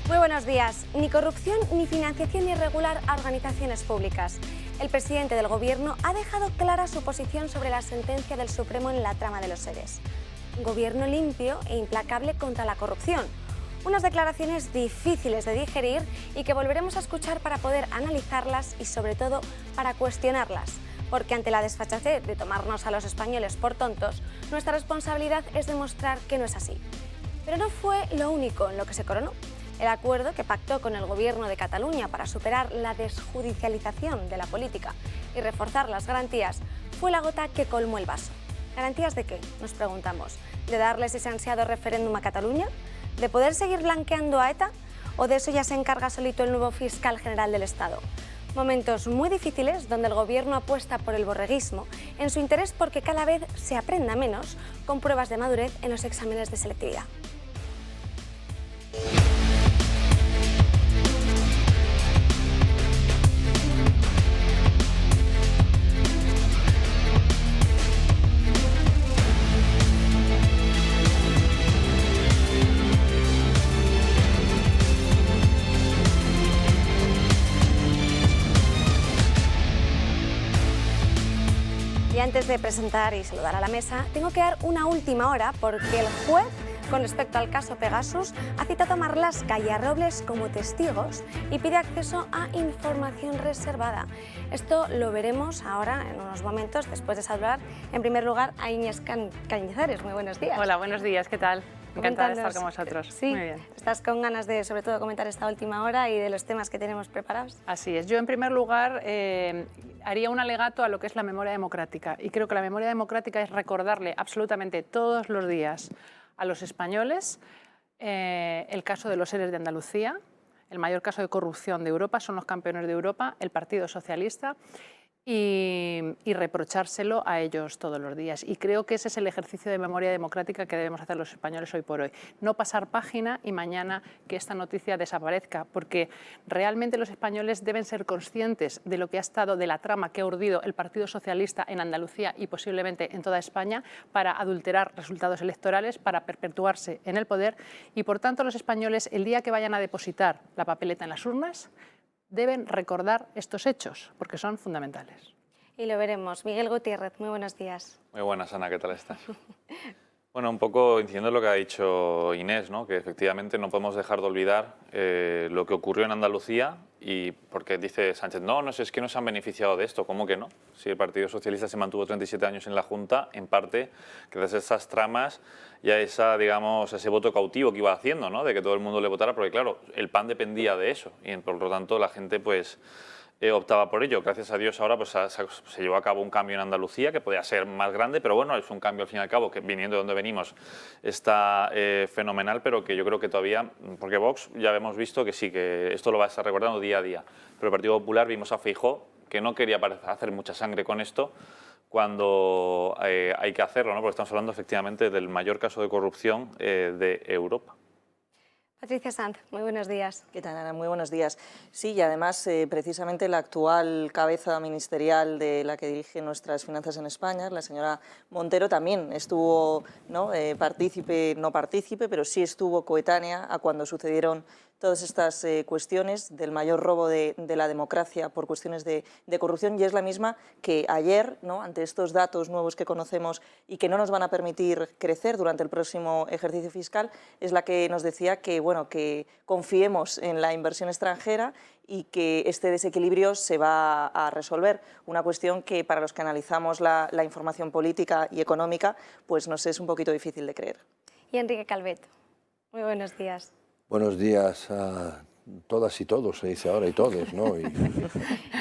Muy buenos días. Ni corrupción ni financiación irregular a organizaciones públicas. El presidente del Gobierno ha dejado clara su posición sobre la sentencia del Supremo en la trama de los ERES. Un gobierno limpio e implacable contra la corrupción. Unas declaraciones difíciles de digerir y que volveremos a escuchar para poder analizarlas y sobre todo para cuestionarlas. Porque ante la desfachatez de tomarnos a los españoles por tontos, nuestra responsabilidad es demostrar que no es así. Pero no fue lo único en lo que se coronó. El acuerdo que pactó con el Gobierno de Cataluña para superar la desjudicialización de la política y reforzar las garantías fue la gota que colmó el vaso. ¿Garantías de qué?, nos preguntamos. ¿De darles ese ansiado referéndum a Cataluña? ¿De poder seguir blanqueando a ETA? ¿O de eso ya se encarga solito el nuevo fiscal general del Estado? Momentos muy difíciles donde el Gobierno apuesta por el borreguismo en su interés porque cada vez se aprenda menos con pruebas de madurez en los exámenes de selectividad. Y antes de presentar y saludar a la mesa, tengo que dar una última hora porque el juez, con respecto al caso Pegasus, ha citado a Marlaska y a Robles como testigos y pide acceso a información reservada. Esto lo veremos ahora en unos momentos, después de saludar en primer lugar a Inés Cañizares. Muy buenos días. Hola, buenos días, ¿qué tal? Encantada de estar con vosotros. Sí, muy bien. ¿Estás con ganas de, sobre todo, comentar esta última hora y de los temas que tenemos preparados? Así es. Yo, en primer lugar, haría un alegato a lo que es la memoria democrática. Y creo que la memoria democrática es recordarle absolutamente todos los días a los españoles el caso de los ERES de Andalucía, el mayor caso de corrupción de Europa, son los campeones de Europa, el Partido Socialista, y reprochárselo a ellos todos los días. Y creo que ese es el ejercicio de memoria democrática que debemos hacer los españoles hoy por hoy. No pasar página y mañana que esta noticia desaparezca, porque realmente los españoles deben ser conscientes de lo que ha estado, de la trama que ha urdido el Partido Socialista en Andalucía y posiblemente en toda España para adulterar resultados electorales, para perpetuarse en el poder. Y por tanto los españoles, el día que vayan a depositar la papeleta en las urnas, deben recordar estos hechos, porque son fundamentales. Y lo veremos. Miguel Gutiérrez, muy buenos días. Muy buenas, Ana, ¿qué tal estás? Bueno, un poco incidiendo en lo que ha dicho Inés, ¿no? Que efectivamente no podemos dejar de olvidar lo que ocurrió en Andalucía, y porque dice Sánchez, no, es que no se han beneficiado de esto. ¿Cómo que no? Si el Partido Socialista se mantuvo 37 años en la Junta, en parte gracias a esas tramas y a ese voto cautivo que iba haciendo, ¿no? De que todo el mundo le votara, porque claro, el PAN dependía de eso y por lo tanto la gente pues optaba por ello. Gracias a Dios ahora pues, se llevó a cabo un cambio en Andalucía que podía ser más grande, pero bueno, es un cambio al fin y al cabo que viniendo de donde venimos está fenomenal, pero que yo creo que todavía, porque Vox ya hemos visto que sí, que esto lo va a estar recordando día a día, pero el Partido Popular vimos a Feijóo que no quería hacer mucha sangre con esto cuando hay que hacerlo, ¿no? Porque estamos hablando efectivamente del mayor caso de corrupción de Europa. Patricia Sanz, muy buenos días. ¿Qué tal, Ana? Muy buenos días. Sí, y además precisamente la actual cabeza ministerial de la que dirige nuestras finanzas en España, la señora Montero, también estuvo, ¿no? No partícipe, pero sí estuvo coetánea a cuando sucedieron todas estas cuestiones del mayor robo de la democracia por cuestiones de corrupción, y es la misma que ayer, ¿no? Ante estos datos nuevos que conocemos y que no nos van a permitir crecer durante el próximo ejercicio fiscal, es la que nos decía que, bueno, que confiemos en la inversión extranjera y que este desequilibrio se va a resolver. Una cuestión que para los que analizamos la información política y económica pues nos es un poquito difícil de creer. Y Enrique Calvet, muy buenos días. Buenos días a todas y todos, se dice ahora, y todos, ¿no? Y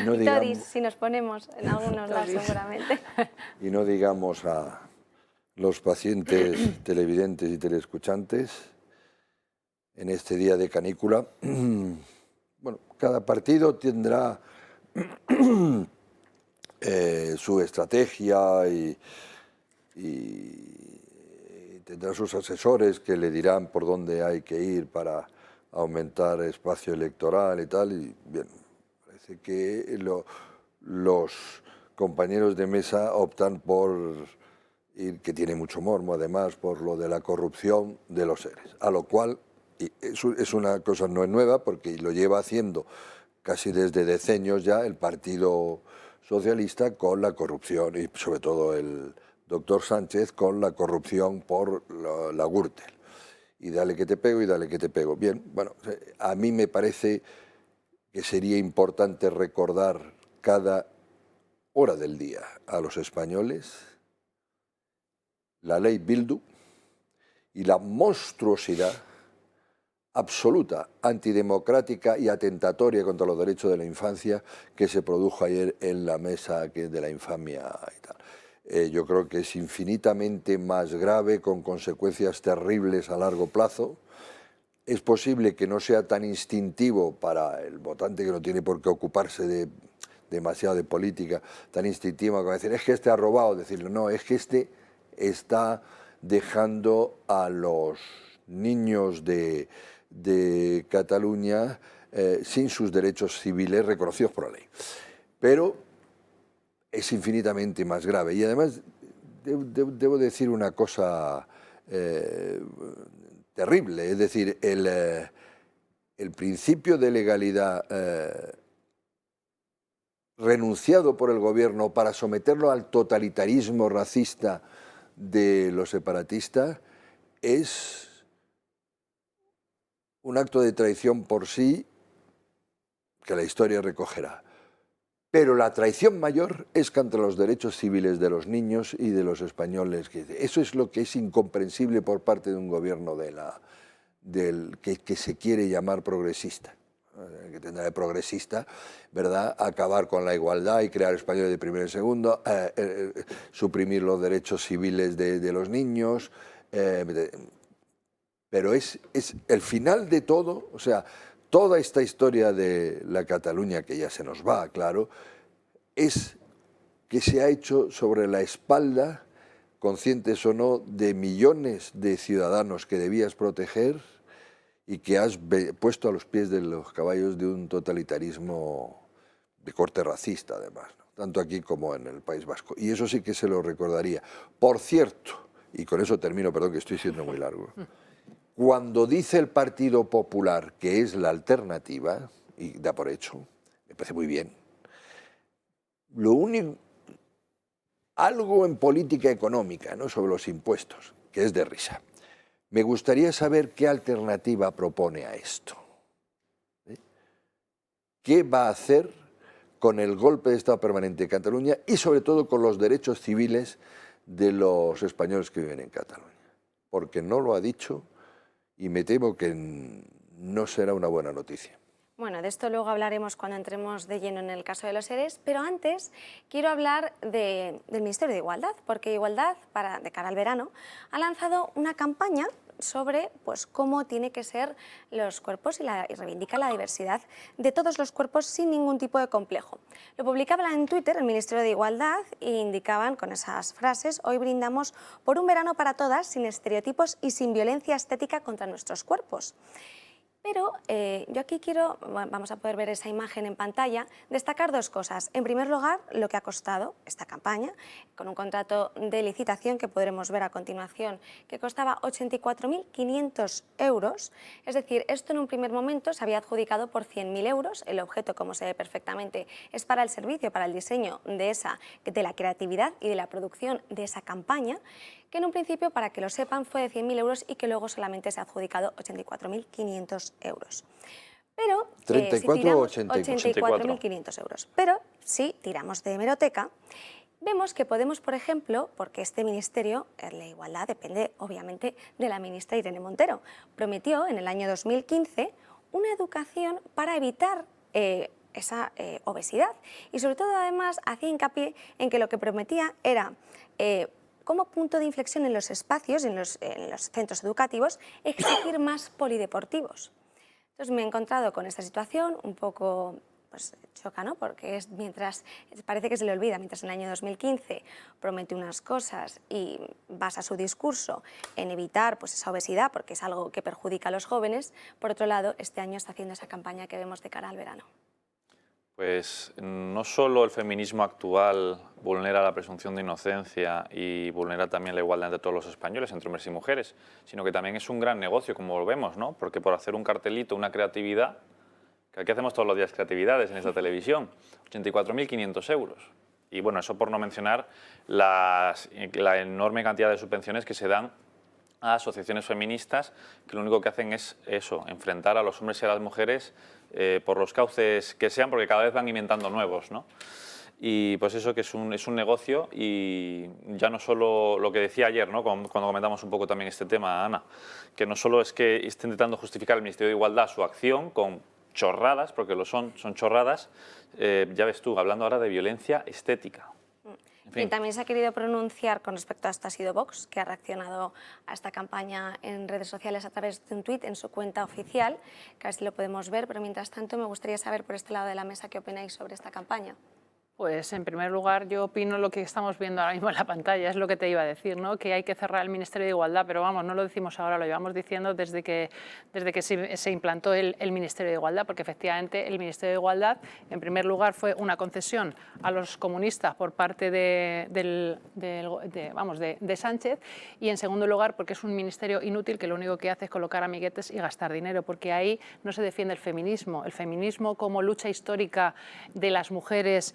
no digamos, todis, si nos ponemos en algunos lados seguramente. Y no digamos a los pacientes televidentes y teleescuchantes en este día de canícula. Bueno, cada partido tendrá su estrategia y tendrá sus asesores que le dirán por dónde hay que ir para aumentar espacio electoral y tal. Y bien, parece que los compañeros de mesa optan por ir, que tiene mucho mormo además, por lo de la corrupción de los seres, a lo cual y es una cosa no es nueva porque lo lleva haciendo casi desde decenios ya el Partido Socialista con la corrupción y sobre todo el doctor Sánchez con la corrupción por la Gürtel. Y dale que te pego y dale que te pego. Bien, bueno, a mí me parece que sería importante recordar cada hora del día a los españoles la ley Bildu y la monstruosidad absoluta, antidemocrática y atentatoria contra los derechos de la infancia que se produjo ayer en la mesa de la infamia y tal. Yo creo que es infinitamente más grave, con consecuencias terribles a largo plazo. Es posible que no sea tan instintivo para el votante que no tiene por qué ocuparse demasiado de política, tan instintivo como decir, es que este ha robado, decirlo, no, es que este está dejando a los niños de Cataluña sin sus derechos civiles reconocidos por la ley. Pero es infinitamente más grave. Y además debo decir una cosa terrible, es decir, el principio de legalidad renunciado por el gobierno para someterlo al totalitarismo racista de los separatistas es un acto de traición por sí que la historia recogerá. Pero la traición mayor es contra los derechos civiles de los niños y de los españoles. Eso es lo que es incomprensible por parte de un gobierno que se quiere llamar progresista. Que tendrá de progresista, ¿verdad?, acabar con la igualdad y crear españoles de primero y segundo, suprimir los derechos civiles de los niños, pero es el final de todo. O sea, toda esta historia de la Cataluña, que ya se nos va, claro, es que se ha hecho sobre la espalda, conscientes o no, de millones de ciudadanos que debías proteger y que has puesto a los pies de los caballos de un totalitarismo de corte racista, además, ¿no?, tanto aquí como en el País Vasco. Y eso sí que se lo recordaría. Por cierto, y con eso termino, perdón que estoy siendo muy largo, cuando dice el Partido Popular que es la alternativa, y da por hecho, me parece muy bien, lo único, algo en política económica, ¿no?, sobre los impuestos, que es de risa. Me gustaría saber qué alternativa propone a esto. ¿Qué va a hacer con el golpe de Estado permanente de Cataluña y sobre todo con los derechos civiles de los españoles que viven en Cataluña? Porque no lo ha dicho y me temo que no será una buena noticia. Bueno, de esto luego hablaremos cuando entremos de lleno en el caso de los EREs, pero antes quiero hablar del Ministerio de Igualdad, porque Igualdad, de cara al verano, ha lanzado una campaña sobre cómo tienen que ser los cuerpos y reivindica la diversidad de todos los cuerpos sin ningún tipo de complejo. Lo publicaba en Twitter el Ministerio de Igualdad e indicaban con esas frases: hoy brindamos por un verano para todas, sin estereotipos y sin violencia estética contra nuestros cuerpos. Pero yo aquí quiero, vamos a poder ver esa imagen en pantalla, destacar dos cosas. En primer lugar, lo que ha costado esta campaña, con un contrato de licitación que podremos ver a continuación, que costaba 84.500 euros. Es decir, esto en un primer momento se había adjudicado por 100.000 euros. El objeto, como se ve perfectamente, es para el servicio, para el diseño de la creatividad y de la producción de esa campaña, que en un principio, para que lo sepan, fue de 100.000 euros y que luego solamente se ha adjudicado 84.500 euros. Pero 34 o 84.500 euros. Pero si tiramos de hemeroteca, vemos que podemos, por ejemplo, porque este ministerio, la igualdad, depende obviamente de la ministra Irene Montero, prometió en el año 2015 una educación para evitar esa obesidad y sobre todo además hacía hincapié en que lo que prometía era como punto de inflexión en los espacios, en los centros educativos, exigir más polideportivos. Entonces me he encontrado con esta situación un poco choca, ¿no?, porque parece que se le olvida, mientras en el año 2015 promete unas cosas y basa su discurso en evitar esa obesidad, porque es algo que perjudica a los jóvenes. Por otro lado, este año está haciendo esa campaña que vemos de cara al verano. Pues no solo el feminismo actual vulnera la presunción de inocencia y vulnera también la igualdad entre todos los españoles, entre hombres y mujeres, sino que también es un gran negocio, como lo vemos, ¿no? Porque por hacer un cartelito, una creatividad, que aquí hacemos todos los días creatividades en esta televisión, 84.500 euros. Y bueno, eso por no mencionar la enorme cantidad de subvenciones que se dan a asociaciones feministas que lo único que hacen es eso, enfrentar a los hombres y a las mujeres por los cauces que sean, porque cada vez van inventando nuevos, ¿no? Y pues eso que es un negocio, y ya no solo lo que decía ayer, ¿no? Cuando comentamos un poco también este tema, Ana, que no solo es que esté intentando justificar el Ministerio de Igualdad su acción con chorradas, porque lo son chorradas, ya ves tú, hablando ahora de violencia estética. En fin. Y también se ha querido pronunciar con respecto a esto, ha sido Vox, que ha reaccionado a esta campaña en redes sociales a través de un tuit en su cuenta oficial, que a ver si lo podemos ver, pero mientras tanto me gustaría saber por este lado de la mesa qué opináis sobre esta campaña. Pues en primer lugar yo opino lo que estamos viendo ahora mismo en la pantalla, es lo que te iba a decir, ¿no? Que hay que cerrar el Ministerio de Igualdad, pero vamos, no lo decimos ahora, lo llevamos diciendo desde que se implantó el Ministerio de Igualdad, porque efectivamente el Ministerio de Igualdad en primer lugar fue una concesión a los comunistas por parte de Sánchez, y en segundo lugar porque es un ministerio inútil que lo único que hace es colocar amiguetes y gastar dinero, porque ahí no se defiende el feminismo como lucha histórica de las mujeres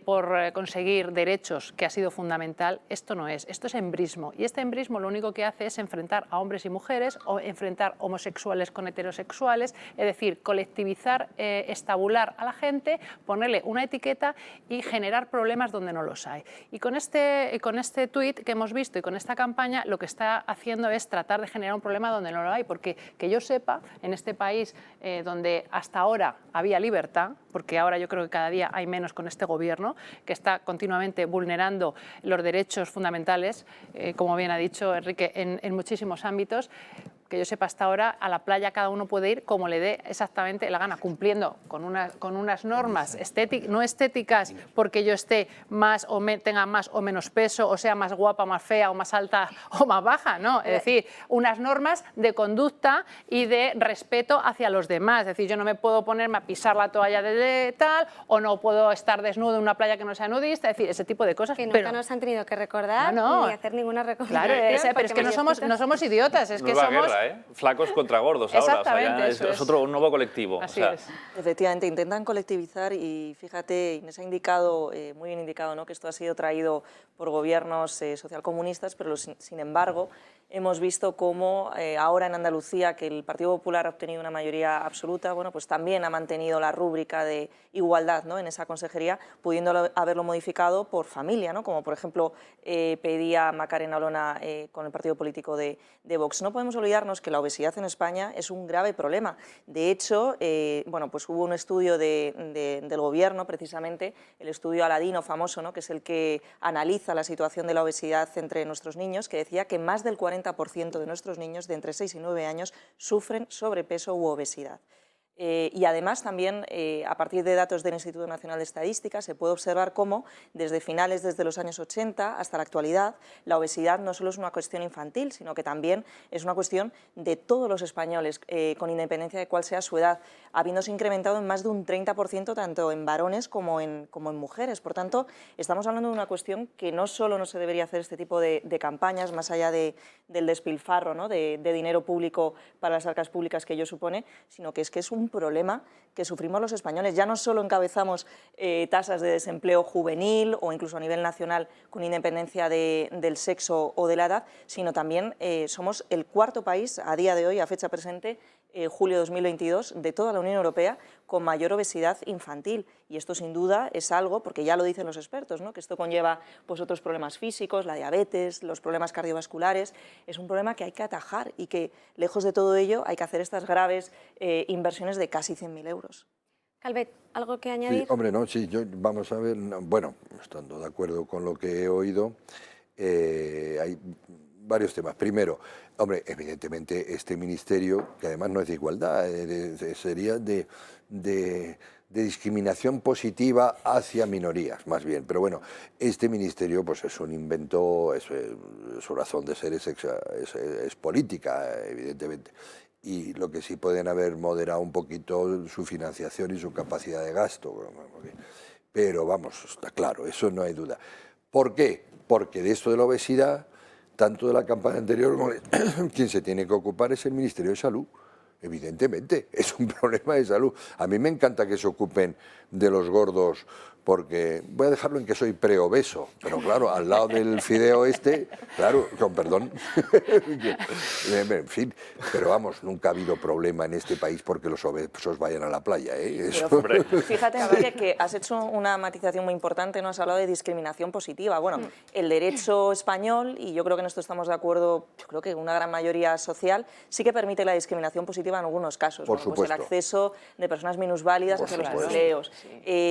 por conseguir derechos, que ha sido fundamental. Esto no es, esto es embrismo, y este embrismo lo único que hace es enfrentar a hombres y mujeres, o enfrentar homosexuales con heterosexuales, es decir, colectivizar, estabular a la gente, ponerle una etiqueta y generar problemas donde no los hay. Y con este tuit que hemos visto y con esta campaña lo que está haciendo es tratar de generar un problema donde no lo hay, porque que yo sepa, en este país donde hasta ahora había libertad, porque ahora yo creo que cada día hay menos con este gobierno, que está continuamente vulnerando los derechos fundamentales, como bien ha dicho Enrique, en muchísimos ámbitos. Que yo sepa, hasta ahora a la playa cada uno puede ir como le dé exactamente la gana, cumpliendo con unas normas no estéticas porque yo esté más o tenga más o menos peso, o sea más guapa, más fea, o más alta o más baja, no, es decir, unas normas de conducta y de respeto hacia los demás. Es decir, yo no me puedo ponerme a pisar la toalla de tal, o no puedo estar desnudo en una playa que no sea nudista, es decir, ese tipo de cosas. Que nunca nos han tenido que recordar ni hacer ninguna recomendación. Claro, pero es que no somos idiotas, es que somos... Flacos contra gordos ahora, o sea, ya es un nuevo colectivo. Así o sea. es. Efectivamente, intentan colectivizar, y fíjate, Inés ha indicado, muy bien indicado, ¿no?, que esto ha sido traído por gobiernos socialcomunistas, pero sin embargo hemos visto cómo ahora en Andalucía, que el Partido Popular ha obtenido una mayoría absoluta, bueno, pues también ha mantenido la rúbrica de igualdad, ¿no?, en esa consejería, pudiendo haberlo modificado por familia, ¿no?, como por ejemplo pedía Macarena Olona con el partido político de Vox. No podemos olvidarnos que la obesidad en España es un grave problema. De hecho, bueno, pues hubo un estudio del gobierno, precisamente, el estudio Aladino famoso, ¿no?, que es el que analiza la situación de la obesidad entre nuestros niños, que decía que más del 40% de nuestros niños de entre 6 y 9 años sufren sobrepeso u obesidad. Y además también, a partir de datos del Instituto Nacional de Estadística, se puede observar cómo desde los años 80 hasta la actualidad, la obesidad no solo es una cuestión infantil, sino que también es una cuestión de todos los españoles, con independencia de cuál sea su edad, habiéndose incrementado en más de un 30% tanto en varones como en mujeres. Por tanto, estamos hablando de una cuestión que no solo no se debería hacer este tipo de campañas, más allá del despilfarro, ¿no?, de dinero público para las arcas públicas que ello supone, sino que es un problema que sufrimos los españoles. Ya no solo encabezamos tasas de desempleo juvenil o incluso a nivel nacional con independencia del sexo o de la edad, sino también somos el cuarto país a día de hoy, a fecha presente, julio 2022, de toda la Unión Europea con mayor obesidad infantil. Y esto sin duda es algo, porque ya lo dicen los expertos, ¿no?, que esto conlleva pues, otros problemas físicos, la diabetes, los problemas cardiovasculares. Es un problema que hay que atajar y que, lejos de todo ello, hay que hacer estas graves inversiones de casi 100.000 euros. Calvet, ¿algo que añadir? Sí, hombre, no, sí, vamos a ver, bueno, estando de acuerdo con lo que he oído, hay varios temas. Primero, hombre, evidentemente este ministerio, que además no es de igualdad, sería de discriminación positiva hacia minorías, más bien. Pero bueno, este ministerio pues es un invento, su razón de ser es política, evidentemente. Y lo que sí pueden haber moderado un poquito su financiación y su capacidad de gasto. Pero vamos, está claro, eso no hay duda. ¿Por qué? Porque de esto de la obesidad, tanto de la campaña anterior como quien se tiene que ocupar es el Ministerio de Salud. Evidentemente, es un problema de salud. A mí me encanta que se ocupen de los gordos, porque voy a dejarlo en que soy preobeso, pero claro, al lado del fideo claro, con perdón, en fin, pero vamos, nunca ha habido problema en este país porque los obesos vayan a la playa, ¿eh? Eso. Pero fíjate, Enrique, que has hecho una matización muy importante, no has hablado de discriminación positiva. Bueno, el derecho español, y yo creo que en esto estamos de acuerdo, yo creo que una gran mayoría social, sí que permite la discriminación positiva en algunos casos. Por pues el supuesto. acceso de personas minusválidas hacia los supuesto. empleos,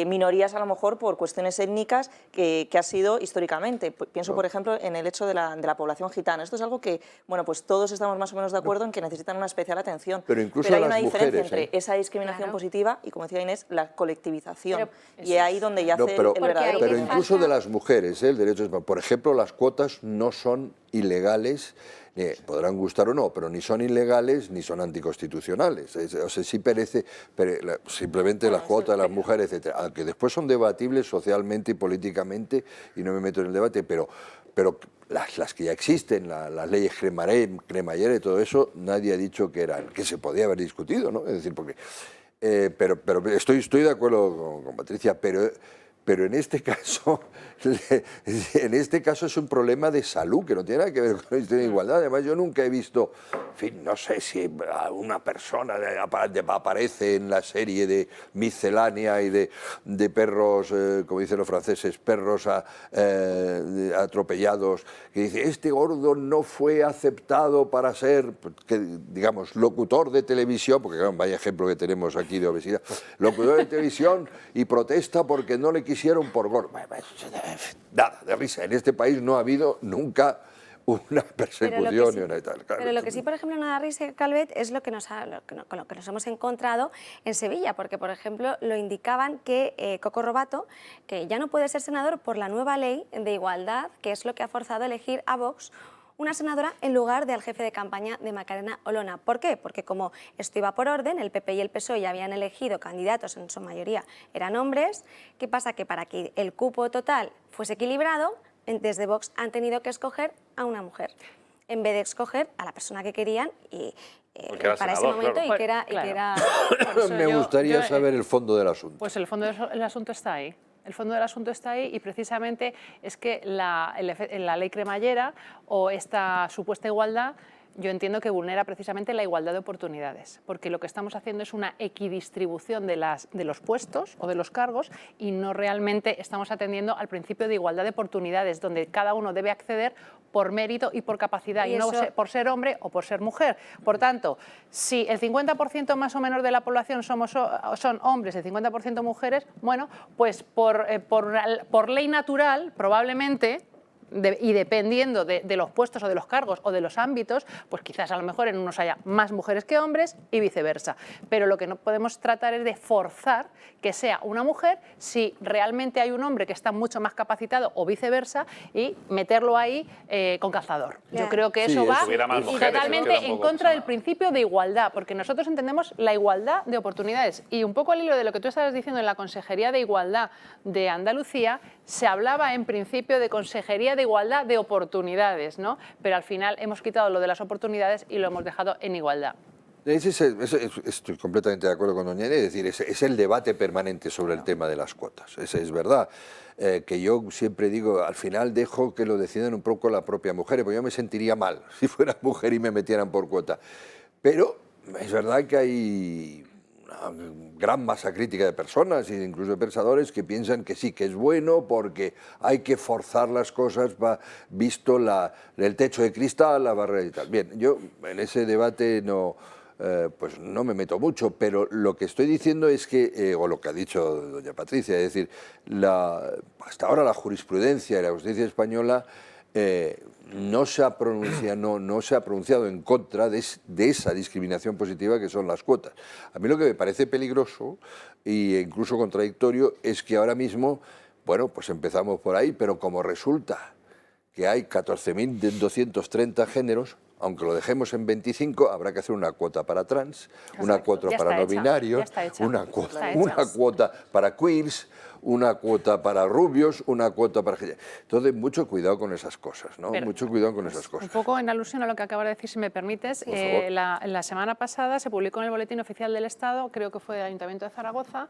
minorías a lo mejor por cuestiones étnicas que ha sido históricamente. Pienso, por ejemplo, en el hecho de la población gitana. Esto es algo que, bueno, pues todos estamos más o menos de acuerdo en que necesitan una especial atención. Pero incluso hay las una diferencia mujeres, entre esa discriminación positiva y, como decía Inés, la colectivización. Pero Y ahí donde yace pero, el verdadero pero problema. incluso de las mujeres, el derecho, por ejemplo, las cuotas no son ilegales, podrán gustar o no, pero ni son ilegales ni son anticonstitucionales. O sea, sí parece simplemente la cuota de las mujeres, etcétera, aunque después son debatibles socialmente y políticamente, y no me meto en el debate, pero las que ya existen, las leyes cremallera y todo eso, nadie ha dicho que se podía haber discutido, ¿no? Es decir, porque pero estoy de acuerdo con Patricia, pero en este caso es un problema de salud que no tiene nada que ver con la igualdad. Además, yo nunca he visto, en fin, no sé si una persona aparece en la serie de miscelánea y de perros, como dicen los franceses, perros atropellados, que dice, este gordo no fue aceptado para ser, digamos, locutor de televisión, porque claro, vaya ejemplo que tenemos aquí de obesidad, locutor de televisión y protesta porque no le quisieron por gordo. Nada, de risa. En este país no ha habido nunca una persecución ni una tal. Claro, pero lo que sí, por ejemplo, no da risa, Calvet, es con lo que nos hemos encontrado en Sevilla, porque, por ejemplo, lo indicaban que Coco Robato, que ya no puede ser senador por la nueva ley de igualdad, que es lo que ha forzado a elegir a Vox una senadora en lugar del jefe de campaña de Macarena Olona. ¿Por qué? Porque como esto iba por orden, el PP y el PSOE ya habían elegido candidatos, en su mayoría eran hombres. ¿Qué pasa? Que para que el cupo total fuese equilibrado, desde Vox han tenido que escoger a una mujer, en vez de escoger a la persona que querían y para ese momento, claro. y que era Me gustaría saber el fondo del asunto. Pues el fondo del asunto está ahí. El fondo del asunto está ahí y precisamente es que la ley cremallera o esta supuesta igualdad, yo entiendo que vulnera precisamente la igualdad de oportunidades, porque lo que estamos haciendo es una equidistribución de los puestos o de los cargos y no realmente estamos atendiendo al principio de igualdad de oportunidades, donde cada uno debe acceder por mérito y por capacidad y no por ser hombre o por ser mujer. Por tanto, si el 50% más o menos de la población son hombres, el 50% mujeres, bueno, pues por ley natural, probablemente, y dependiendo de los puestos o de los cargos o de los ámbitos, pues quizás a lo mejor en unos haya más mujeres que hombres y viceversa. Pero lo que no podemos tratar es de forzar que sea una mujer si realmente hay un hombre que está mucho más capacitado o viceversa y meterlo ahí con calzador. Yo creo que eso va totalmente en contra del principio de igualdad, porque nosotros entendemos la igualdad de oportunidades. Y un poco al hilo de lo que tú estabas diciendo en la Consejería de Igualdad de Andalucía, se hablaba en principio de Consejería de Igualdad de Oportunidades, ¿no? Pero al final hemos quitado lo de las oportunidades y lo hemos dejado en igualdad. Estoy completamente de acuerdo con doña Inés, es decir, es el debate permanente sobre el tema de las cuotas. Es verdad que yo siempre digo, al final dejo que lo decidan un poco la propia mujer, porque yo me sentiría mal si fuera mujer y me metieran por cuota. Pero es verdad que hay una gran masa crítica de personas e incluso de pensadores que piensan que sí, que es bueno porque hay que forzar las cosas, visto el techo de cristal, la barrera y tal. Bien, yo en ese debate pues no me meto mucho, pero lo que estoy diciendo es que, o lo que ha dicho doña Patricia, es decir, hasta ahora la jurisprudencia y la justicia española no se ha pronunciado en contra de esa discriminación positiva que son las cuotas. A mí lo que me parece peligroso e incluso contradictorio es que ahora mismo, bueno, pues empezamos por ahí, pero como resulta que hay 14.230 géneros, aunque lo dejemos en 25, habrá que hacer una cuota para trans, una cuota Ya para está no hecha, binarios, ya está hecha. una Está hecha. cuota para queers, una cuota para rubios, una cuota para... Entonces, mucho cuidado con esas cosas, ¿no? Pero, mucho cuidado con esas Un cosas. poco en alusión a lo que acaba de decir, si me permites, Por favor. la semana pasada se publicó en el Boletín Oficial del Estado, creo que fue del Ayuntamiento de Zaragoza,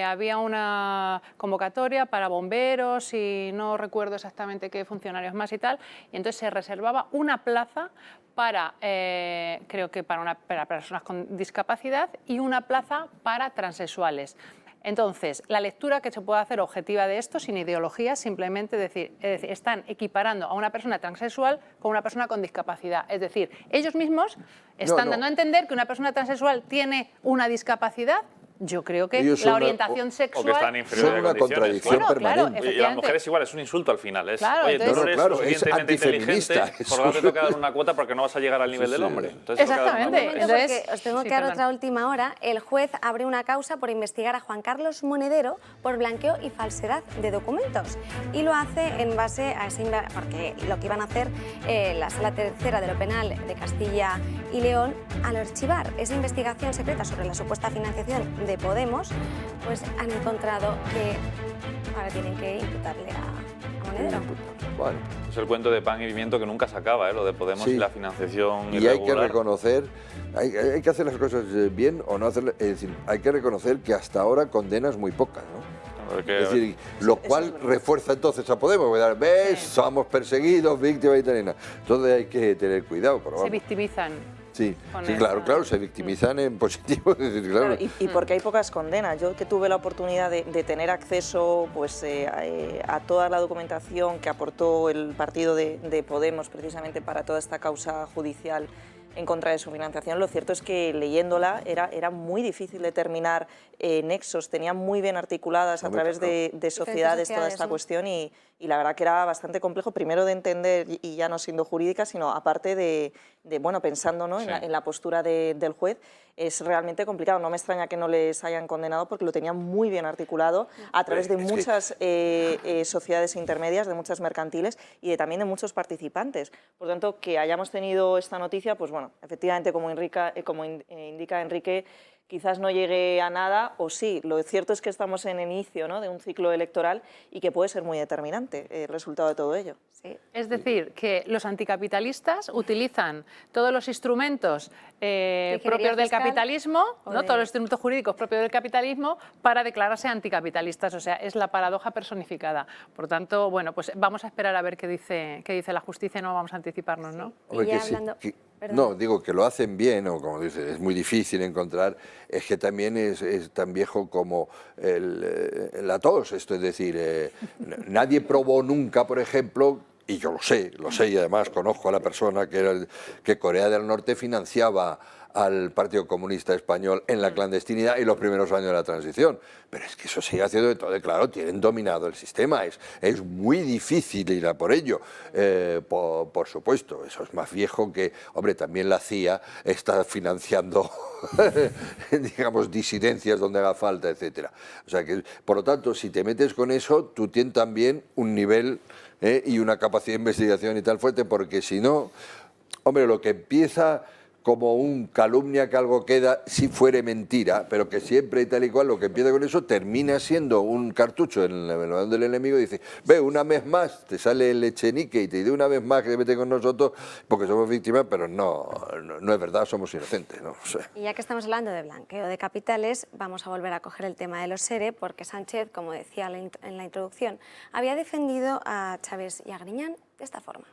había una convocatoria para bomberos y no recuerdo exactamente qué funcionarios más y tal, y entonces se reservaba una plaza para, creo que para personas con discapacidad y una plaza para transexuales. Entonces, la lectura que se puede hacer objetiva de esto, sin ideología, simplemente decir, están equiparando a una persona transexual con una persona con discapacidad. Es decir, ellos mismos están dando a entender que una persona transexual tiene una discapacidad. Yo creo que Ellos son la orientación sexual... O que están en Son inferioridad de una condiciones. contradicción Bueno, claro, permanente. Y a las mujeres igual, es un insulto al final. Es, Claro, oye, entonces- tú no eres Claro, lo es suficientemente antifeminista, inteligente, eso. por lo tanto te toca dar una cuota porque no vas a llegar al nivel Sí, del sí. hombre. Entonces, toca dar una Exactamente. cuota. Entonces- Porque os tengo sí, que dar perdón. otra última hora. El juez abre una causa por investigar a Juan Carlos Monedero por blanqueo y falsedad de documentos. Y lo hace en base a ese... Porque lo que iban a hacer la Sala Tercera de lo Penal de Castilla y León, al archivar esa investigación secreta sobre la supuesta financiación de Podemos, pues han encontrado que ahora tienen que imputarle a Monedero. Bueno. Es el cuento de pan y pimiento que nunca se acaba, lo de Podemos Sí. y la financiación Y hay que irregular. reconocer, hay que hacer las cosas bien o no hacerlas, es decir, hay que reconocer que hasta ahora condenas muy pocas, ¿no? Porque- Es decir, lo cual refuerza entonces a Podemos, ¿verdad? ¿Ves? Somos perseguidos, víctimas italianas. Entonces hay que tener cuidado. Pero Se vamos. victimizan. Sí, con sí, esa- claro, se victimizan en positivo. Es decir, claro. Claro, y porque hay pocas condenas. Yo que tuve la oportunidad de tener acceso pues, a toda la documentación que aportó el partido de Podemos precisamente para toda esta causa judicial en contra de su financiación, lo cierto es que leyéndola era muy difícil determinar nexos, tenía muy bien articuladas a Hombre, través de sociedades toda esta ¿no? cuestión y la verdad que era bastante complejo, primero de entender y ya no siendo jurídica, sino aparte de bueno, pensando, ¿no? Sí. en la postura del juez, es realmente complicado. No me extraña que no les hayan condenado porque lo tenían muy bien articulado a través de Es que- muchas sociedades intermedias, de muchas mercantiles y también de muchos participantes. Por lo tanto, que hayamos tenido esta noticia, pues bueno, efectivamente, como indica Enrique, quizás no llegue a nada, o sí. Lo cierto es que estamos en el inicio, ¿no?, de un ciclo electoral y que puede ser muy determinante el resultado de todo ello. Sí. Es decir, que los anticapitalistas utilizan todos los instrumentos ingeniería propios del fiscal capitalismo, o ¿no? de- Todos los instrumentos jurídicos propios del capitalismo para declararse anticapitalistas. O sea, es la paradoja personificada. Por tanto, bueno, pues vamos a esperar a ver qué dice la justicia y no vamos a anticiparnos, ¿no? Hombre, Y ya que sí, hablando- perdón. no, digo que lo hacen bien, o como dice, es muy difícil encontrar, es que también es tan viejo como la tos, esto es decir, nadie probó nunca, por ejemplo, y yo lo sé y además conozco a la persona que Corea del Norte financiaba al Partido Comunista Español en la clandestinidad y los primeros años de la transición. Pero es que eso sigue haciendo de todo, y claro, tienen dominado el sistema, es muy difícil ir a por ello, por supuesto, eso es más viejo que, hombre, también la CIA está financiando, digamos, disidencias donde haga falta, etcétera. O sea que, por lo tanto, si te metes con eso, tú tienes también un nivel y una capacidad de investigación y tal fuerte, porque si no, hombre, lo que empieza como un calumnia que algo queda, si fuere mentira, pero que siempre y tal y cual, lo que empieza con eso termina siendo un cartucho en el mano del enemigo y dice, ve, una vez más, te sale el Echenique y te dice una vez más que te mete con nosotros porque somos víctimas, pero no es verdad, somos inocentes, ¿no? O sea, Y ya que estamos hablando de blanqueo de capitales, vamos a volver a coger el tema de los ERE, porque Sánchez, como decía en la introducción, había defendido a Chávez y a Griñán de esta forma.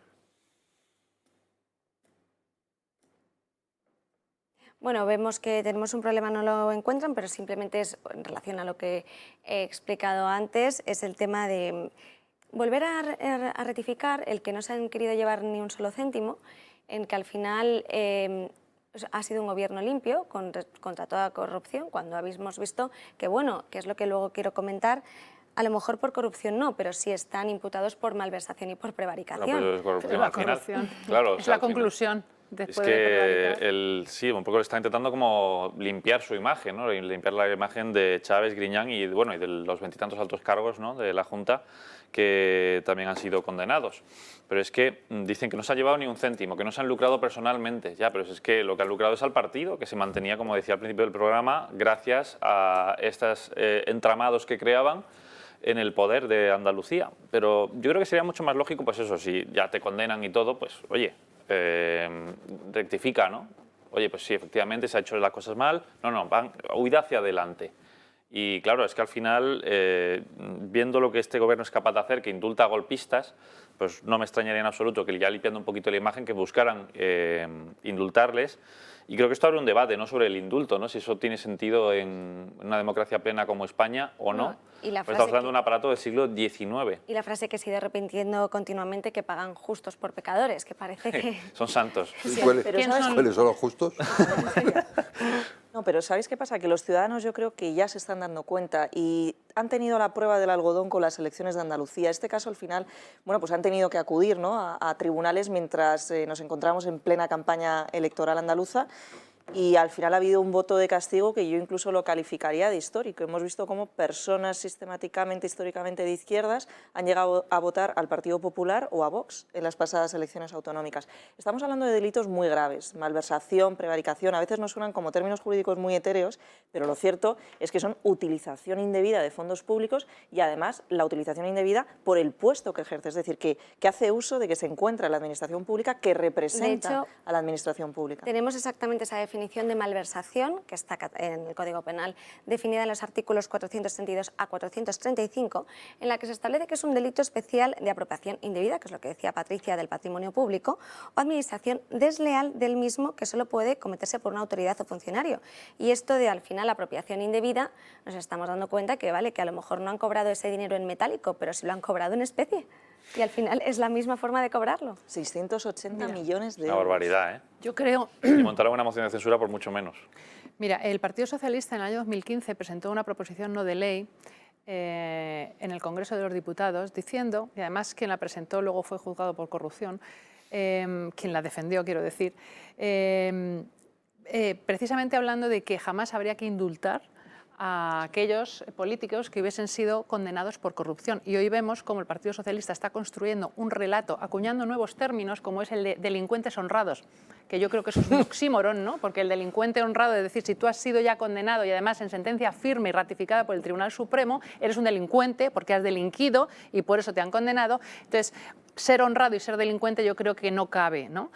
Bueno, vemos que tenemos un problema, no lo encuentran, pero simplemente es en relación a lo que he explicado antes, es el tema de volver a rectificar el que no se han querido llevar ni un solo céntimo, en que al final ha sido un gobierno limpio contra toda corrupción, cuando habéis visto que, bueno, que es lo que luego quiero comentar, a lo mejor por corrupción no, pero sí están imputados por malversación y por prevaricación. Bueno, pues es corrupción Es la al final. corrupción. Claro, o Es sea, la al final. conclusión. después es de que prevaricar. sí, un poco le está intentando como limpiar su imagen, ¿no? Limpiar la imagen de Chávez, Griñán y, bueno, y de los 20 y tantos altos cargos, ¿no?, de la Junta que también han sido condenados. Pero es que dicen que no se ha llevado ni un céntimo, que no se han lucrado personalmente. Ya, pero es que lo que han lucrado es al partido, que se mantenía, como decía al principio del programa, gracias a estos entramados que creaban en el poder de Andalucía. Pero yo creo que sería mucho más lógico, pues eso, si ya te condenan y todo, pues oye, rectifica, ¿no? Oye, pues sí, efectivamente se ha hecho las cosas mal, no, huida hacia adelante. Y claro, es que al final, viendo lo que este gobierno es capaz de hacer, que indulta a golpistas, pues no me extrañaría en absoluto que ya limpiando un poquito la imagen, que buscaran indultarles. Y creo que esto abre un debate, ¿no?, sobre el indulto, ¿no?, si eso tiene sentido en una democracia plena como España o no. Y la Pues frase estamos hablando de un aparato del siglo XIX. Y la frase que se ha ido repitiendo continuamente, que pagan justos por pecadores, que parece que... Son santos. ¿Cuáles pero ¿sabes? ¿Cuáles son los justos? No, pero ¿sabéis qué pasa? Que los ciudadanos yo creo que ya se están dando cuenta y han tenido la prueba del algodón con las elecciones de Andalucía. En este caso, al final, bueno, pues han tenido que acudir, ¿no?, a tribunales mientras nos encontramos en plena campaña electoral andaluza. Y al final ha habido un voto de castigo que yo incluso lo calificaría de histórico. Hemos visto cómo personas sistemáticamente, históricamente de izquierdas han llegado a votar al Partido Popular o a Vox en las pasadas elecciones autonómicas. Estamos hablando de delitos muy graves, malversación, prevaricación, a veces nos suenan como términos jurídicos muy etéreos, pero lo cierto es que son utilización indebida de fondos públicos y además la utilización indebida por el puesto que ejerce, es decir, que hace uso de que se encuentra en la administración pública, que representa a la administración pública. Tenemos exactamente esa definición de malversación, que está en el Código Penal, definida en los artículos 432 a 435, en la que se establece que es un delito especial de apropiación indebida, que es lo que decía Patricia, del patrimonio público, o administración desleal del mismo, que solo puede cometerse por una autoridad o funcionario. Y esto de, al final, apropiación indebida, nos estamos dando cuenta que, vale, que a lo mejor no han cobrado ese dinero en metálico, pero sí lo han cobrado en especie. Y al final es la misma forma de cobrarlo. 680 millones de euros. Una barbaridad, ¿eh? Yo creo... Y montaron una moción de censura por mucho menos. Mira, el Partido Socialista en el año 2015 presentó una proposición no de ley en el Congreso de los Diputados diciendo, y además quien la presentó luego fue juzgado por corrupción, quien la defendió, quiero decir, precisamente hablando de que jamás habría que indultar a aquellos políticos que hubiesen sido condenados por corrupción. Y hoy vemos cómo el Partido Socialista está construyendo un relato, acuñando nuevos términos, como es el de delincuentes honrados, que yo creo que eso es un oxímoron, ¿no? Porque el delincuente honrado, es decir, si tú has sido ya condenado y además en sentencia firme y ratificada por el Tribunal Supremo, eres un delincuente porque has delinquido y por eso te han condenado. Entonces, ser honrado y ser delincuente yo creo que no cabe, ¿no?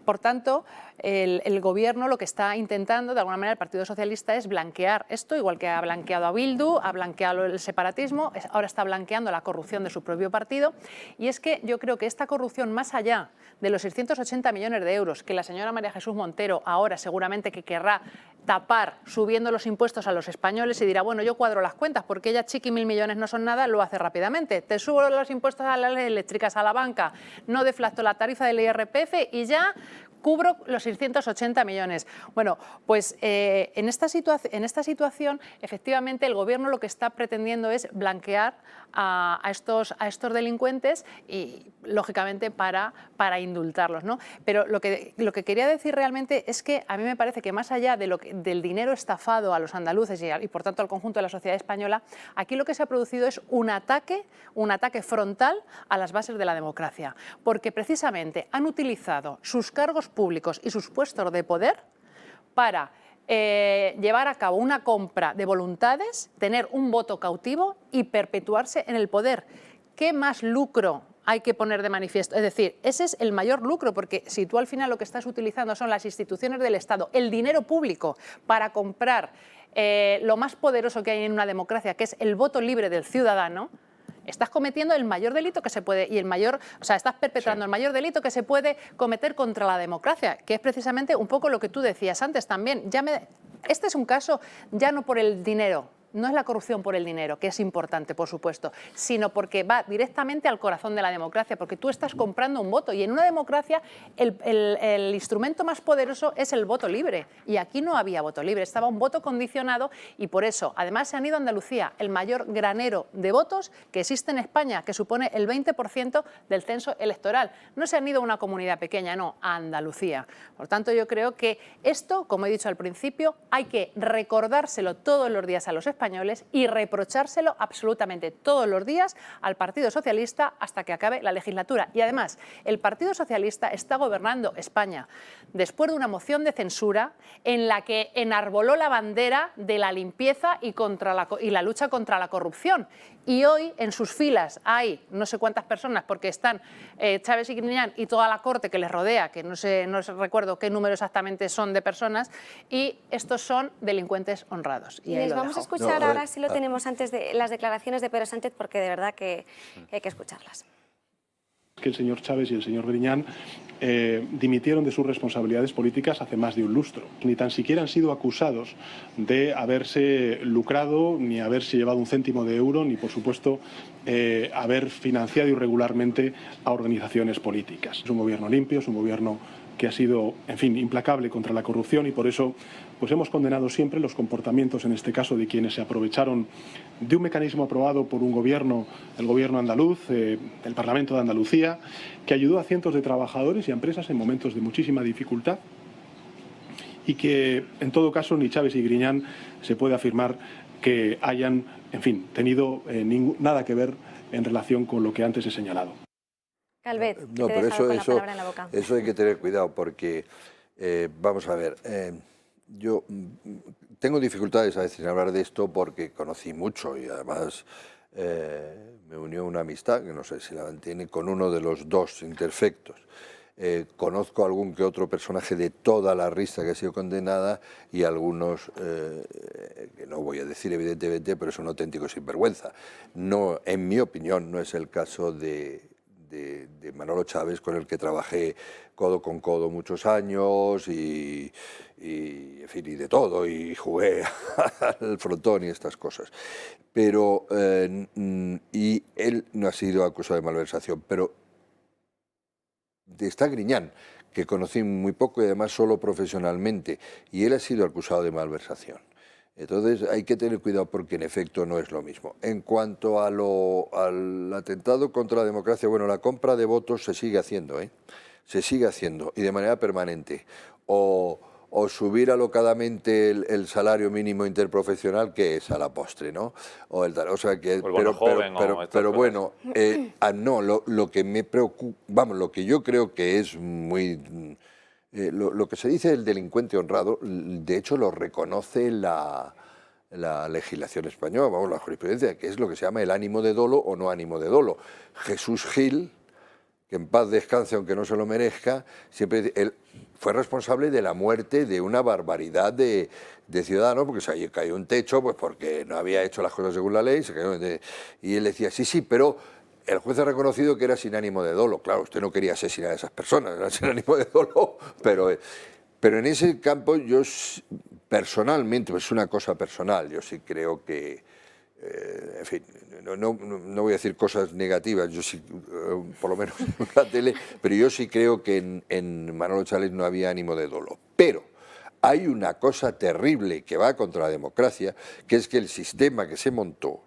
Por tanto, el Gobierno lo que está intentando, de alguna manera, el Partido Socialista, es blanquear esto, igual que ha blanqueado a Bildu, ha blanqueado el separatismo, ahora está blanqueando la corrupción de su propio partido. Y es que yo creo que esta corrupción, más allá de los 680 millones de euros que la señora María Jesús Montero ahora seguramente que querrá tapar subiendo los impuestos a los españoles y dirá, bueno, yo cuadro las cuentas, porque ella, chiqui, 1.000 millones no son nada, lo hace rápidamente. Te subo los impuestos a las eléctricas, a la banca, no deflacto la tarifa del IRPF y ya cubro los 680 millones. Bueno, pues en esta situación, efectivamente, el Gobierno lo que está pretendiendo es blanquear a estos delincuentes y, lógicamente, para indultarlos, ¿no? Pero lo que quería decir realmente es que a mí me parece que más allá de del dinero estafado a los andaluces y, por tanto, al conjunto de la sociedad española, aquí lo que se ha producido es un ataque frontal a las bases de la democracia, porque precisamente han utilizado sus cargos públicos y sus puestos de poder para llevar a cabo una compra de voluntades, tener un voto cautivo y perpetuarse en el poder. ¿Qué más lucro hay que poner de manifiesto? Es decir, ese es el mayor lucro, porque si tú al final lo que estás utilizando son las instituciones del Estado, el dinero público, para comprar lo más poderoso que hay en una democracia, que es el voto libre del ciudadano, estás cometiendo el mayor delito que se puede, estás perpetrando el mayor delito que se puede cometer contra la democracia, que es precisamente un poco lo que tú decías antes también. Este es un caso ya no por el dinero, no es la corrupción por el dinero, que es importante, por supuesto, sino porque va directamente al corazón de la democracia, porque tú estás comprando un voto y en una democracia el instrumento más poderoso es el voto libre y aquí no había voto libre, estaba un voto condicionado y por eso, además se han ido a Andalucía, el mayor granero de votos que existe en España, que supone el 20% del censo electoral. No se han ido a una comunidad pequeña, no, a Andalucía. Por tanto, yo creo que esto, como he dicho al principio, hay que recordárselo todos los días a los españoles y reprochárselo absolutamente todos los días al Partido Socialista hasta que acabe la legislatura. Y además, el Partido Socialista está gobernando España después de una moción de censura en la que enarboló la bandera de la limpieza y la lucha contra la corrupción. Y hoy en sus filas hay no sé cuántas personas, porque están Chávez y Griñán y toda la corte que les rodea, que no recuerdo qué número exactamente son de personas, y estos son delincuentes honrados. Y les vamos a escuchar ahora, si lo tenemos antes de las declaraciones de Pedro Sánchez, porque de verdad que hay que escucharlas. Que el señor Chávez y el señor Griñán dimitieron de sus responsabilidades políticas hace más de un lustro. Ni tan siquiera han sido acusados de haberse lucrado, ni haberse llevado un céntimo de euro, ni, por supuesto, haber financiado irregularmente a organizaciones políticas. Es un gobierno limpio, es un gobierno que ha sido, en fin, implacable contra la corrupción y por eso pues hemos condenado siempre los comportamientos, en este caso, de quienes se aprovecharon de un mecanismo aprobado por un gobierno, el gobierno andaluz, el Parlamento de Andalucía, que ayudó a cientos de trabajadores y a empresas en momentos de muchísima dificultad y que, en todo caso, ni Chávez y Griñán se puede afirmar que hayan, en fin, tenido nada que ver en relación con lo que antes he señalado. Calvet, no, te he pero dejado con la palabra en la boca. eso hay que tener cuidado porque, vamos a ver, yo tengo dificultades a veces en hablar de esto porque conocí mucho y además me unió una amistad, que no sé si la mantiene, con uno de los dos interfectos. Conozco algún que otro personaje de toda la lista que ha sido condenada y algunos, que no voy a decir evidentemente, pero son auténticos sinvergüenza. No, en mi opinión, no es el caso de Manolo Chávez, con el que trabajé codo con codo muchos años y en fin, y de todo, y jugué al frontón y estas cosas. Pero, y él no ha sido acusado de malversación, pero está Griñán, que conocí muy poco y además solo profesionalmente, y él ha sido acusado de malversación. Entonces hay que tener cuidado porque en efecto no es lo mismo. En cuanto al atentado contra la democracia, bueno, la compra de votos se sigue haciendo, se sigue haciendo y de manera permanente. O subir alocadamente el salario mínimo interprofesional, que es a la postre, ¿no? O sea que, pero bueno, no, lo que me preocupa, vamos, lo que yo creo que es muy... lo que se dice del delincuente honrado, de hecho lo reconoce la legislación española, vamos, la jurisprudencia, que es lo que se llama el ánimo de dolo o no ánimo de dolo. Jesús Gil, que en paz descanse aunque no se lo merezca, siempre él fue responsable de la muerte de una barbaridad de ciudadanos, porque se cayó un techo, pues porque no había hecho las cosas según la ley, y él decía, sí, pero... El juez ha reconocido que era sin ánimo de dolo. Claro, usted no quería asesinar a esas personas, era sin ánimo de dolo, pero en ese campo yo personalmente, pues es una cosa personal, yo sí creo que, en fin, no voy a decir cosas negativas, yo sí, por lo menos en la tele, pero yo sí creo que en Manolo Chávez no había ánimo de dolo. Pero hay una cosa terrible que va contra la democracia, que es que el sistema que se montó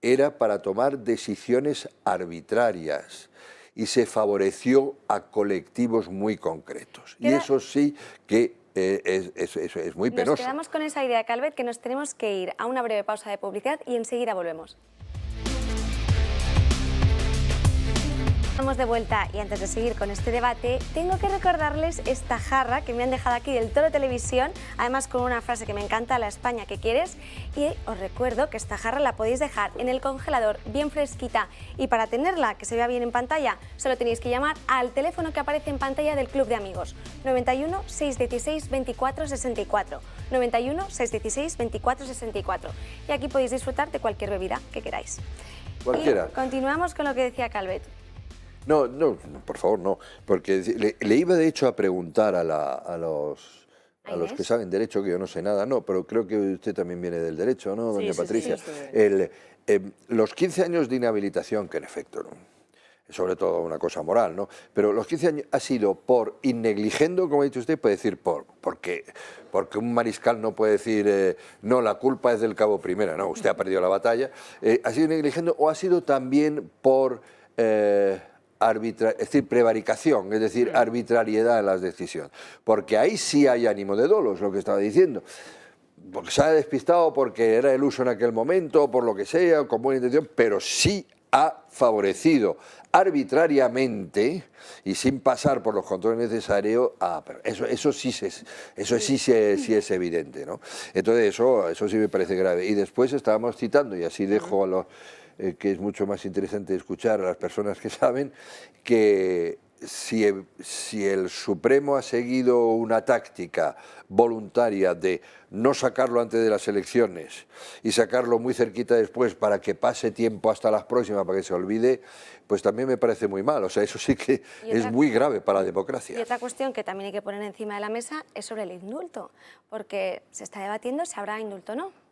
era para tomar decisiones arbitrarias y se favoreció a colectivos muy concretos. Y eso sí que es muy penoso. Nos quedamos con esa idea, Calvet, que nos tenemos que ir a una breve pausa de publicidad y enseguida volvemos. Estamos de vuelta y antes de seguir con este debate, tengo que recordarles esta jarra que me han dejado aquí del Toro Televisión, además con una frase que me encanta, la España que quieres, y os recuerdo que esta jarra la podéis dejar en el congelador bien fresquita y para tenerla, que se vea bien en pantalla, solo tenéis que llamar al teléfono que aparece en pantalla del Club de Amigos, 91 616 24 64, 91 616 24 64, y aquí podéis disfrutar de cualquier bebida que queráis. Cualquiera. Y continuamos con lo que decía Calvet. No, por favor, no, porque le iba de hecho a preguntar a los a los que saben derecho, que yo no sé nada, no, pero creo que usted también viene del derecho, ¿no, doña Patricia? Los 15 años de inhabilitación, que en efecto, ¿no?, sobre todo una cosa moral, ¿no?, pero los 15 años ha sido por in negligendo, como ha dicho usted, puede decir porque un mariscal no puede decir no, la culpa es del cabo primera, no, usted ha perdido la batalla, ha sido negligendo, o ha sido también por es decir, prevaricación, es decir, arbitrariedad en las decisiones, porque ahí sí hay ánimo de dolo, es lo que estaba diciendo, porque se ha despistado, porque era el uso en aquel momento, por lo que sea, con buena intención, pero sí ha favorecido arbitrariamente y sin pasar por los controles necesarios, pero eso sí es evidente, ¿no? Entonces eso sí me parece grave. Y después estábamos citando, y así dejo a los que es mucho más interesante escuchar a las personas que saben, que si el Supremo ha seguido una táctica voluntaria de no sacarlo antes de las elecciones y sacarlo muy cerquita después para que pase tiempo hasta las próximas, para que se olvide, pues también me parece muy mal. O sea, eso sí que es muy grave para la democracia. Y otra cuestión que también hay que poner encima de la mesa es sobre el indulto, porque se está debatiendo si habrá indulto o no.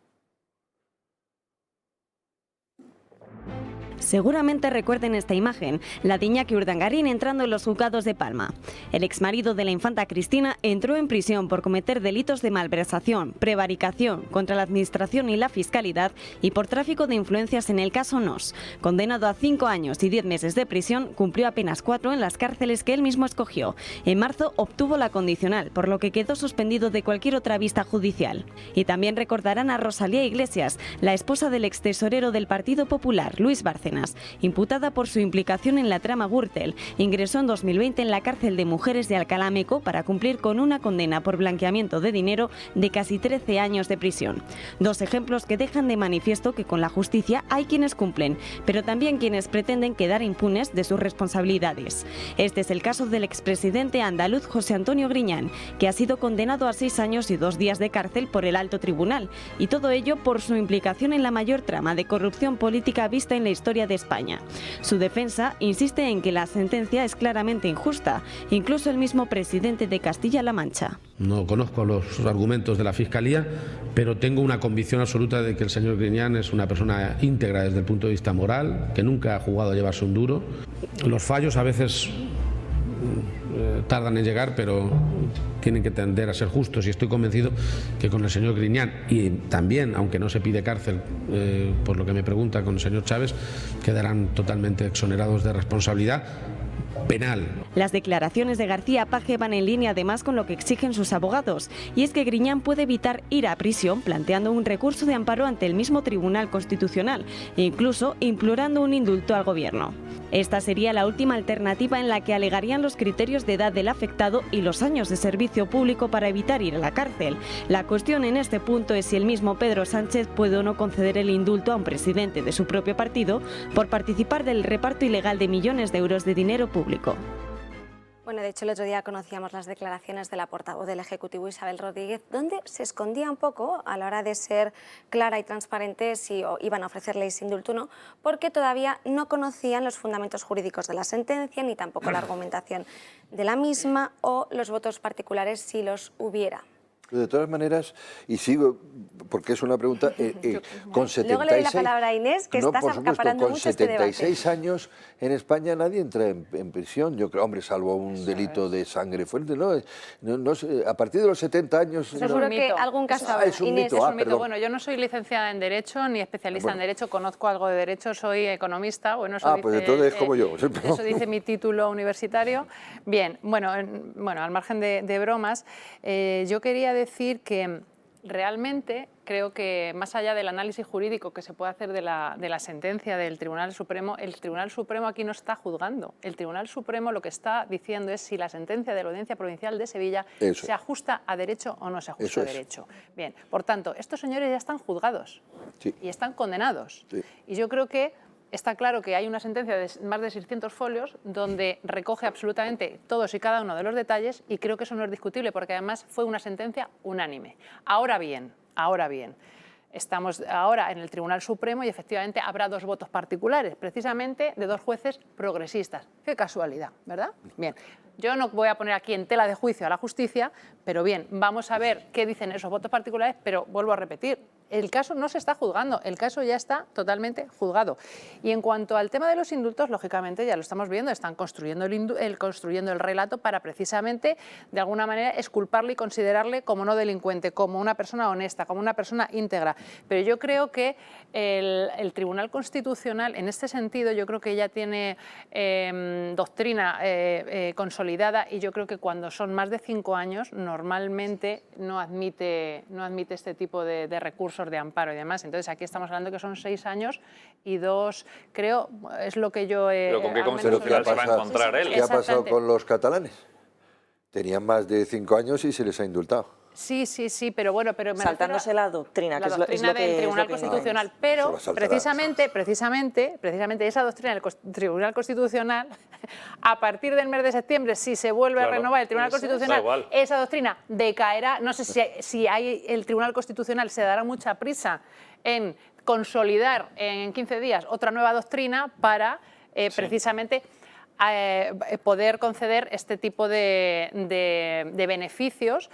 Seguramente recuerden esta imagen, la de Iñaki Urdangarín entrando en los juzgados de Palma. El exmarido de la infanta Cristina entró en prisión por cometer delitos de malversación, prevaricación contra la administración y la fiscalidad y por tráfico de influencias en el caso NOS. Condenado a 5 años y 10 meses de prisión, cumplió apenas 4 en las cárceles que él mismo escogió. En marzo obtuvo la condicional, por lo que quedó suspendido de cualquier otra vista judicial. Y también recordarán a Rosalía Iglesias, la esposa del extesorero del Partido Popular, Luis Bárcenas, imputada por su implicación en la trama Gürtel. Ingresó en 2020 en la cárcel de mujeres de Alcalá Meco para cumplir con una condena por blanqueamiento de dinero de casi 13 años de prisión. 2 ejemplos que dejan de manifiesto que con la justicia hay quienes cumplen, pero también quienes pretenden quedar impunes de sus responsabilidades. Este es el caso del expresidente andaluz José Antonio Griñán, que ha sido condenado a 6 años y 2 días de cárcel por el alto tribunal, y todo ello por su implicación en la mayor trama de corrupción política vista en la historia de España. Su defensa insiste en que la sentencia es claramente injusta, incluso el mismo presidente de Castilla-La Mancha. No conozco los argumentos de la Fiscalía, pero tengo una convicción absoluta de que el señor Griñán es una persona íntegra desde el punto de vista moral, que nunca ha jugado a llevarse un duro. Los fallos a veces tardan en llegar, pero tienen que tender a ser justos, y estoy convencido que con el señor Griñán, y también, aunque no se pide cárcel, por lo que me pregunta, con el señor Chaves, quedarán totalmente exonerados de responsabilidad penal. Las declaraciones de García Paje van en línea además con lo que exigen sus abogados, y es que Griñán puede evitar ir a prisión planteando un recurso de amparo ante el mismo Tribunal Constitucional e incluso implorando un indulto al gobierno. Esta sería la última alternativa en la que alegarían los criterios de edad del afectado y los años de servicio público para evitar ir a la cárcel. La cuestión en este punto es si el mismo Pedro Sánchez puede o no conceder el indulto a un presidente de su propio partido por participar del reparto ilegal de millones de euros de dinero público. Bueno, de hecho el otro día conocíamos las declaraciones de la portavoz del Ejecutivo, Isabel Rodríguez, donde se escondía un poco a la hora de ser clara y transparente si iban a ofrecerles indulto o no, porque todavía no conocían los fundamentos jurídicos de la sentencia, ni tampoco la argumentación de la misma o los votos particulares si los hubiera. De todas maneras, y sigo, porque es una pregunta, con 76... Luego le doy la palabra a Inés, que estás acaparando mucho este debate. Con 76 años en España nadie entra en prisión, yo creo, hombre, salvo un delito de sangre fuerte, ¿no? No sé, a partir de los 70 años... Seguro que algún caso habrá. Es un Inés, mito, es un mito. Bueno, yo no soy licenciada en Derecho ni especialista en Derecho, conozco algo de Derecho, soy economista. Bueno, eso pues dice, entonces como yo. Eso dice mi título universitario. Bien, bueno, al margen de bromas, yo quería decir que realmente creo que más allá del análisis jurídico que se puede hacer de la sentencia del Tribunal Supremo, el Tribunal Supremo aquí no está juzgando. El Tribunal Supremo lo que está diciendo es si la sentencia de la Audiencia Provincial de Sevilla se ajusta a derecho o no se ajusta a derecho. Bien, por tanto, estos señores ya están juzgados y están condenados. Sí. Y yo creo que está claro que hay una sentencia de más de 600 folios donde recoge absolutamente todos y cada uno de los detalles, y creo que eso no es discutible porque además fue una sentencia unánime. Ahora bien, Estamos ahora en el Tribunal Supremo y efectivamente habrá 2 votos particulares, precisamente de 2 jueces progresistas. Qué casualidad, ¿verdad? Bien, yo no voy a poner aquí en tela de juicio a la justicia, pero bien, vamos a ver qué dicen esos votos particulares, pero vuelvo a repetir, el caso no se está juzgando, el caso ya está totalmente juzgado. Y en cuanto al tema de los indultos, lógicamente ya lo estamos viendo, están construyendo el relato para precisamente, de alguna manera, exculparle y considerarle como no delincuente, como una persona honesta, como una persona íntegra. Pero yo creo que el Tribunal Constitucional, en este sentido, yo creo que ya tiene doctrina consolidada y yo creo que cuando son más de 5 años, normalmente no admite este tipo de recursos de amparo y demás. Entonces aquí estamos hablando que son 6 años y 2, creo, es lo que yo he... ¿Pero con qué constitucional se va a encontrar él? ¿Qué ha pasado con los catalanes? Tenían más de 5 años y se les ha indultado. Sí, pero bueno, pero saltándose la doctrina, que la doctrina del Tribunal Constitucional, pero precisamente esa doctrina del Tribunal Constitucional, a partir del mes de septiembre, si se vuelve a renovar el Tribunal Constitucional, esa doctrina decaerá. No sé si el Tribunal Constitucional se dará mucha prisa en consolidar en 15 días otra nueva doctrina para precisamente poder conceder este tipo de beneficios.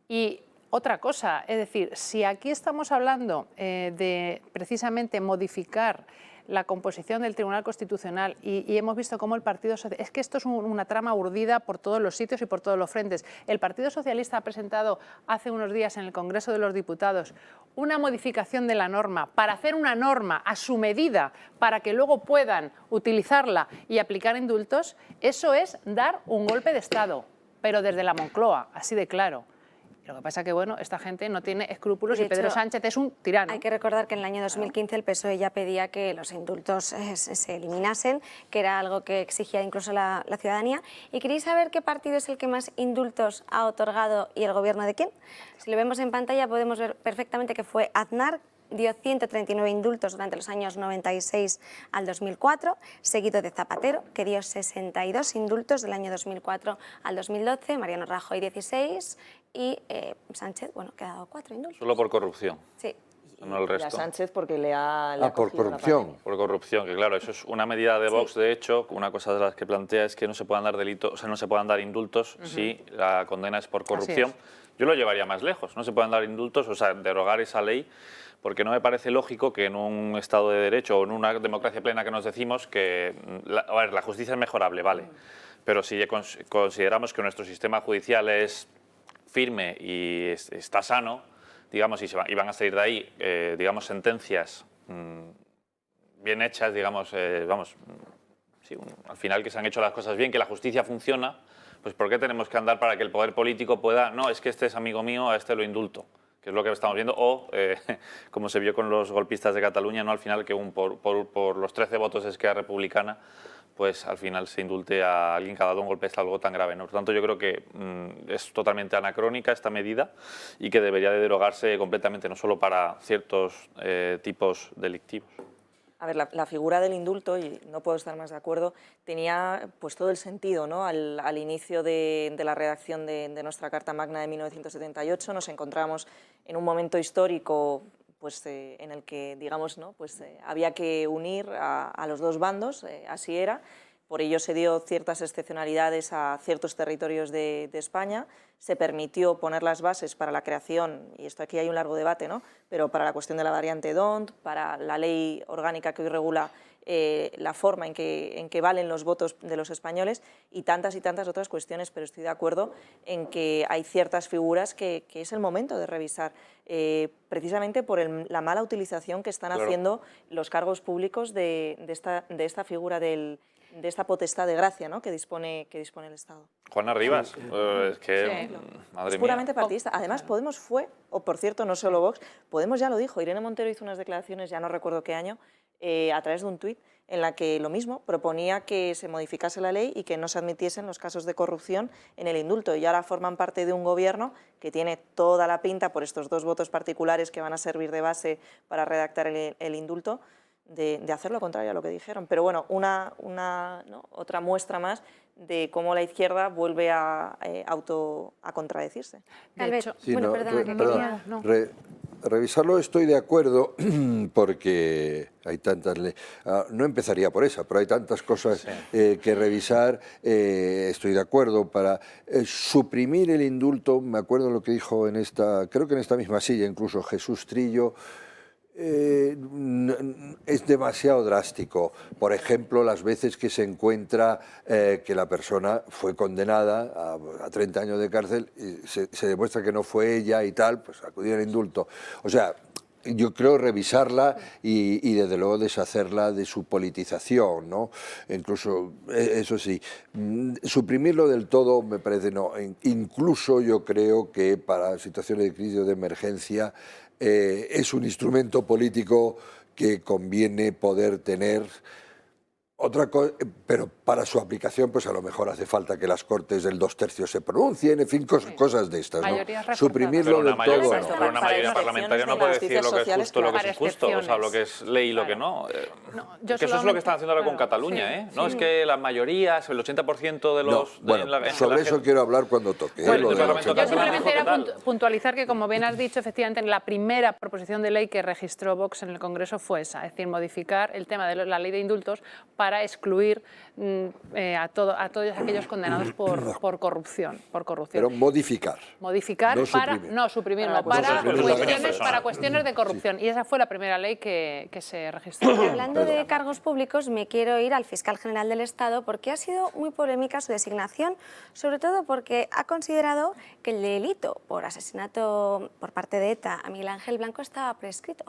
Y otra cosa, es decir, si aquí estamos hablando de precisamente modificar la composición del Tribunal Constitucional y hemos visto cómo el Partido Socialista... Es que esto es una trama urdida por todos los sitios y por todos los frentes. El Partido Socialista ha presentado hace unos días en el Congreso de los Diputados una modificación de la norma para hacer una norma a su medida para que luego puedan utilizarla y aplicar indultos. Eso es dar un golpe de Estado, pero desde la Moncloa, así de claro. Lo que pasa es que, bueno, esta gente no tiene escrúpulos y Pedro Sánchez es un tirano. Hay que recordar que en el año 2015 el PSOE ya pedía que los indultos se eliminasen, que era algo que exigía incluso la ciudadanía. ¿Y queréis saber qué partido es el que más indultos ha otorgado y el gobierno de quién? Si lo vemos en pantalla podemos ver perfectamente que fue Aznar. Dio 139 indultos durante los años 96 al 2004, seguido de Zapatero, que dio 62 indultos del año 2004 al 2012, Mariano Rajoy 16 y Sánchez, bueno, que ha dado 4 indultos. Solo por corrupción. Sí. No el resto. Y a Sánchez porque le ha por corrupción. Por corrupción, que claro, eso es una medida de Vox, de hecho, una cosa de las que plantea es que no se puedan dar delitos, o sea, no se puedan dar indultos si la condena es por corrupción. Yo lo llevaría más lejos, no se puedan dar indultos, o sea, derogar esa ley, porque no me parece lógico que en un Estado de Derecho o en una democracia plena que nos decimos que la justicia es mejorable, vale, pero si consideramos que nuestro sistema judicial es firme y está sano, digamos, y van a salir de ahí, digamos, sentencias bien hechas, digamos, al final que se han hecho las cosas bien, que la justicia funciona, pues ¿por qué tenemos que andar para que el poder político pueda, no, es que este es amigo mío, a este lo indulto? Que es lo que estamos viendo, o como se vio con los golpistas de Cataluña, no al final que por los 13 votos de Esquerra Republicana, pues al final se indulte a alguien que ha dado un golpe de Estado algo tan grave, ¿no? Por tanto, yo creo que es totalmente anacrónica esta medida y que debería de derogarse completamente, no solo para ciertos tipos delictivos. A ver, la figura del indulto, y no puedo estar más de acuerdo, tenía pues todo el sentido, ¿no? Al inicio de la redacción de nuestra Carta Magna de 1978 nos encontramos en un momento histórico pues, en el que, digamos, ¿no? Pues, había que unir a los dos bandos, así era. Por ello se dio ciertas excepcionalidades a ciertos territorios de España, se permitió poner las bases para la creación, y esto aquí hay un largo debate, ¿no? Pero para la cuestión de la variante DONT, para la ley orgánica que hoy regula la forma en que valen los votos de los españoles y tantas otras cuestiones, pero estoy de acuerdo en que hay ciertas figuras que es el momento de revisar, precisamente por la mala utilización que están haciendo los cargos públicos de esta figura de esta potestad de gracia, ¿no? que dispone el Estado. Juana Rivas, es que, madre es puramente mía. partidista. Además, Podemos fue, o por cierto, no solo Vox, Podemos ya lo dijo, Irene Montero hizo unas declaraciones, ya no recuerdo qué año, a través de un tuit, en la que lo mismo, proponía que se modificase la ley y que no se admitiesen los casos de corrupción en el indulto. Y ahora forman parte de un gobierno que tiene toda la pinta, por estos dos votos particulares que van a servir de base para redactar el indulto, de hacer lo contrario a lo que dijeron. Pero bueno, otra muestra más de cómo la izquierda vuelve a contradecirse. De hecho, sí, bueno, no, perdona, que perdona, quería... No. revisarlo estoy de acuerdo porque hay tantas... no empezaría por esa, pero hay tantas cosas que revisar. Estoy de acuerdo para suprimir el indulto. Me acuerdo lo que dijo creo que en esta misma silla incluso Jesús Trillo. Es demasiado drástico. Por ejemplo, las veces que se encuentra que la persona fue condenada a 30 años de cárcel y se demuestra que no fue ella y tal, pues acudir al indulto. O sea, yo creo revisarla y desde luego deshacerla de su politización, ¿no? Incluso, eso sí, suprimirlo del todo me parece no. Incluso yo creo que para situaciones de crisis o de emergencia es un instrumento político que conviene poder tener. Otra cosa, pero para su aplicación, pues a lo mejor hace falta que las Cortes del 2/3 se pronuncien, en fin, cosas de estas, ¿no? Suprimirlo del todo, no. Pero una mayoría parlamentaria no puede decir lo que es justo, lo que es injusto, o sea, lo que es ley y lo que no. Que eso es lo que están haciendo ahora con Cataluña, ¿eh? No es que las mayorías, el 80% de los... sobre eso quiero hablar cuando toque. Yo simplemente era puntualizar que, como bien has dicho, efectivamente, la primera proposición de ley que registró Vox en el Congreso fue esa, es decir, modificar el tema de la ley de indultos para excluir a todos aquellos condenados por corrupción. Pero modificar. Modificar no para... suprimir. No, suprimirlo, para cuestiones de corrupción. Y esa fue la primera ley que se registró. Hablando de cargos públicos, me quiero ir al fiscal general del Estado porque ha sido muy polémica su designación, sobre todo porque ha considerado que el delito por asesinato por parte de ETA a Miguel Ángel Blanco estaba prescrito.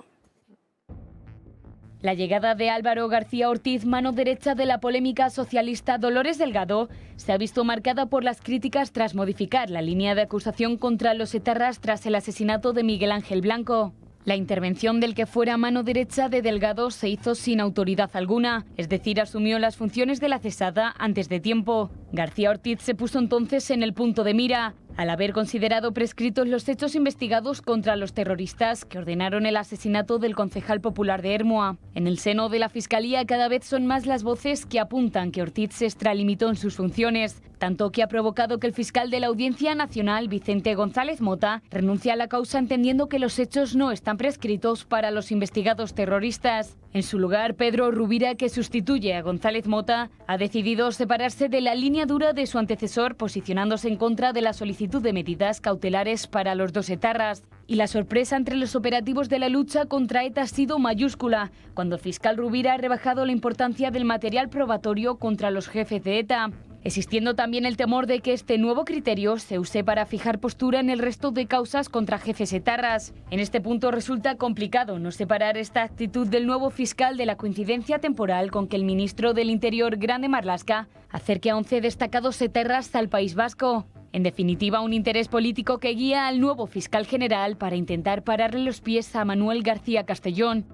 La llegada de Álvaro García Ortiz, mano derecha de la polémica socialista Dolores Delgado, se ha visto marcada por las críticas tras modificar la línea de acusación contra los etarras tras el asesinato de Miguel Ángel Blanco. La intervención del que fuera mano derecha de Delgado se hizo sin autoridad alguna, es decir, asumió las funciones de la cesada antes de tiempo. García Ortiz se puso entonces en el punto de mira, al haber considerado prescritos los hechos investigados contra los terroristas que ordenaron el asesinato del concejal popular de Ermua. En el seno de la Fiscalía cada vez son más las voces que apuntan que Ortiz se extralimitó en sus funciones, tanto que ha provocado que el fiscal de la Audiencia Nacional, Vicente González Mota, renuncie a la causa entendiendo que los hechos no están prescritos para los investigados terroristas. En su lugar, Pedro Rubira, que sustituye a González Mota, ha decidido separarse de la línea dura de su antecesor, posicionándose en contra de la solicitud de medidas cautelares para los dos etarras. Y la sorpresa entre los operativos de la lucha contra ETA ha sido mayúscula, cuando el fiscal Rubira ha rebajado la importancia del material probatorio contra los jefes de ETA, existiendo también el temor de que este nuevo criterio se use para fijar postura en el resto de causas contra jefes etarras. En este punto resulta complicado no separar esta actitud del nuevo fiscal de la coincidencia temporal con que el ministro del Interior, Grande Marlaska, acerque a 11 destacados etarras al País Vasco. En definitiva, un interés político que guía al nuevo fiscal general para intentar pararle los pies a Manuel García Castellón.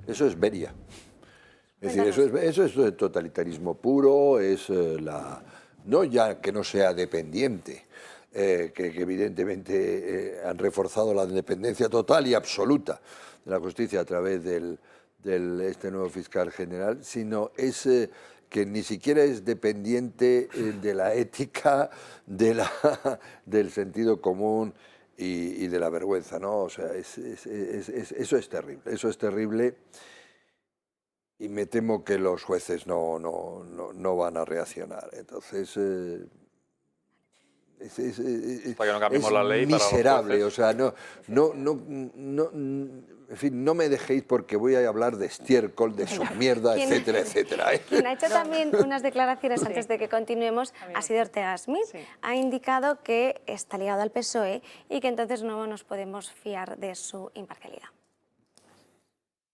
Eso es Beria. Es decir, eso es totalitarismo puro, es no ya que no sea dependiente, que evidentemente han reforzado la independencia total y absoluta de la justicia a través de este nuevo fiscal general, sino es que ni siquiera es dependiente de la ética, del sentido común y de la vergüenza, ¿no? O sea, eso es terrible. Y me temo que los jueces no van a reaccionar. Entonces, para que no cambiemos la ley miserable. Para o sea, en fin, no me dejéis porque voy a hablar de estiércol, de su mierda, etcétera, etcétera. Quien ha hecho también unas declaraciones antes de que continuemos ha sido Ortega Smith. Sí. Ha indicado que está ligado al PSOE y que entonces no nos podemos fiar de su imparcialidad.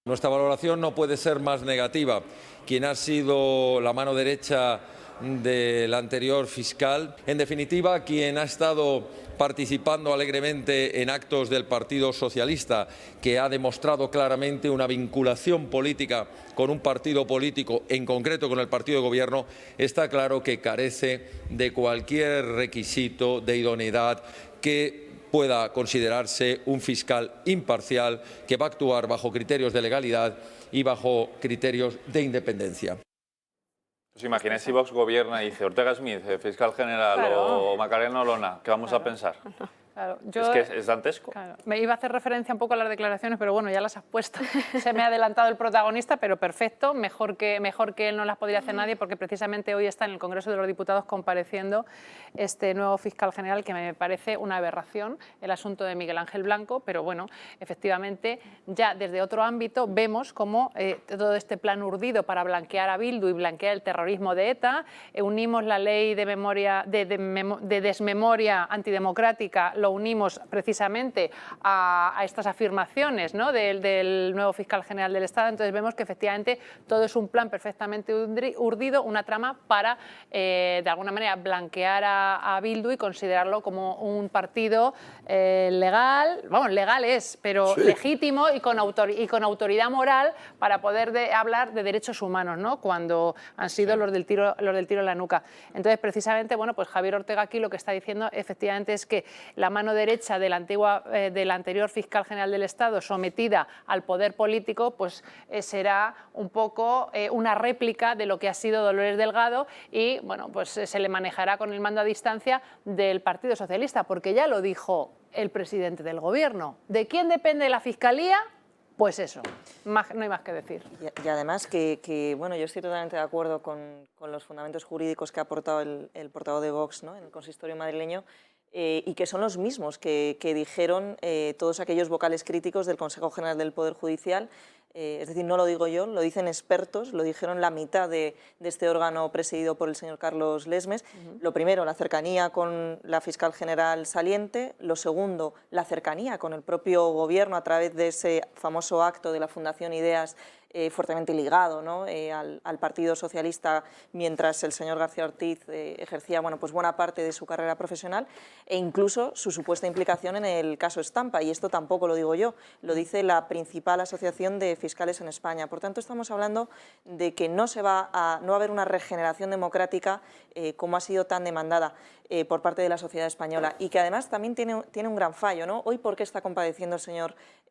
Nuestra valoración no puede ser más negativa. Quien ha sido la mano derecha del anterior fiscal, en definitiva, quien ha estado participando alegremente en actos del Partido Socialista, que ha demostrado claramente una vinculación política con un partido político, en concreto con el partido de gobierno, está claro que carece de cualquier requisito de idoneidad que pueda considerarse un fiscal imparcial que va a actuar bajo criterios de legalidad y bajo criterios de independencia. ¿Os imagináis si Vox gobierna y dice Ortega Smith, fiscal general, claro, o Macarena Olona? ¿Qué vamos a pensar? Claro, Es que es dantesco. Claro, me iba a hacer referencia un poco a las declaraciones, pero bueno, ya las has puesto. Se me ha adelantado el protagonista, pero perfecto, mejor que él no las podría hacer nadie, porque precisamente hoy está en el Congreso de los Diputados compareciendo este nuevo fiscal general, que me parece una aberración, el asunto de Miguel Ángel Blanco, pero bueno, efectivamente, ya desde otro ámbito vemos cómo todo este plan urdido para blanquear a Bildu y blanquear el terrorismo de ETA, unimos la ley de memoria de desmemoria antidemocrática, lo unimos precisamente a estas afirmaciones, ¿no?, del nuevo fiscal general del Estado. Entonces vemos que efectivamente todo es un plan perfectamente urdido, una trama para de alguna manera blanquear a Bildu y considerarlo como un partido legal, vamos, legal es, pero sí, legítimo y con autoridad moral para poder hablar de derechos humanos, ¿no?, cuando han sido los del tiro en la nuca. Entonces, precisamente, bueno, pues Javier Ortega aquí lo que está diciendo efectivamente es que la mano derecha de del anterior fiscal general del Estado, sometida al poder político, pues será un poco una réplica de lo que ha sido Dolores Delgado y, bueno, pues se le manejará con el mando a distancia del Partido Socialista, porque ya lo dijo el presidente del Gobierno. ¿De quién depende la Fiscalía? Pues eso, no hay más que decir. Y además que, bueno, yo estoy totalmente de acuerdo con los fundamentos jurídicos que ha aportado el portavoz de Vox, ¿no?, en el consistorio madrileño, y que son los mismos que dijeron todos aquellos vocales críticos del Consejo General del Poder Judicial. Es decir, no lo digo yo, lo dicen expertos, lo dijeron la mitad de este órgano presidido por el señor Carlos Lesmes. Lo primero, la cercanía con la fiscal general saliente. Lo segundo, la cercanía con el propio Gobierno a través de ese famoso acto de la Fundación Ideas, fuertemente ligado, ¿no?, al Partido Socialista, mientras el señor García Ortiz ejercía, bueno, pues buena parte de su carrera profesional, e incluso su supuesta implicación en el caso Estampa. Y esto tampoco lo digo yo, lo dice la principal asociación de fiscales en España. Por tanto, estamos hablando de que no va a haber una regeneración democrática como ha sido tan demandada por parte de la sociedad española, y que además también tiene un gran fallo, ¿no? Hoy, ¿por qué está compadeciendo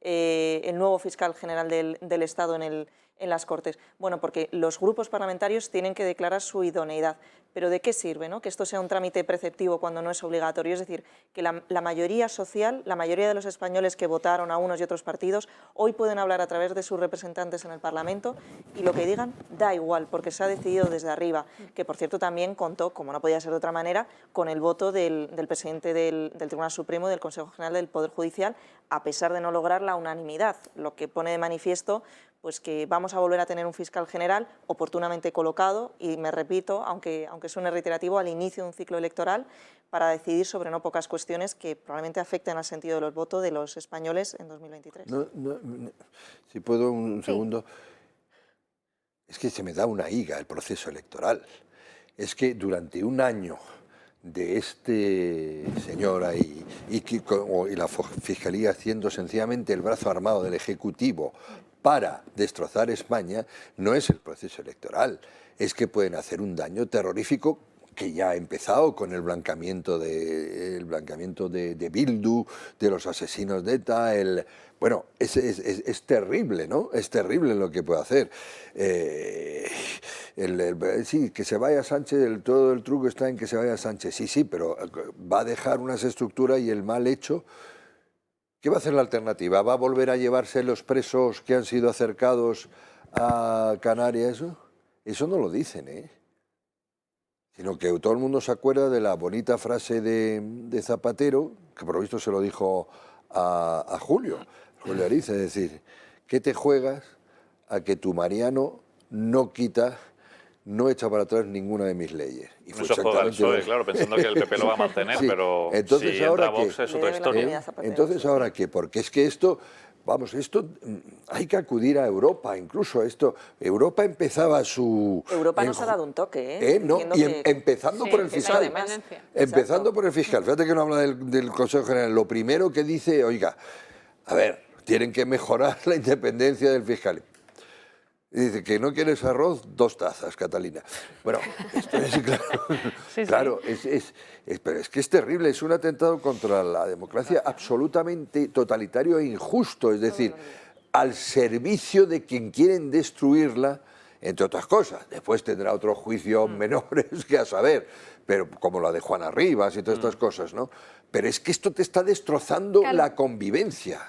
el nuevo fiscal general del Estado en las Cortes? Bueno, porque los grupos parlamentarios tienen que declarar su idoneidad. ¿Pero de qué sirve, ¿no?, que esto sea un trámite preceptivo cuando no es obligatorio? Es decir, que la mayoría social, la mayoría de los españoles que votaron a unos y otros partidos, hoy pueden hablar a través de sus representantes en el Parlamento, y lo que digan da igual, porque se ha decidido desde arriba, que por cierto también contó, como no podía ser de otra manera, con el voto del presidente del Tribunal Supremo, del Consejo General del Poder Judicial, a pesar de no lograr la unanimidad, lo que pone de manifiesto pues que vamos a volver a tener un fiscal general oportunamente colocado, y me repito, aunque suene reiterativo, al inicio de un ciclo electoral para decidir sobre no pocas cuestiones que probablemente afecten al sentido de los votos de los españoles en 2023. Si puedo un segundo. Es que se me da una higa el proceso electoral. Es que durante un año de este señor ahí y la Fiscalía haciendo sencillamente el brazo armado del Ejecutivo para destrozar España, no es el proceso electoral, es que pueden hacer un daño terrorífico que ya ha empezado con el blanqueamiento de Bildu, de los asesinos de ETA. Bueno, es terrible, ¿no? Es terrible lo que puede hacer. Sí, que se vaya Sánchez, todo el truco está en que se vaya Sánchez. Sí, pero va a dejar unas estructuras, y el mal hecho. ¿Qué va a hacer la alternativa? ¿Va a volver a llevarse los presos que han sido acercados a Canarias? Eso no lo dicen, ¿eh? Sino que todo el mundo se acuerda de la bonita frase de Zapatero, que por lo visto se lo dijo a Julio Ariz, es decir, ¿qué te juegas a que tu Mariano no echa para atrás ninguna de mis leyes? Y fue eso juega el PSOE, claro, pensando que el PP lo va a mantener, sí, pero entonces, si ahora entra Vox es otra historia. Entonces, ¿ahora qué? Porque es que esto hay que acudir a Europa, incluso Europa empezaba su... Europa nos ha dado un toque, ¿eh? Empezando por el fiscal. Empezando por el fiscal. Fíjate que no habla del Consejo General. Lo primero que dice, oiga, a ver, tienen que mejorar la independencia del fiscal. Y dice que no quieres arroz, 2 tazas, Catalina. Bueno, esto es claro. Sí, claro, pero es que es terrible, es un atentado contra la democracia absolutamente totalitario e injusto, es decir, al servicio de quien quieren destruirla entre otras cosas. Después tendrá otros juicios menores que a saber, pero como la de Juana Rivas y todas estas cosas, ¿no? Pero es que esto te está destrozando la convivencia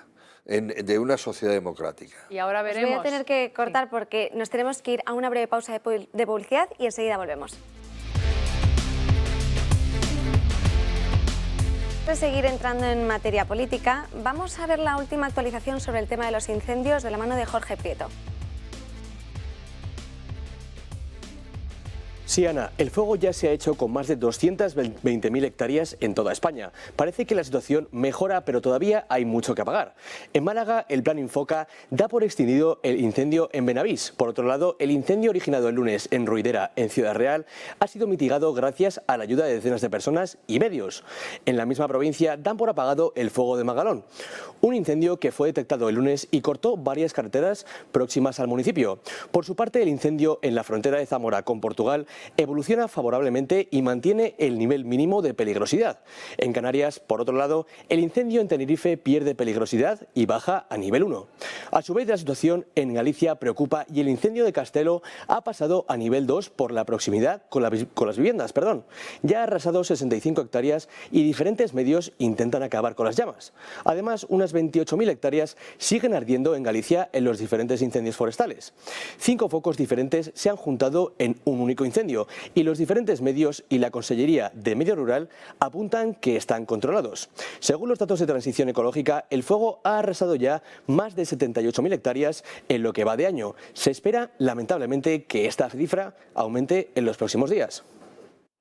de una sociedad democrática. Y ahora veremos. Os voy a tener que cortar porque nos tenemos que ir a una breve pausa de publicidad y enseguida volvemos. Antes de seguir entrando en materia política, vamos a ver la última actualización sobre el tema de los incendios de la mano de Jorge Prieto. Sí, Ana, el fuego ya se ha hecho con más de 220.000 hectáreas en toda España. Parece que la situación mejora, pero todavía hay mucho que apagar. En Málaga, el Plan Infoca da por extinguido el incendio en Benavís. Por otro lado, el incendio originado el lunes en Ruidera, en Ciudad Real, ha sido mitigado gracias a la ayuda de decenas de personas y medios. En la misma provincia dan por apagado el fuego de Magalón, un incendio que fue detectado el lunes y cortó varias carreteras próximas al municipio. Por su parte, el incendio en la frontera de Zamora con Portugal evoluciona favorablemente y mantiene el nivel mínimo de peligrosidad. En Canarias, por otro lado, el incendio en Tenerife pierde peligrosidad y baja a nivel 1. A su vez, la situación en Galicia preocupa y el incendio de Castelo ha pasado a nivel 2 por la proximidad con las viviendas. Ya ha arrasado 65 hectáreas y diferentes medios intentan acabar con las llamas. Además, unas 28.000 hectáreas siguen ardiendo en Galicia en los diferentes incendios forestales. 5 focos diferentes se han juntado en un único incendio y los diferentes medios y la Consellería de Medio Rural apuntan que están controlados. Según los datos de Transición Ecológica, el fuego ha arrasado ya más de 78.000 hectáreas en lo que va de año. Se espera, lamentablemente, que esta cifra aumente en los próximos días.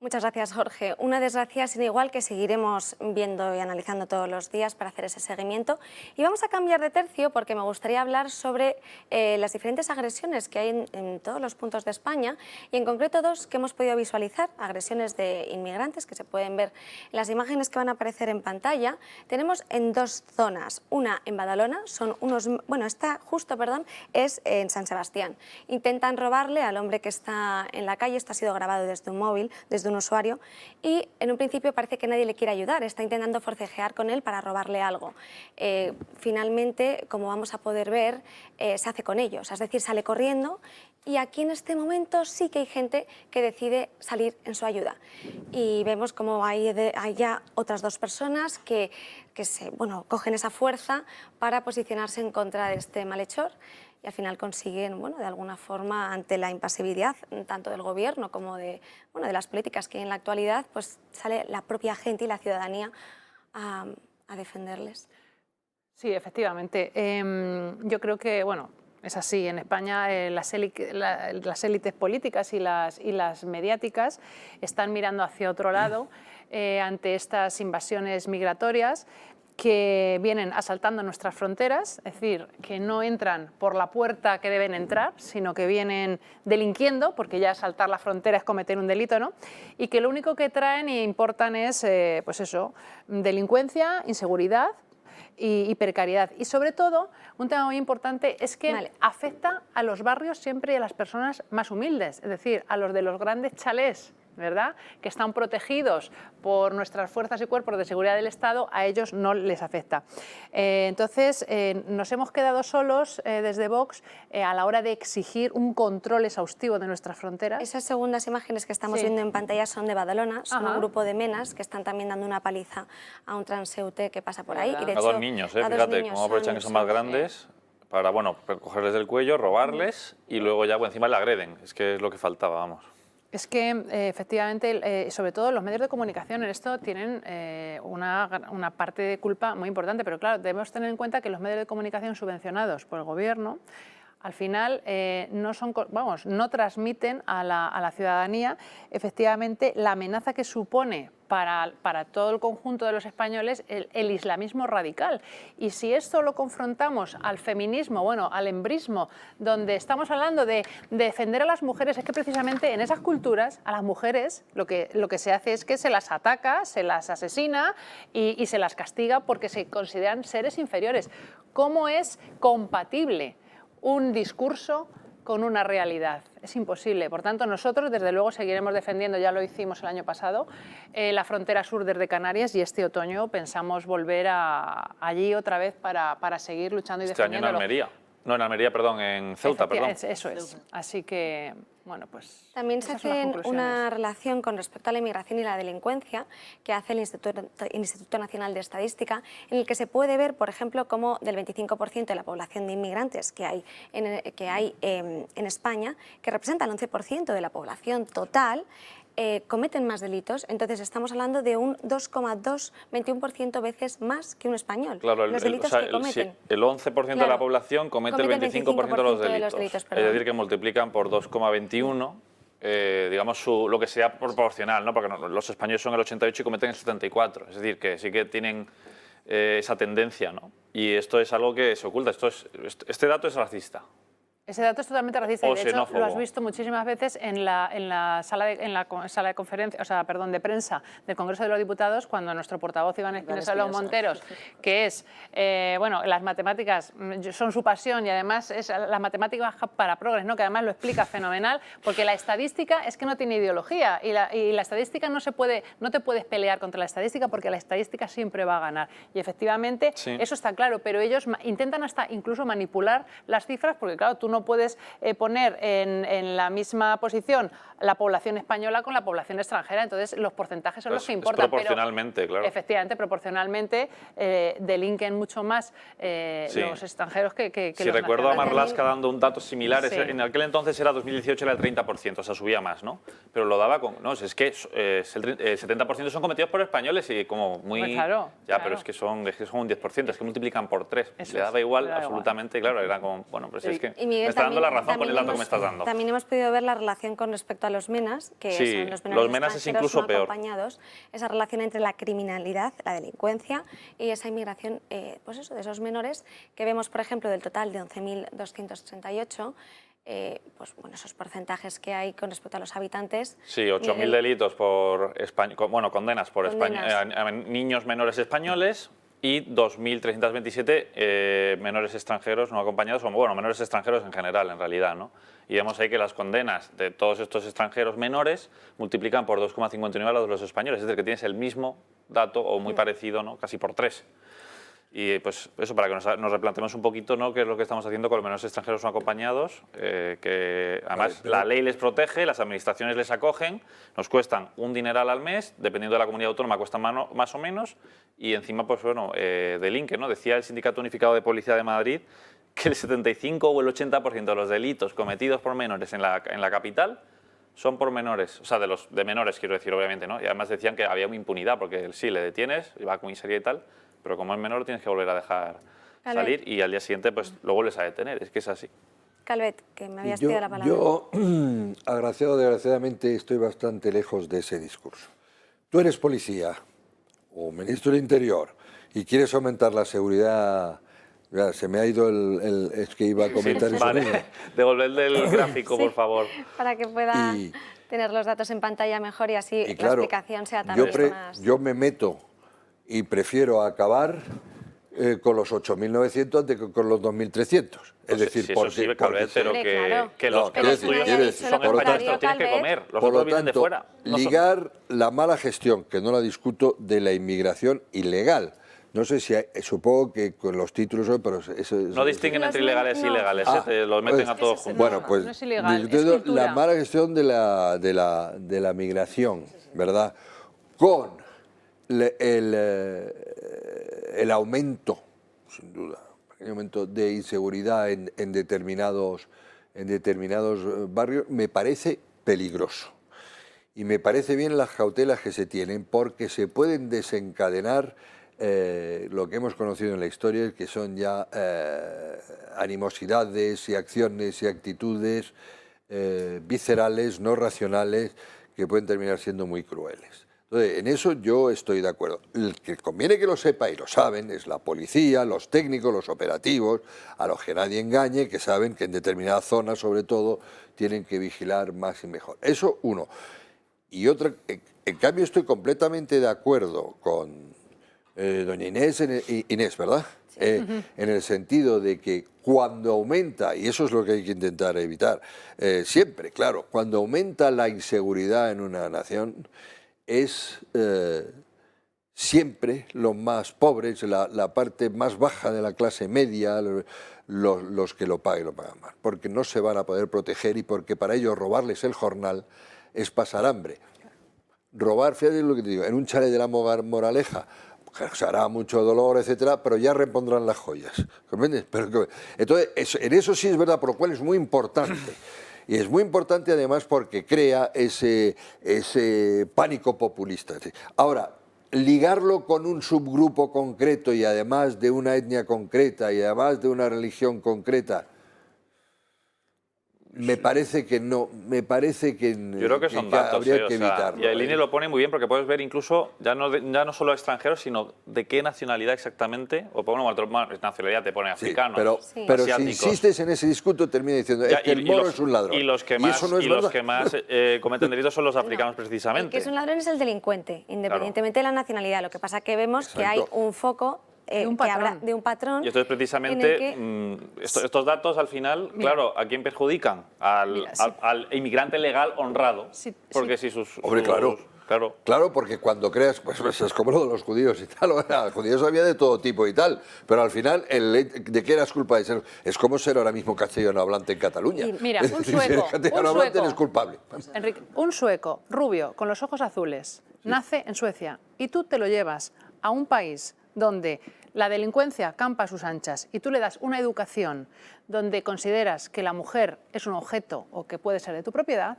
Muchas gracias, Jorge. Una desgracia sin igual que seguiremos viendo y analizando todos los días para hacer ese seguimiento. Y vamos a cambiar de tercio porque me gustaría hablar sobre las diferentes agresiones que hay en todos los puntos de España y en concreto 2 que hemos podido visualizar, agresiones de inmigrantes que se pueden ver en las imágenes que van a aparecer en pantalla. Tenemos en 2 zonas, una en Badalona, es en San Sebastián. Intentan robarle al hombre que está en la calle, esto ha sido grabado desde un móvil, desde un usuario, y en un principio parece que nadie le quiere ayudar, está intentando forcejear con él para robarle algo. Finalmente, como vamos a poder ver, se hace con ellos, es decir, sale corriendo, y aquí en este momento sí que hay gente que decide salir en su ayuda. Y vemos como hay ya otras 2 personas que cogen esa fuerza para posicionarse en contra de este malhechor. Y al final consiguen, de alguna forma, ante la impasibilidad tanto del gobierno como de las políticas que hay en la actualidad, pues sale la propia gente y la ciudadanía a defenderles. Sí, efectivamente. Yo creo que, es así. En España las élites políticas y las mediáticas están mirando hacia otro lado ante estas invasiones migratorias que vienen asaltando nuestras fronteras, es decir, que no entran por la puerta que deben entrar, sino que vienen delinquiendo, porque ya asaltar la frontera es cometer un delito, ¿no? Y que lo único que traen e importan es, delincuencia, inseguridad y precariedad. Y sobre todo, un tema muy importante es que afecta a los barrios siempre y a las personas más humildes, es decir, a los de los grandes chalés, ¿verdad?, que están protegidos por nuestras fuerzas y cuerpos de seguridad del Estado, a ellos no les afecta. Entonces, nos hemos quedado solos desde Vox a la hora de exigir un control exhaustivo de nuestras fronteras. Esas segundas imágenes que estamos viendo en pantalla son de Badalona, son un grupo de menas que están también dando una paliza a un transeúnte que pasa por ahí. Y de hecho, a 2 niños, fíjate cómo aprovechan que son más grandes para cogerles del cuello, robarles y luego ya encima le agreden. Es que es lo que faltaba, vamos. Es que efectivamente, sobre todo los medios de comunicación en esto tienen una parte de culpa muy importante, pero claro, debemos tener en cuenta que los medios de comunicación subvencionados por el gobierno al final no transmiten a la ciudadanía efectivamente la amenaza que supone para todo el conjunto de los españoles el islamismo radical. Y si esto lo confrontamos al feminismo, al embrismo, donde estamos hablando de defender a las mujeres, es que precisamente en esas culturas a las mujeres lo que se hace es que se las ataca, se las asesina y se las castiga porque se consideran seres inferiores. ¿Cómo es compatible un discurso con una realidad? Es imposible. Por tanto, nosotros desde luego seguiremos defendiendo, ya lo hicimos el año pasado, la frontera sur desde Canarias, y este otoño pensamos volver allí otra vez para seguir luchando y defendiendo. Este año en Almería. No, en Almería, perdón, en Ceuta, perdón. Eso es. Así que, bueno, pues... También se hace una relación con respecto a la inmigración y la delincuencia que hace el Instituto Nacional de Estadística, en el que se puede ver, por ejemplo, cómo del 25% de la población de inmigrantes que hay en España, que representa el 11% de la población total, cometen más delitos. Entonces estamos hablando de un 2,21% veces más que un español. Claro, los delitos que cometen. El 11% de la población comete el 25% de los delitos. Es decir, que multiplican por 2,21, digamos, lo que sea proporcional, ¿no? Porque los españoles son el 88 y cometen el 74. Es decir, que sí que tienen esa tendencia, ¿no? Y esto es algo que se oculta. Este dato es racista. Ese dato es totalmente racista y de hecho xenófobo. lo has visto muchísimas veces en la sala de conferencia, de prensa del Congreso de los Diputados, cuando nuestro portavoz Iván Espinosa de los Monteros, que es, bueno, las matemáticas son su pasión y además es las matemáticas para progres, ¿no? Que además lo explica fenomenal, porque la estadística es que no tiene ideología y la estadística no te puedes pelear contra la estadística porque la estadística siempre va a ganar. Y efectivamente eso está claro, pero ellos intentan hasta incluso manipular las cifras porque, claro, tú no puedes poner en la misma posición la población española con la población extranjera, entonces los porcentajes son los que importan. Proporcionalmente, pero, claro. Efectivamente, proporcionalmente delinquen mucho más los extranjeros que los Si recuerdo a nacionales. Marlaska dando un dato similar, en aquel entonces era 2018, era el 30%, o sea, subía más, ¿no? Pero lo daba con... No, es que el 70% son cometidos por españoles y como muy... Pues claro, ya, claro. pero es que son un 10%, es que multiplican por 3. Eso Le daba igual, le da absolutamente, igual. claro, era como... Bueno, pues es que Y Miguel, me está dando la razón también con el dato que me estás dando. También hemos podido ver la relación con respecto a los MENAs, que Sí, son los menores los MENAs es extranjeros incluso no peor. acompañados, esa relación entre la criminalidad, la delincuencia y esa inmigración, pues eso, de esos menores, que vemos, por ejemplo, del total de 11.238, pues bueno, esos porcentajes que hay con respecto a los habitantes. Sí, 8.000 delitos por condenas por a niños menores españoles y 2.327 menores extranjeros no acompañados, o bueno, menores extranjeros en general, en realidad, ¿no? Y vemos ahí que las condenas de todos estos extranjeros menores multiplican por 2,59 a los de los españoles, es decir, que tienes el mismo dato o muy parecido, ¿no? Casi por 3. Y pues eso, para que nos replanteemos un poquito, ¿no?, qué es lo que estamos haciendo con los menores extranjeros no acompañados, que además la ley les protege, las administraciones les acogen, nos cuestan un dineral al mes, dependiendo de la comunidad autónoma cuestan más o menos, y encima, pues bueno, delinquen, ¿no? Decía el Sindicato Unificado de Policía de Madrid que el 75 o el 80% de los delitos cometidos por menores en la capital son por menores, o sea, de menores quiero decir, obviamente, ¿no? Y además decían que había una impunidad, porque sí, le detienes, va a comisaría y tal, pero como es menor lo tienes que volver a dejar salir y al día siguiente pues lo vuelves a detener, es que es así. Calvet, que me habías pedido la palabra. Yo, agraciado, desgraciadamente, estoy bastante lejos de ese discurso. Tú eres policía o ministro del Interior y quieres aumentar la seguridad. Ya, se me ha ido es que iba a comentar eso. Vale, devolverle el gráfico, por favor. Para que pueda tener los datos en pantalla mejor y así la explicación sea también más... Yo me meto y prefiero acabar con los 8.900 antes que con los 2.300. Es decir, sí, porque... Sí, Calvet, pero que los tuyos son españoles, lo tienes que comer, los otros vienen de fuera. Ligar la mala gestión, que no la discuto, de la inmigración ilegal. No sé si supongo que con los títulos hoy, pero eso no distinguen entre ilegales e ilegales, los meten a todos juntos. Bueno, pues no es ilegal, es la mala gestión de la migración, ¿verdad? Con el aumento, sin duda, el aumento de inseguridad en determinados barrios, me parece peligroso. Y me parece bien las cautelas que se tienen, porque se pueden desencadenar lo que hemos conocido en la historia, que son ya animosidades y acciones y actitudes viscerales, no racionales, que pueden terminar siendo muy crueles. Entonces, en eso yo estoy de acuerdo. El que conviene que lo sepa, y lo saben, es la policía, los técnicos, los operativos, a los que nadie engañe, que saben que en determinadas zonas, sobre todo, tienen que vigilar más y mejor. Eso, uno. Y otra, en cambio, estoy completamente de acuerdo con doña Inés, ¿verdad? Sí. En el sentido de que cuando aumenta, y eso es lo que hay que intentar evitar, siempre, claro, cuando aumenta la inseguridad en una nación, es siempre los más pobres, la parte más baja de la clase media, los que lo pagan más, porque no se van a poder proteger y porque para ellos robarles el jornal es pasar hambre. Robar, fíjate lo que te digo, en un chalet de la Moraleja, se hará mucho dolor, etcétera, pero ya repondrán las joyas, ¿comprendes? Entonces, en eso sí es verdad, por lo cual es muy importante. Y es muy importante además porque crea ese pánico populista. Ahora, ligarlo con un subgrupo concreto y además de una etnia concreta y además de una religión concreta, me parece que no, me parece que yo creo que son datos, habría que evitarlo. Y el INE lo pone muy bien porque puedes ver incluso, ya no solo extranjeros, sino de qué nacionalidad exactamente, o por una nacionalidad te pone africanos, pero si insistes en ese discurso termina diciendo es que el moro es un ladrón. Y los que más, cometen delitos son los africanos precisamente. El que es un ladrón es el delincuente, independientemente de la nacionalidad. Lo que pasa es que vemos que hay un foco que habla de un patrón. Y entonces precisamente estos datos al final, claro, ¿a quién perjudican? Al inmigrante legal honrado. Porque si sus... Hombre, claro, porque cuando creas, pues es como lo de los judíos y tal, los judíos había de todo tipo y tal, pero al final, ¿de qué eras culpa de ser? Es como ser ahora mismo castellano hablante en Cataluña. Y mira, un sueco, eres culpable. Enrique, un sueco rubio con los ojos azules nace en Suecia y tú te lo llevas a un país donde la delincuencia campa a sus anchas y tú le das una educación donde consideras que la mujer es un objeto o que puede ser de tu propiedad,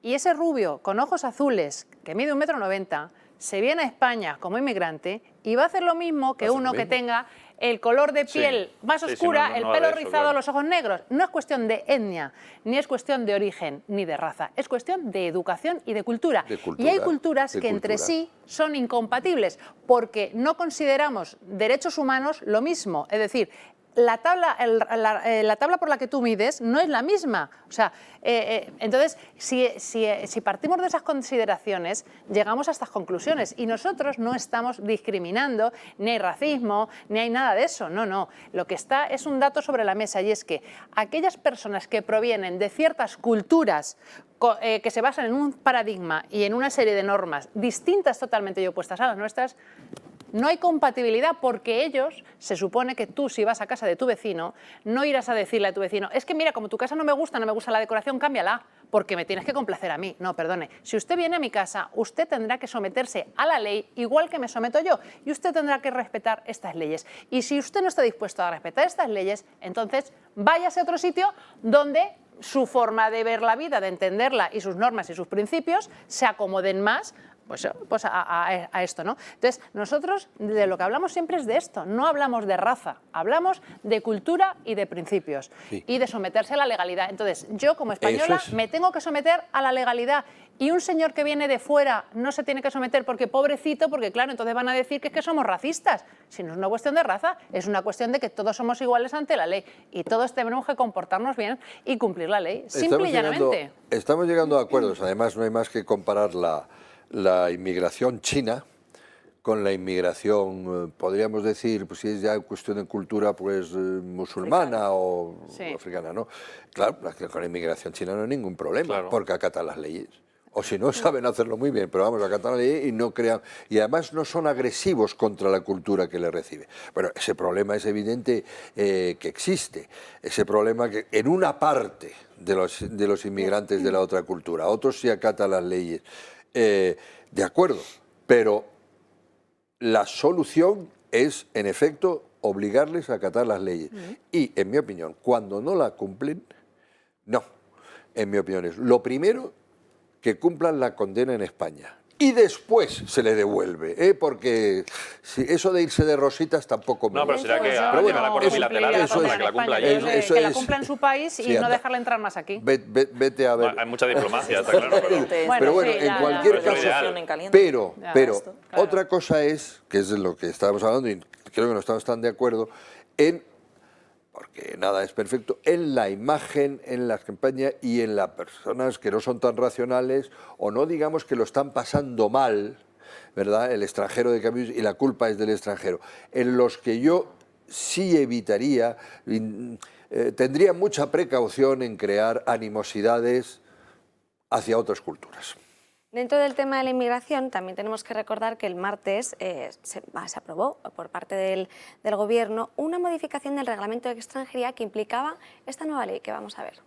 y ese rubio con ojos azules que mide 1,90 m se viene a España como inmigrante y va a hacer lo mismo que uno que tenga el color de piel más oscura, el pelo rizado, los ojos negros. No es cuestión de etnia, ni es cuestión de origen, ni de raza. Es cuestión de educación y de cultura. Y hay culturas que entre sí son incompatibles porque no consideramos derechos humanos lo mismo. Es decir, la tabla por la que tú mides no es la misma. O sea, entonces, si partimos de esas consideraciones, llegamos a estas conclusiones. Y nosotros no estamos discriminando, ni hay racismo, ni hay nada de eso. No, no. Lo que está es un dato sobre la mesa, y es que aquellas personas que provienen de ciertas culturas que se basan en un paradigma y en una serie de normas distintas totalmente y opuestas a las nuestras, no hay compatibilidad, porque ellos, se supone que tú, si vas a casa de tu vecino, no irás a decirle a tu vecino, es que mira, como tu casa no me gusta la decoración, cámbiala, porque me tienes que complacer a mí. No, perdone, si usted viene a mi casa, usted tendrá que someterse a la ley igual que me someto yo, y usted tendrá que respetar estas leyes. Y si usted no está dispuesto a respetar estas leyes, entonces váyase a otro sitio donde su forma de ver la vida, de entenderla, y sus normas y sus principios se acomoden más pues a esto, ¿no? Entonces, nosotros de lo que hablamos siempre es de esto, no hablamos de raza, hablamos de cultura y de principios, y de someterse a la legalidad. Entonces, yo como española me tengo que someter a la legalidad, y un señor que viene de fuera no se tiene que someter porque pobrecito, porque claro, entonces van a decir que es que somos racistas. Si no es una cuestión de raza, es una cuestión de que todos somos iguales ante la ley y todos tenemos que comportarnos bien y cumplir la ley, simple y llanamente. Estamos llegando a acuerdos, además no hay más que comparar la inmigración china con la inmigración, podríamos decir, pues si es ya cuestión de cultura, pues musulmana o africana, ¿no? Claro, con la inmigración china no hay ningún problema, porque acatan las leyes. O si no, saben hacerlo muy bien, pero vamos, acatan la ley y no crean... Y además no son agresivos contra la cultura que le recibe. Bueno, ese problema es evidente que existe. Ese problema que en una parte de los inmigrantes de la otra cultura, otros sí acatan las leyes. De acuerdo, pero la solución es, en efecto, obligarles a acatar las leyes. Y, en mi opinión, cuando no la cumplen, no. En mi opinión es, lo primero, que cumplan la condena en España. Y después se le devuelve, porque si eso de irse de rositas tampoco me... No, pero será que la acuerdo bilateral para que la cumpla allí. Que la cumpla en su país y no dejarla entrar más aquí. Vete a ver. Hay mucha diplomacia, está claro. Pero bueno, en cualquier caso... Pero otra cosa es, que es de lo que estábamos hablando, y creo que no estamos tan de acuerdo, porque nada es perfecto, en la imagen, en las campañas y en las personas que no son tan racionales o no digamos que lo están pasando mal, ¿verdad? El extranjero de cambio y la culpa es del extranjero, en los que yo sí evitaría, tendría mucha precaución en crear animosidades hacia otras culturas. Dentro del tema de la inmigración, también tenemos que recordar que el martes se aprobó por parte del Gobierno una modificación del reglamento de extranjería que implicaba esta nueva ley que vamos a ver.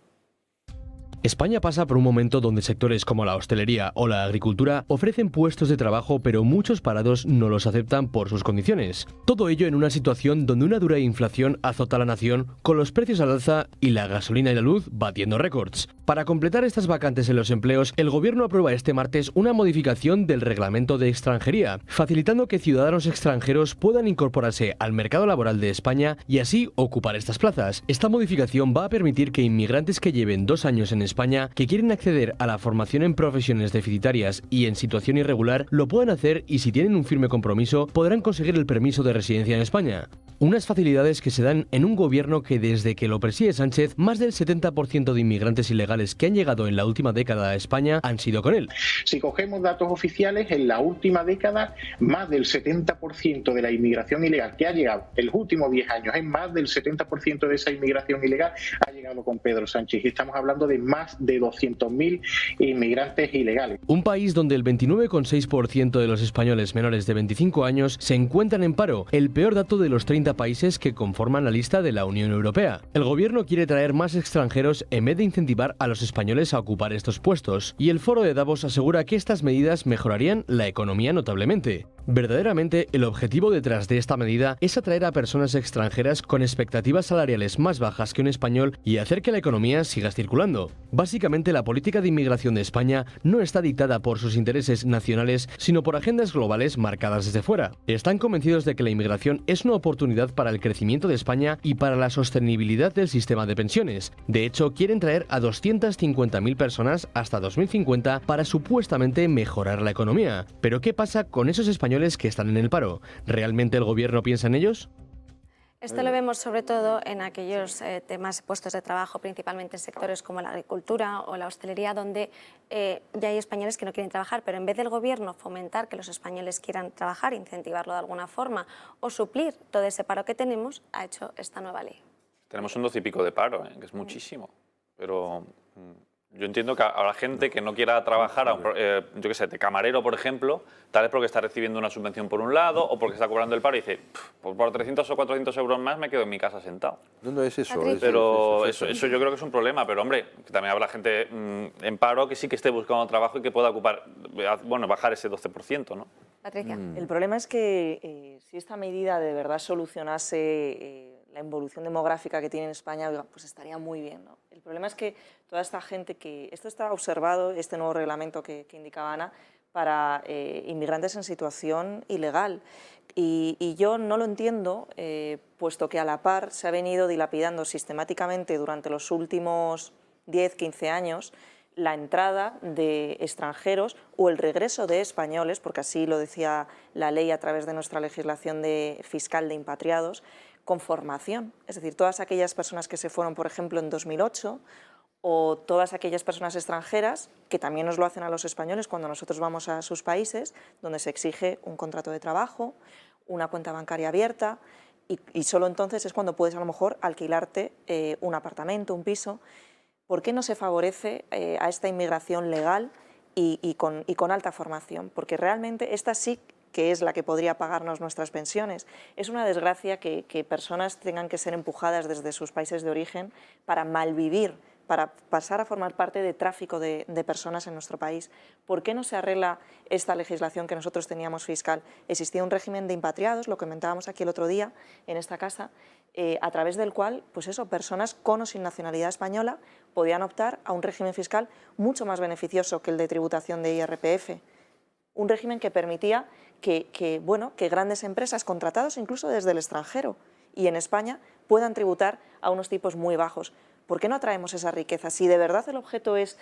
España pasa por un momento donde sectores como la hostelería o la agricultura ofrecen puestos de trabajo, pero muchos parados no los aceptan por sus condiciones. Todo ello en una situación donde una dura inflación azota a la nación, con los precios al alza y la gasolina y la luz batiendo récords. Para completar estas vacantes en los empleos, el Gobierno aprueba este martes una modificación del reglamento de extranjería, facilitando que ciudadanos extranjeros puedan incorporarse al mercado laboral de España y así ocupar estas plazas. Esta modificación va a permitir que inmigrantes que lleven 2 años en España, que quieren acceder a la formación en profesiones deficitarias y en situación irregular, lo puedan hacer y si tienen un firme compromiso podrán conseguir el permiso de residencia en España. Unas facilidades que se dan en un gobierno que desde que lo preside Sánchez, más del 70% de inmigrantes ilegales que han llegado en la última década a España han sido con él. Si cogemos datos oficiales, en la última década, más del 70% de la inmigración ilegal que ha llegado en los últimos 10 años, más del 70% de esa inmigración ilegal ha llegado con Pedro Sánchez. Y estamos hablando de más de 200.000 inmigrantes ilegales. Un país donde el 29,6% de los españoles menores de 25 años se encuentran en paro, el peor dato de los 30 países que conforman la lista de la Unión Europea. El gobierno quiere traer más extranjeros en vez de incentivar a los españoles a ocupar estos puestos, y el Foro de Davos asegura que estas medidas mejorarían la economía notablemente. Verdaderamente, el objetivo detrás de esta medida es atraer a personas extranjeras con expectativas salariales más bajas que un español y hacer que la economía siga circulando. Básicamente, la política de inmigración de España no está dictada por sus intereses nacionales, sino por agendas globales marcadas desde fuera. Están convencidos de que la inmigración es una oportunidad para el crecimiento de España y para la sostenibilidad del sistema de pensiones. De hecho, quieren traer a 250.000 personas hasta 2050 para supuestamente mejorar la economía. Pero ¿qué pasa con esos españoles que están en el paro? ¿Realmente el gobierno piensa en ellos? Esto lo vemos sobre todo en aquellos temas, puestos de trabajo, principalmente en sectores como la agricultura o la hostelería, donde ya hay españoles que no quieren trabajar, pero en vez del gobierno fomentar que los españoles quieran trabajar, incentivarlo de alguna forma o suplir todo ese paro que tenemos, ha hecho esta nueva ley. Tenemos un 12 y pico de paro, que es muchísimo, pero yo entiendo que habrá gente que no quiera trabajar, yo qué sé, de camarero, por ejemplo, tal vez porque está recibiendo una subvención por un lado o porque está cobrando el paro y dice, pues por 300 o 400 euros más me quedo en mi casa sentado. No es eso. Pero eso yo creo que es un problema, pero hombre, que también habrá gente en paro que sí que esté buscando trabajo y que pueda ocupar, bueno, bajar ese 12%, ¿no? Patricia. El problema es que si esta medida de verdad solucionase la involución demográfica que tiene en España, pues estaría muy bien, ¿no? El problema es que toda esta gente que... Esto está observado, este nuevo reglamento que indicaba Ana, para inmigrantes en situación ilegal. Y yo no lo entiendo, puesto que a la par se ha venido dilapidando sistemáticamente durante los últimos 10, 15 años la entrada de extranjeros o el regreso de españoles, porque así lo decía la ley a través de nuestra legislación fiscal de impatriados, con formación. Es decir, todas aquellas personas que se fueron, por ejemplo, en 2008, o todas aquellas personas extranjeras, que también nos lo hacen a los españoles cuando nosotros vamos a sus países, donde se exige un contrato de trabajo, una cuenta bancaria abierta, y solo entonces es cuando puedes a lo mejor alquilarte un apartamento, un piso. ¿Por qué no se favorece a esta inmigración legal y con alta formación? Porque realmente esta sí que es la que podría pagarnos nuestras pensiones. Es una desgracia que personas tengan que ser empujadas desde sus países de origen para malvivir, para pasar a formar parte de tráfico de personas en nuestro país. ¿Por qué no se arregla esta legislación que nosotros teníamos fiscal? Existía un régimen de impatriados, lo comentábamos aquí el otro día en esta casa, a través del cual, pues eso, personas con o sin nacionalidad española podían optar a un régimen fiscal mucho más beneficioso que el de tributación de IRPF. Un régimen que permitía que grandes empresas, contratados incluso desde el extranjero y en España, puedan tributar a unos tipos muy bajos. ¿Por qué no atraemos esa riqueza? Si de verdad el objeto es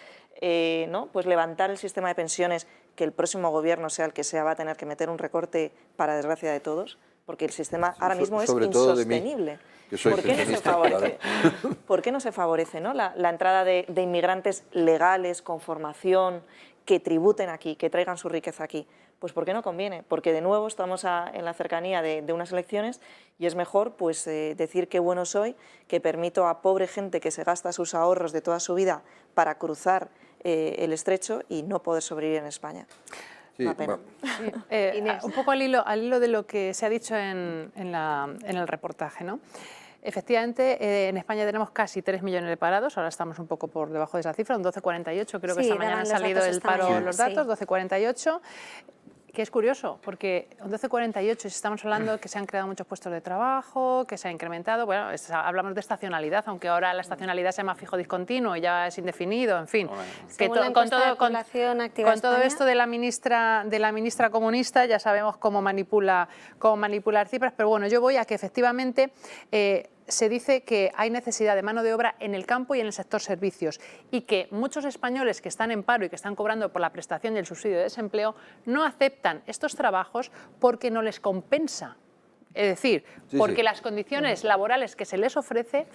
pues levantar el sistema de pensiones, que el próximo gobierno, sea el que sea, va a tener que meter un recorte para desgracia de todos, porque el sistema ahora mismo es insostenible. ¿Por qué no se favorece? ¿Por qué no se favorece, ¿no? la entrada de inmigrantes legales, con formación, que tributen aquí, que traigan su riqueza aquí? Pues ¿por qué no conviene? Porque de nuevo estamos en la cercanía de unas elecciones y es mejor pues decir qué bueno soy, que permito a pobre gente que se gasta sus ahorros de toda su vida para cruzar el estrecho y no poder sobrevivir en España. Sí, Una pena. Sí, un poco al hilo de lo que se ha dicho en el reportaje, ¿no? Efectivamente, en España tenemos casi 3 millones de parados, ahora estamos un poco por debajo de esa cifra, un 12,48, creo que esta mañana han salido los datos, 12,48. Que es curioso, porque un 12,48, si estamos hablando que se han creado muchos puestos de trabajo, que se ha incrementado, bueno, hablamos de estacionalidad, aunque ahora la estacionalidad se llama fijo discontinuo y ya es indefinido, en fin. Que con todo esto de la ministra comunista ya sabemos cómo manipular cifras, pero bueno, yo voy a que efectivamente se dice que hay necesidad de mano de obra en el campo y en el sector servicios y que muchos españoles que están en paro y que están cobrando por la prestación y el subsidio de desempleo no aceptan estos trabajos porque no les compensa. Es decir, porque las condiciones laborales que se les ofrece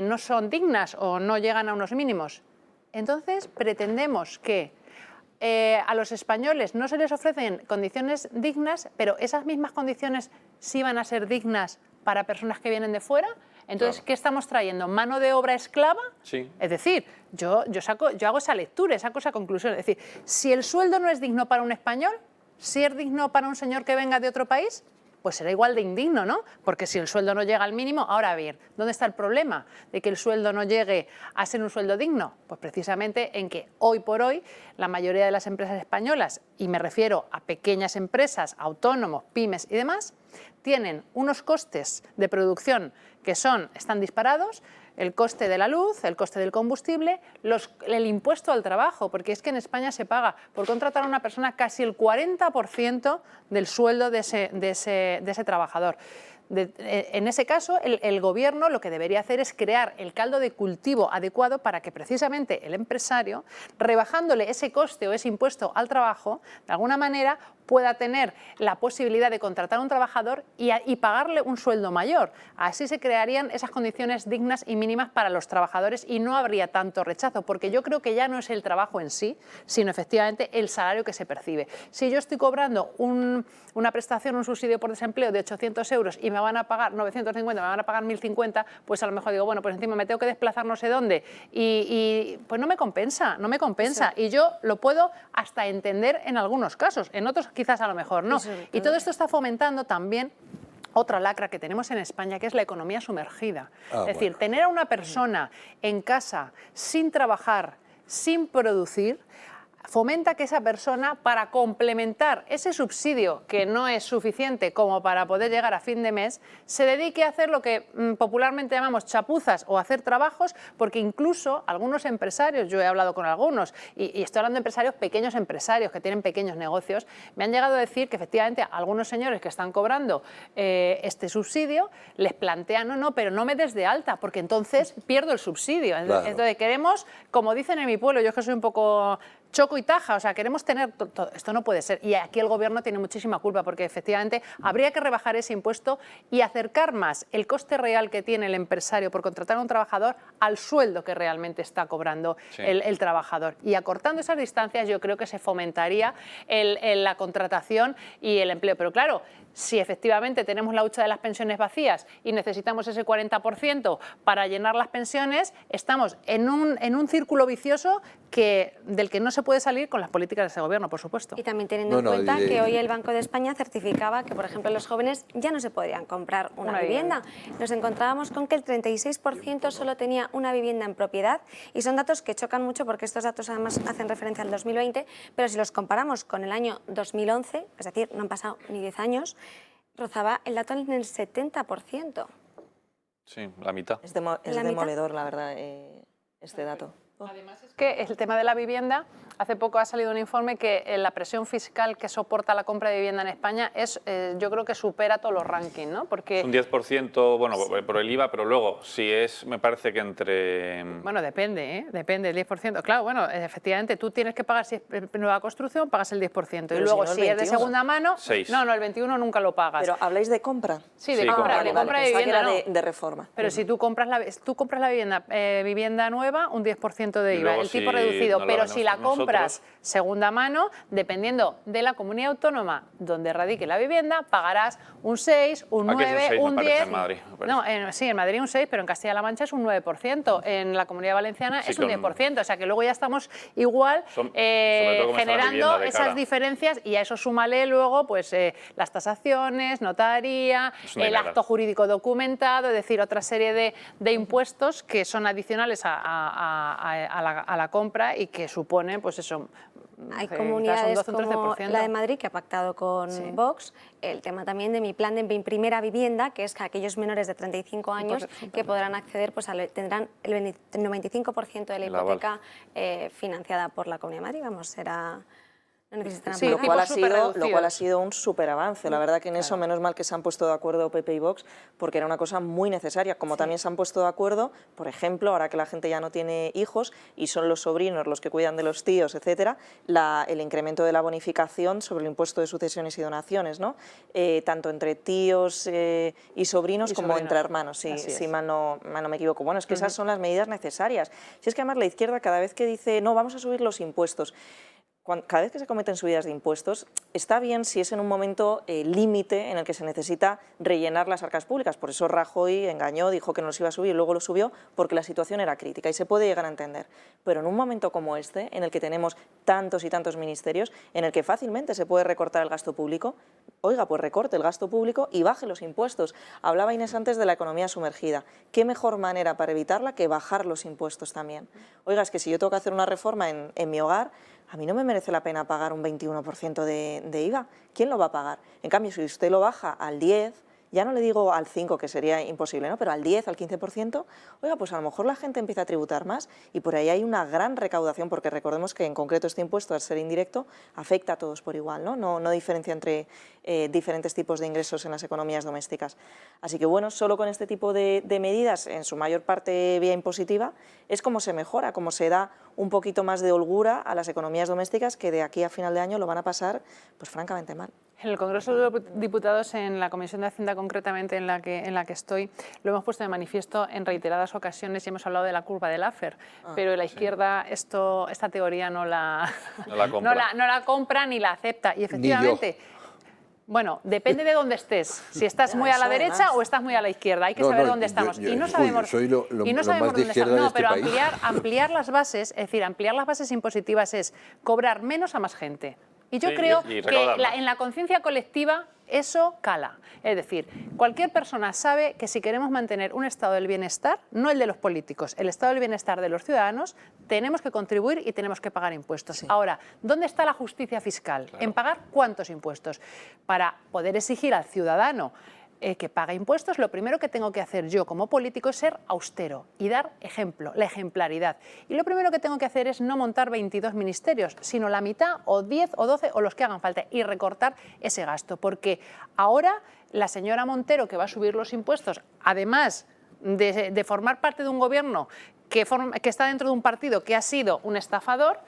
no son dignas o no llegan a unos mínimos. Entonces, pretendemos que a los españoles no se les ofrecen condiciones dignas, pero esas mismas condiciones sí van a ser dignas para personas que vienen de fuera. Entonces, claro, ¿qué estamos trayendo? ¿Mano de obra esclava? Sí. Es decir, yo hago esa lectura, saco esa conclusión. Es decir, si el sueldo no es digno para un español, si es digno para un señor que venga de otro país, pues será igual de indigno, ¿no? Porque si el sueldo no llega al mínimo, ahora bien, ¿dónde está el problema de que el sueldo no llegue a ser un sueldo digno? Pues precisamente en que hoy por hoy la mayoría de las empresas españolas, y me refiero a pequeñas empresas, autónomos, pymes y demás, tienen unos costes de producción que están disparados, el coste de la luz, el coste del combustible, el impuesto al trabajo, porque es que en España se paga por contratar a una persona casi el 40% del sueldo de ese trabajador. En ese caso, el gobierno lo que debería hacer es crear el caldo de cultivo adecuado para que precisamente el empresario, rebajándole ese coste o ese impuesto al trabajo, de alguna manera pueda tener la posibilidad de contratar a un trabajador y pagarle un sueldo mayor. Así se crearían esas condiciones dignas y mínimas para los trabajadores y no habría tanto rechazo, porque yo creo que ya no es el trabajo en sí, sino efectivamente el salario que se percibe. Si yo estoy cobrando una prestación, un subsidio por desempleo de 800 euros y me van a pagar 950, me van a pagar 1050, pues a lo mejor digo, bueno, pues encima me tengo que desplazar no sé dónde y pues no me compensa. Sí. Y yo lo puedo hasta entender en algunos casos, en otros quizás a lo mejor no. Y todo esto está fomentando también otra lacra que tenemos en España, que es la economía sumergida. Es decir, tener a una persona en casa sin trabajar, sin producir, fomenta que esa persona, para complementar ese subsidio que no es suficiente como para poder llegar a fin de mes, se dedique a hacer lo que popularmente llamamos chapuzas o hacer trabajos, porque incluso algunos empresarios, yo he hablado con algunos, y estoy hablando de empresarios, pequeños empresarios que tienen pequeños negocios, me han llegado a decir que efectivamente algunos señores que están cobrando este subsidio les plantean, no, pero no me des de alta, porque entonces pierdo el subsidio. Claro. Entonces queremos, como dicen en mi pueblo, yo es que soy un poco choco y taja, o sea, queremos tener todo. Esto no puede ser. Y aquí el gobierno tiene muchísima culpa, porque efectivamente habría que rebajar ese impuesto y acercar más el coste real que tiene el empresario por contratar a un trabajador al sueldo que realmente está cobrando el trabajador. Y acortando esas distancias yo creo que se fomentaría la contratación y el empleo. Pero claro, si efectivamente tenemos la hucha de las pensiones vacías y necesitamos ese 40% para llenar las pensiones, estamos en un círculo vicioso del que no se puede salir con las políticas de ese gobierno, por supuesto. Y también teniendo en cuenta que hoy el Banco de España certificaba que, por ejemplo, los jóvenes ya no se podían comprar una vivienda. Nos encontrábamos con que el 36% solo tenía una vivienda en propiedad, y son datos que chocan mucho porque estos datos además hacen referencia al 2020, pero si los comparamos con el año 2011, es decir, no han pasado ni 10 años, rozaba el dato en el 70%. Sí, la mitad. Es demoledor, la verdad, este dato. Además es que el tema de la vivienda, hace poco ha salido un informe que la presión fiscal que soporta la compra de vivienda en España yo creo que supera todos los rankings, ¿no? Porque es un 10%, bueno, por el IVA, pero luego, si es, me parece que entre... Bueno, depende, el 10%. Claro, bueno, efectivamente, tú tienes que pagar, si es nueva construcción, pagas el 10%. Pero y luego, si es de segunda mano, 6. No, el 21 nunca lo pagas. ¿Pero habláis de compra? Sí, de compra de vivienda, de reforma. Pero si tú compras la vivienda nueva, un 10% 0% de Y IVA, luego el tipo si reducido, no la pero vendemos si la nosotros- compras segunda mano, dependiendo de la comunidad autónoma donde radique la vivienda, pagarás un 6, un Aquí es un 9, 6, me un parece, 10. en Madrid, me parece. No, sí, en Madrid un 6, pero en Castilla-La Mancha es un 9%, en la Comunidad Valenciana Sí, es un con- 10%, o sea que luego ya estamos igual sobre todo cómo está la generando vivienda de esas cara. diferencias, y a eso súmale luego pues las tasaciones, notaría, Es una el hilera. acto jurídico documentado, es decir, otra serie de impuestos que son adicionales a la compra y que suponen, pues eso, Hay quizás comunidades un 12, un como 13%. la de Madrid, que ha pactado con Sí. Vox el tema también de mi plan de mi primera vivienda, que es que aquellos menores de 35 años que podrán acceder, pues tendrán el 95% de la El aval. hipoteca financiada por la Comunidad de Madrid. Vamos, será... No necesitan Sí, lo, pagar. cual tipos lo cual ha superreducidos. sido un superavance. La verdad que en eso menos mal que se han puesto de acuerdo PP y Vox, porque era una cosa muy necesaria. Como también se han puesto de acuerdo, por ejemplo, ahora que la gente ya no tiene hijos y son los sobrinos los que cuidan de los tíos, etcétera, el incremento de la bonificación sobre el impuesto de sucesiones y donaciones, ¿no? Tanto entre tíos y sobrinos como sobrinos. entre hermanos, Así si es. mal no me equivoco. Bueno, es que esas son las medidas necesarias. Si es que además la izquierda cada vez que dice, no, vamos a subir los impuestos, cada vez que se cometen subidas de impuestos, está bien si es en un momento límite en el que se necesita rellenar las arcas públicas. Por eso Rajoy engañó, dijo que no los iba a subir y luego lo subió porque la situación era crítica y se puede llegar a entender. Pero en un momento como este, en el que tenemos tantos y tantos ministerios, en el que fácilmente se puede recortar el gasto público, oiga, pues recorte el gasto público y baje los impuestos. Hablaba Inés antes de la economía sumergida. ¿Qué mejor manera para evitarla que bajar los impuestos también? Oiga, es que si yo tengo que hacer una reforma en mi hogar, a mí no me merece la pena pagar un 21% de IVA. ¿Quién lo va a pagar? En cambio, si usted lo baja al 10%, ya no le digo al 5%, que sería imposible, ¿no? Pero al 10, al 15%, oiga, pues a lo mejor la gente empieza a tributar más y por ahí hay una gran recaudación, porque recordemos que en concreto este impuesto, al ser indirecto, afecta a todos por igual, ¿no? No diferencia entre diferentes tipos de ingresos en las economías domésticas. Así que bueno, solo con este tipo de medidas, en su mayor parte vía impositiva, es como se mejora, como se da un poquito más de holgura a las economías domésticas que de aquí a final de año lo van a pasar, pues francamente mal. En el Congreso de Diputados, en la Comisión de Hacienda concretamente en la que estoy, lo hemos puesto de manifiesto en reiteradas ocasiones y hemos hablado de la curva de Laffer, pero la izquierda esta teoría no la compra ni la acepta. Y efectivamente, bueno, depende de dónde estés. Si estás muy a la derecha o estás muy a la izquierda, hay que saber dónde estamos. Yo, y no sabemos, soy lo y no más sabemos de dónde izquierda estamos. de No, este pero país. ampliar las bases, es decir, ampliar las bases impositivas es cobrar menos a más gente. Y yo Sí, creo y que recaudar más. en la conciencia colectiva eso cala. Es decir, cualquier persona sabe que si queremos mantener un estado del bienestar, no el de los políticos, el estado del bienestar de los ciudadanos, tenemos que contribuir y tenemos que pagar impuestos. Sí. Ahora, ¿dónde está la justicia fiscal? Claro. En pagar cuántos impuestos. Para poder exigir al ciudadano que paga impuestos, lo primero que tengo que hacer yo como político es ser austero y dar ejemplo, la ejemplaridad. Y lo primero que tengo que hacer es no montar 22 ministerios, sino la mitad o 10 o 12 o los que hagan falta y recortar ese gasto. Porque ahora la señora Montero, que va a subir los impuestos, además de formar parte de un gobierno que está dentro de un partido que ha sido un estafador,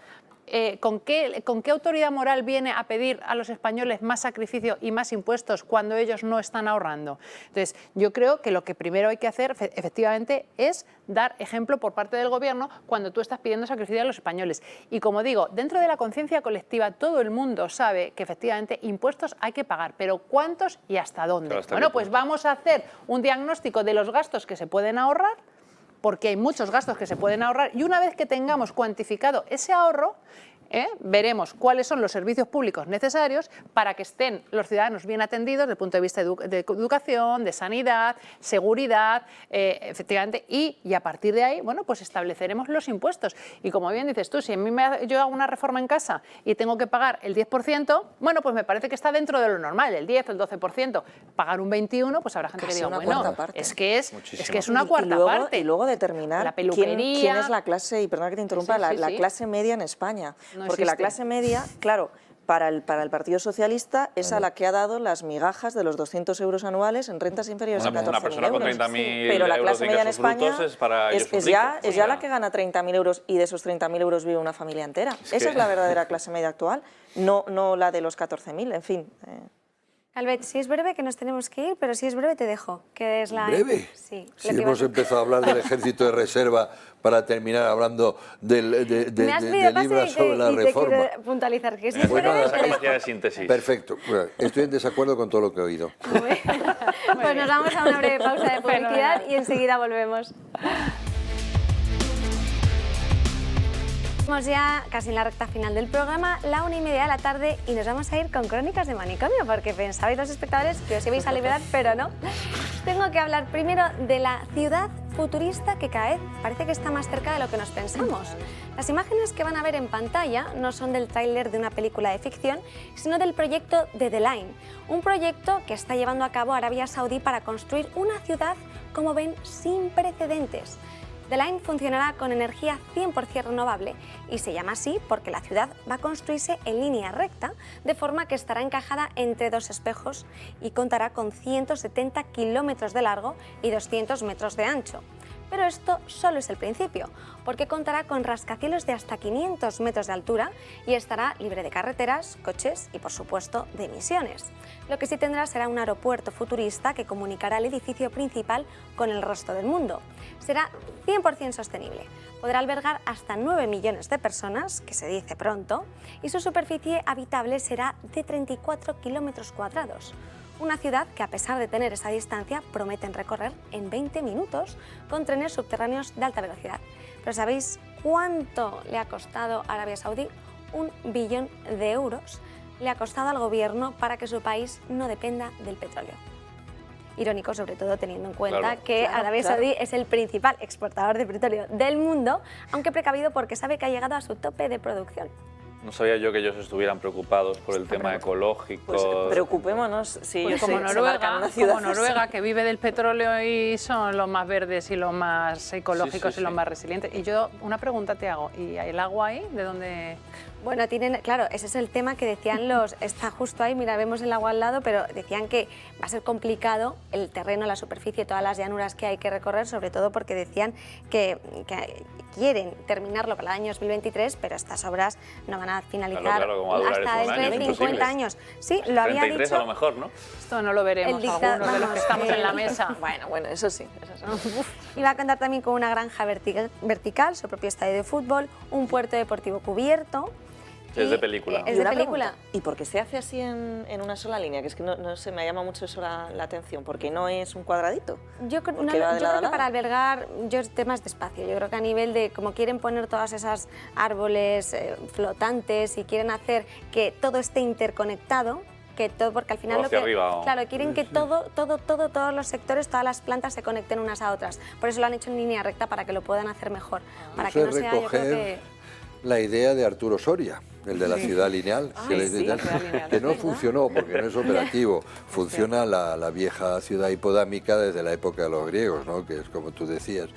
¿con qué autoridad moral viene a pedir a los españoles más sacrificio y más impuestos cuando ellos no están ahorrando? Entonces, yo creo que lo que primero hay que hacer, efectivamente, es dar ejemplo por parte del gobierno cuando tú estás pidiendo sacrificio a los españoles. Y como digo, dentro de la conciencia colectiva todo el mundo sabe que efectivamente impuestos hay que pagar, pero ¿cuántos y hasta dónde? Claro, bueno, pues vamos a hacer un diagnóstico de los gastos que se pueden ahorrar, porque hay muchos gastos que se pueden ahorrar, y una vez que tengamos cuantificado ese ahorro, veremos cuáles son los servicios públicos necesarios para que estén los ciudadanos bien atendidos desde el punto de vista de educación, de sanidad, seguridad, efectivamente, y a partir de ahí, bueno, pues estableceremos los impuestos. Y como bien dices tú, si yo hago una reforma en casa y tengo que pagar el 10%, bueno, pues me parece que está dentro de lo normal, el 10 o el 12%. Pagar un 21%, pues habrá gente que diga, bueno, es que es una cuarta parte. Y luego determinar la peluquería, quién es la clase, y perdona que te interrumpa, la clase media en España. No porque existe. La clase media, claro, para el Partido Socialista es a la que ha dado las migajas de los 200 euros anuales en rentas inferiores a 14.000 euros. Una persona con 30.000 Pero la euros clase de media en ingresos España brutos es para ellos es ya la que gana 30.000 euros y de esos 30.000 euros vive una familia entera. Esa es la verdadera clase media actual, no la de los 14.000, en fin. Calvet, si es breve, que nos tenemos que ir, pero si es breve te dejo, que es la... ¿Breve? Sí. Si hemos empezado a hablar del ejército de reserva para terminar hablando de libros sobre la reforma. Te quiero puntualizar que si es Pues breve... nada, Esa capacidad de síntesis. Perfecto. Bueno, estoy en desacuerdo con todo lo que he oído. Pues nos vamos a una breve pausa de publicidad y enseguida volvemos. Estamos ya casi en la recta final del programa, la 1:30 de la tarde, y nos vamos a ir con Crónicas de Manicomio, porque pensabais los espectadores que os ibais a liberar, pero no. Tengo que hablar primero de la ciudad futurista que cada vez parece que está más cerca de lo que nos pensamos. Las imágenes que van a ver en pantalla no son del tráiler de una película de ficción, sino del proyecto de The Line, un proyecto que está llevando a cabo Arabia Saudí para construir una ciudad, como ven, sin precedentes. The Line funcionará con energía 100% renovable y se llama así porque la ciudad va a construirse en línea recta, de forma que estará encajada entre dos espejos y contará con 170 kilómetros de largo y 200 metros de ancho. Pero esto solo es el principio, porque contará con rascacielos de hasta 500 metros de altura y estará libre de carreteras, coches y, por supuesto, de emisiones. Lo que sí tendrá será un aeropuerto futurista que comunicará el edificio principal con el resto del mundo. Será 100% sostenible. Podrá albergar hasta 9 millones de personas, que se dice pronto, y su superficie habitable será de 34 kilómetros cuadrados. Una ciudad que, a pesar de tener esa distancia, prometen recorrer en 20 minutos con trenes subterráneos de alta velocidad. Pero ¿sabéis cuánto le ha costado a Arabia Saudí? 1 billón de euros le ha costado al gobierno para que su país no dependa del petróleo. Irónico, sobre todo teniendo en cuenta que Arabia Saudí es el principal exportador de petróleo del mundo, aunque precavido porque sabe que ha llegado a su tope de producción. No sabía yo que ellos estuvieran preocupados por el tema ecológico. Pues preocupémonos, sí, pues yo como, sé, Noruega, que vive del petróleo y son los más verdes y los más ecológicos y los más resilientes. Y yo una pregunta te hago, ¿y el agua ahí? ¿De dónde...? Bueno, claro, ese es el tema que decían está justo ahí, mira, vemos el agua al lado, pero decían que va a ser complicado el terreno, la superficie, todas las llanuras que hay que recorrer, sobre todo porque decían que quieren terminarlo para el año 2023, pero estas obras no van a finalizar hasta dentro de 50 años. Sí, lo había 33 dicho. a lo mejor, ¿no? Esto no lo veremos algunos de los que estamos en la mesa. Bueno, eso sí. Y va a contar también con una granja vertical, su propio estadio de fútbol, un puerto deportivo cubierto. Es de película. Es de película. ¿Y por qué se hace así en una sola línea? Que es que no sé, me llama mucho eso la atención. ¿Por qué no es un cuadradito? Yo creo que para albergar temas de espacio. Yo creo que a nivel de como quieren poner todas esas árboles flotantes y quieren hacer que todo esté interconectado, porque al final quieren que todos los sectores, todas las plantas se conecten unas a otras. Por eso lo han hecho en línea recta, para que lo puedan hacer mejor. Para que no sea, yo creo que... La idea de Arturo Soria, el de la ciudad lineal, que no funcionó porque no es operativo. Funciona la vieja ciudad hipodámica desde la época de los griegos, ¿no? Que es como tú decías.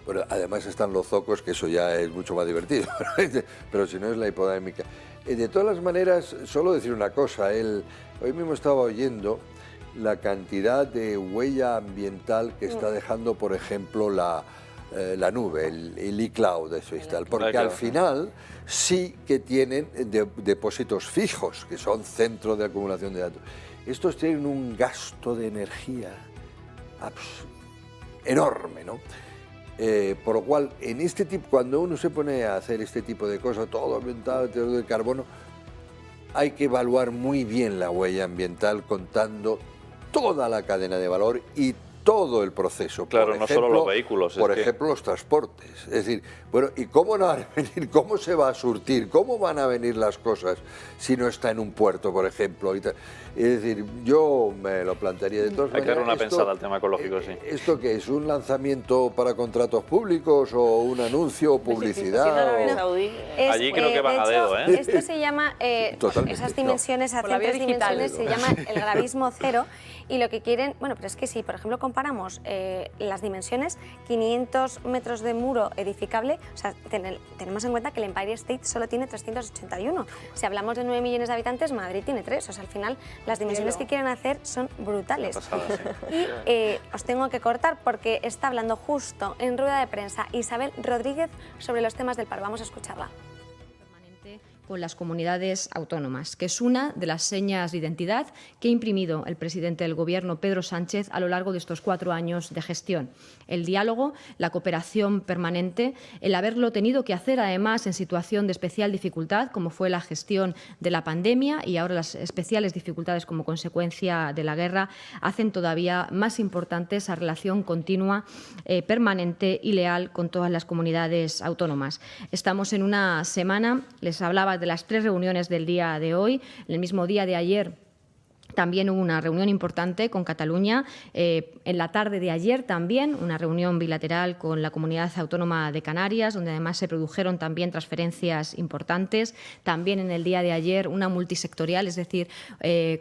Bueno, además están los zocos, que eso ya es mucho más divertido, pero si no es la hipodámica. De todas las maneras, solo decir una cosa, hoy mismo estaba oyendo la cantidad de huella ambiental que está dejando, por ejemplo, la nube, el iCloud, eso y tal, porque al final sí que tienen depósitos fijos, que son centros de acumulación de datos. Estos tienen un gasto de energía enorme, ¿no? Por lo cual, cuando uno se pone a hacer este tipo de cosas, todo ambientado, todo de carbono, hay que evaluar muy bien la huella ambiental, contando toda la cadena de valor y todo el proceso. Claro, no solo los vehículos. Por ejemplo, los transportes. Es decir, bueno, ¿y cómo van a venir? ¿Cómo se va a surtir? ¿Cómo van a venir las cosas si no está en un puerto, por ejemplo? Es decir, yo me lo plantearía de todas maneras. Hay que dar una pensada al tema ecológico, sí. ¿Esto qué es? ¿Un lanzamiento para contratos públicos o un anuncio o publicidad? Allí creo que van a dedo, ¿eh? Esto se llama, esas dimensiones, a 3 dimensiones, se llama el gravismo cero. Y lo que quieren, bueno, pero es que si, por ejemplo, comparamos las dimensiones, 500 metros de muro edificable, o sea, tenemos en cuenta que el Empire State solo tiene 381. Si hablamos de 9 millones de habitantes, Madrid tiene 3. O sea, al final, las dimensiones que quieren hacer son brutales. Y os tengo que cortar porque está hablando justo en rueda de prensa Isabel Rodríguez sobre los temas del paro. Vamos a escucharla. con las comunidades autónomas, que es una de las señas de identidad que ha imprimido el presidente del Gobierno, Pedro Sánchez, a lo largo de estos 4 años de gestión. El diálogo, la cooperación permanente, el haberlo tenido que hacer además en situación de especial dificultad, como fue la gestión de la pandemia y ahora las especiales dificultades como consecuencia de la guerra, hacen todavía más importante esa relación continua, permanente y leal con todas las comunidades autónomas. Estamos en una semana, les hablaba de las 3 reuniones del día de hoy, en el mismo día de ayer también hubo una reunión importante con Cataluña. En la tarde de ayer también una reunión bilateral con la Comunidad Autónoma de Canarias, donde además se produjeron también transferencias importantes. También en el día de ayer una multisectorial, es decir,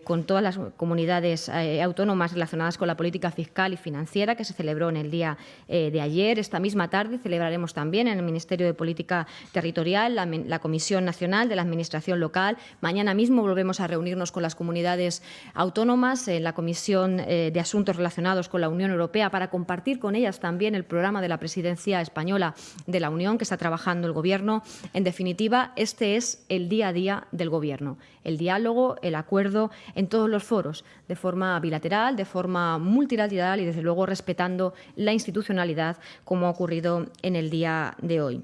con todas las comunidades autónomas relacionadas con la política fiscal y financiera, que se celebró en el día de ayer. Esta misma tarde celebraremos también en el Ministerio de Política Territorial la Comisión Nacional de la Administración Local. Mañana mismo volvemos a reunirnos con las comunidades autónomas en la Comisión de Asuntos Relacionados con la Unión Europea para compartir con ellas también el programa de la Presidencia española de la Unión que está trabajando el Gobierno. En definitiva, este es el día a día del Gobierno, el diálogo, el acuerdo en todos los foros, de forma bilateral, de forma multilateral y, desde luego, respetando la institucionalidad, como ha ocurrido en el día de hoy.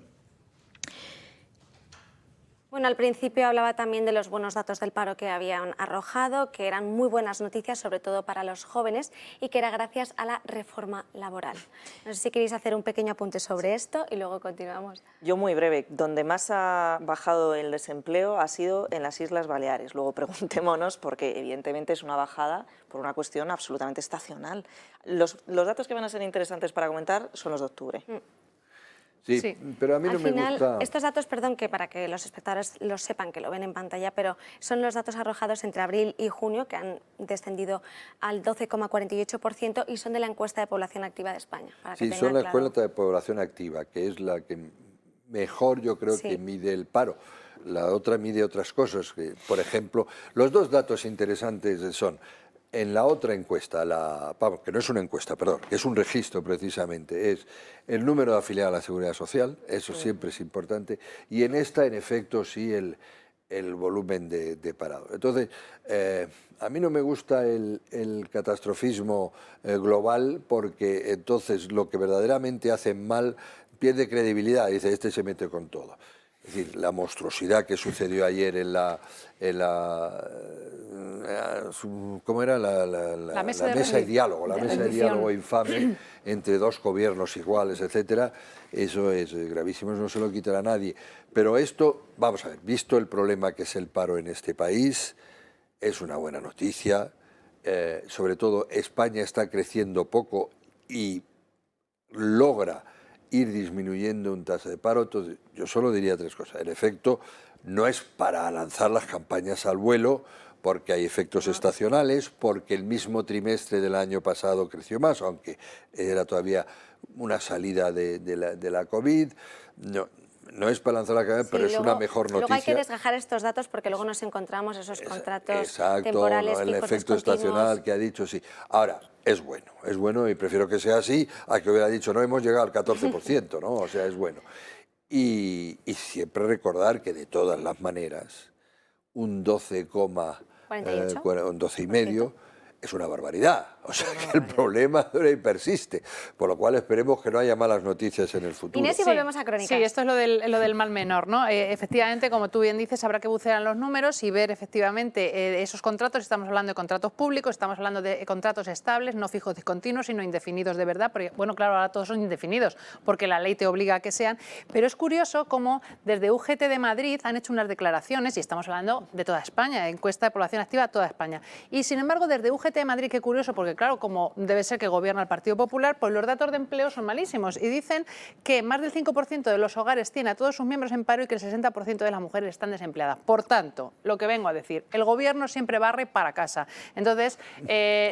Bueno, al principio hablaba también de los buenos datos del paro que habían arrojado, que eran muy buenas noticias, sobre todo para los jóvenes, y que era gracias a la reforma laboral. No sé si queréis hacer un pequeño apunte sobre esto y luego continuamos. Yo muy breve. Donde más ha bajado el desempleo ha sido en las Islas Baleares. Luego preguntémonos, porque evidentemente es una bajada por una cuestión absolutamente estacional. Los datos que van a ser interesantes para comentar son los de octubre. Sí, pero a mí no me gusta... Estos datos, perdón, que para que los espectadores lo sepan, que lo ven en pantalla, pero son los datos arrojados entre abril y junio, que han descendido al 12,48% y son de la encuesta de población activa de España. Sí, son la encuesta de población activa, que es la que mejor yo creo que mide el paro. La otra mide otras cosas, que, por ejemplo, los 2 datos interesantes son... En la otra encuesta, que no es una encuesta, perdón, que es un registro precisamente, es el número de afiliados a la Seguridad Social, eso siempre es importante, y en esta, en efecto, sí el volumen de parado. Entonces, a mí no me gusta el catastrofismo global, porque entonces lo que verdaderamente hacen mal pierde credibilidad, dice, este se mete con todo. Es decir, la monstruosidad que sucedió ayer en la ¿cómo era? La mesa de diálogo, la mesa de diálogo infame entre 2 gobiernos iguales, etcétera. Eso es gravísimo, eso no se lo quitará a nadie. Pero esto, vamos a ver, visto el problema que es el paro en este país, es una buena noticia. Sobre todo, España está creciendo poco y logra ir disminuyendo un tasa de paro. Entonces, yo solo diría 3 cosas. El efecto no es para lanzar las campañas al vuelo, porque hay efectos estacionales, porque el mismo trimestre del año pasado creció más, aunque era todavía una salida de la COVID. No es para lanzar la campaña, pero es una mejor noticia. Luego hay que desgajar estos datos porque luego nos encontramos esos contratos Exacto, temporales, el efecto estacional que ha dicho, sí. Ahora, es bueno y prefiero que sea así a que hubiera dicho no hemos llegado al 14%, ¿no? O sea, es bueno. Y siempre recordar que de todas las maneras un 12,5 es una barbaridad. O sea, que el problema persiste. Por lo cual esperemos que no haya malas noticias en el futuro. Inés, y volvemos a Crónicas. Sí, esto es lo del mal menor, ¿no? Efectivamente, como tú bien dices, habrá que bucear en los números y ver efectivamente esos contratos. Estamos hablando de contratos públicos, estamos hablando de contratos estables, no fijos discontinuos, sino indefinidos de verdad. Porque, bueno, claro, ahora todos son indefinidos porque la ley te obliga a que sean. Pero es curioso cómo desde UGT de Madrid han hecho unas declaraciones, y estamos hablando de toda España, encuesta de población activa toda España. Y sin embargo, desde UGT de Madrid, qué curioso, porque claro, como debe ser que gobierna el Partido Popular, pues los datos de empleo son malísimos y dicen que más del 5% de los hogares tiene a todos sus miembros en paro y que el 60% de las mujeres están desempleadas. Por tanto, lo que vengo a decir, el gobierno siempre barre para casa. Entonces,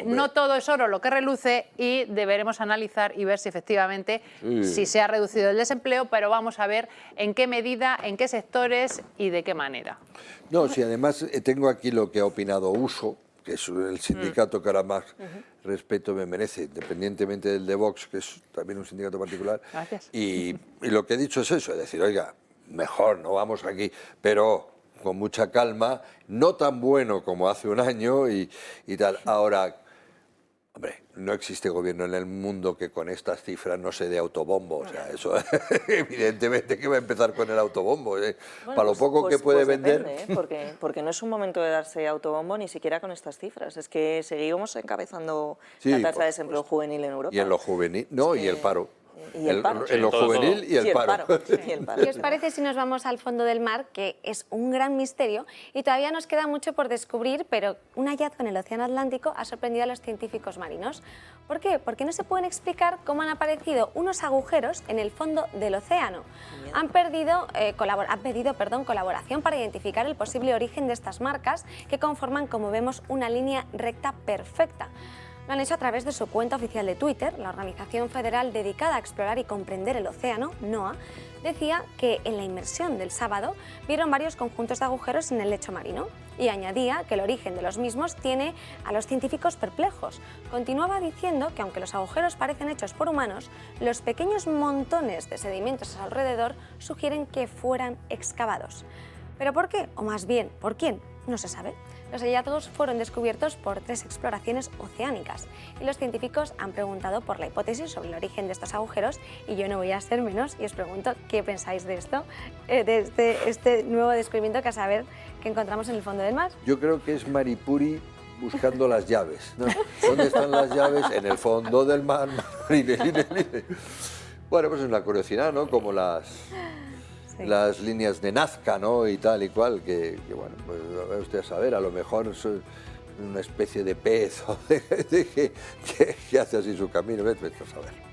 no todo es oro lo que reluce y deberemos analizar y ver si efectivamente si se ha reducido el desempleo, pero vamos a ver en qué medida, en qué sectores y de qué manera. No, si además tengo aquí lo que ha opinado USO, que es el sindicato que ahora más respeto me merece, independientemente del de Vox, que es también un sindicato particular. Gracias. Y lo que he dicho es eso, es decir, oiga, mejor, no vamos aquí, pero con mucha calma, no tan bueno como hace un año y tal. Ahora, hombre, no existe gobierno en el mundo que con estas cifras no se dé autobombo. O sea, eso evidentemente que va a empezar con el autobombo. Bueno, para lo poco que puede vender... Depende, porque no es un momento de darse autobombo ni siquiera con estas cifras. Es que seguimos encabezando la tasa de desempleo juvenil en Europa. Y en lo juvenil, no, y el paro. Y el paro. En lo juvenil y el paro. ¿Qué os parece si nos vamos al fondo del mar, que es un gran misterio y todavía nos queda mucho por descubrir, pero un hallazgo en el Océano Atlántico ha sorprendido a los científicos marinos? ¿Por qué? Porque no se pueden explicar cómo han aparecido unos agujeros en el fondo del océano. Han pedido colaboración para identificar el posible origen de estas marcas que conforman, como vemos, una línea recta perfecta. Lo han hecho a través de su cuenta oficial de Twitter. La organización federal dedicada a explorar y comprender el océano, NOAA, decía que en la inmersión del sábado vieron varios conjuntos de agujeros en el lecho marino y añadía que el origen de los mismos tiene a los científicos perplejos. Continuaba diciendo que aunque los agujeros parecen hechos por humanos, los pequeños montones de sedimentos a su alrededor sugieren que fueran excavados. ¿Pero por qué? O más bien, ¿por quién? No se sabe. Los hallazgos fueron descubiertos por 3 exploraciones oceánicas y los científicos han preguntado por la hipótesis sobre el origen de estos agujeros y yo no voy a ser menos y os pregunto qué pensáis de esto, de este nuevo descubrimiento que a saber que encontramos en el fondo del mar. Yo creo que es Maripuri buscando las llaves, ¿no? ¿Dónde están las llaves? En el fondo del mar. Bueno, pues es una curiosidad, ¿no? Como las líneas de Nazca, ¿no? Y tal y cual, que bueno, pues va usted a saber, a lo mejor es una especie de pez o que hace así su camino, vete a saber.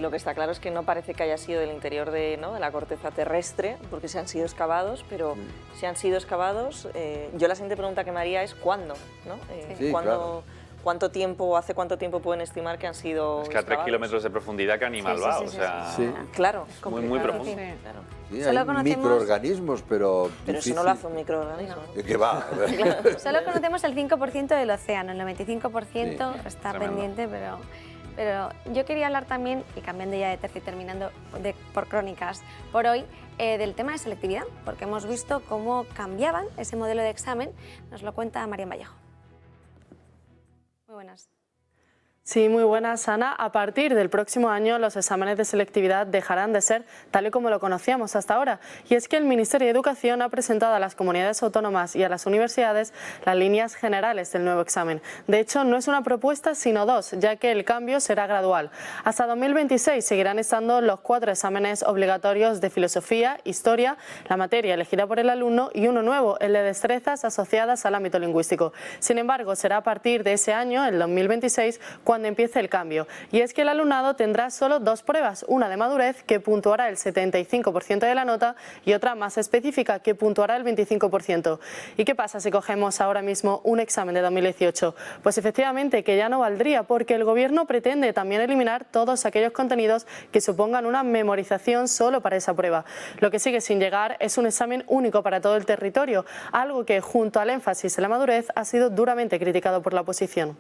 Lo que está claro es que no parece que haya sido del interior de la corteza terrestre, porque se han sido excavados, pero si han sido excavados, yo la siguiente pregunta que me haría es ¿cuándo? ¿No? Claro. ¿Hace cuánto tiempo pueden estimar que han sido Es que a 3 kilómetros de profundidad, ¿qué animal va? O sea, claro, muy profundo. Sí, hay microorganismos, pero eso no lo hace un microorganismo. ¿Qué va? Claro. Solo conocemos el 5% del océano, el 95% está pendiente, pero yo quería hablar también, y cambiando ya de tercio y terminando por crónicas por hoy, del tema de selectividad, porque hemos visto cómo cambiaban ese modelo de examen. Nos lo cuenta Marian Vallejo. Muy buenas. Sí, muy buenas, Ana. A partir del próximo año los exámenes de selectividad dejarán de ser tal y como lo conocíamos hasta ahora. Y es que el Ministerio de Educación ha presentado a las comunidades autónomas y a las universidades las líneas generales del nuevo examen. De hecho, no es una propuesta, sino 2, ya que el cambio será gradual. Hasta 2026 seguirán estando los 4 exámenes obligatorios de filosofía, historia, la materia elegida por el alumno y uno nuevo, el de destrezas asociadas al ámbito lingüístico. Sin embargo, será a partir de ese año, el 2026, cuando empiece el cambio. Y es que el alumnado tendrá solo 2 pruebas, una de madurez que puntuará el 75% de la nota y otra más específica que puntuará el 25%. ¿Y qué pasa si cogemos ahora mismo un examen de 2018? Pues efectivamente que ya no valdría, porque el Gobierno pretende también eliminar todos aquellos contenidos que supongan una memorización solo para esa prueba. Lo que sigue sin llegar es un examen único para todo el territorio, algo que junto al énfasis en la madurez ha sido duramente criticado por la oposición.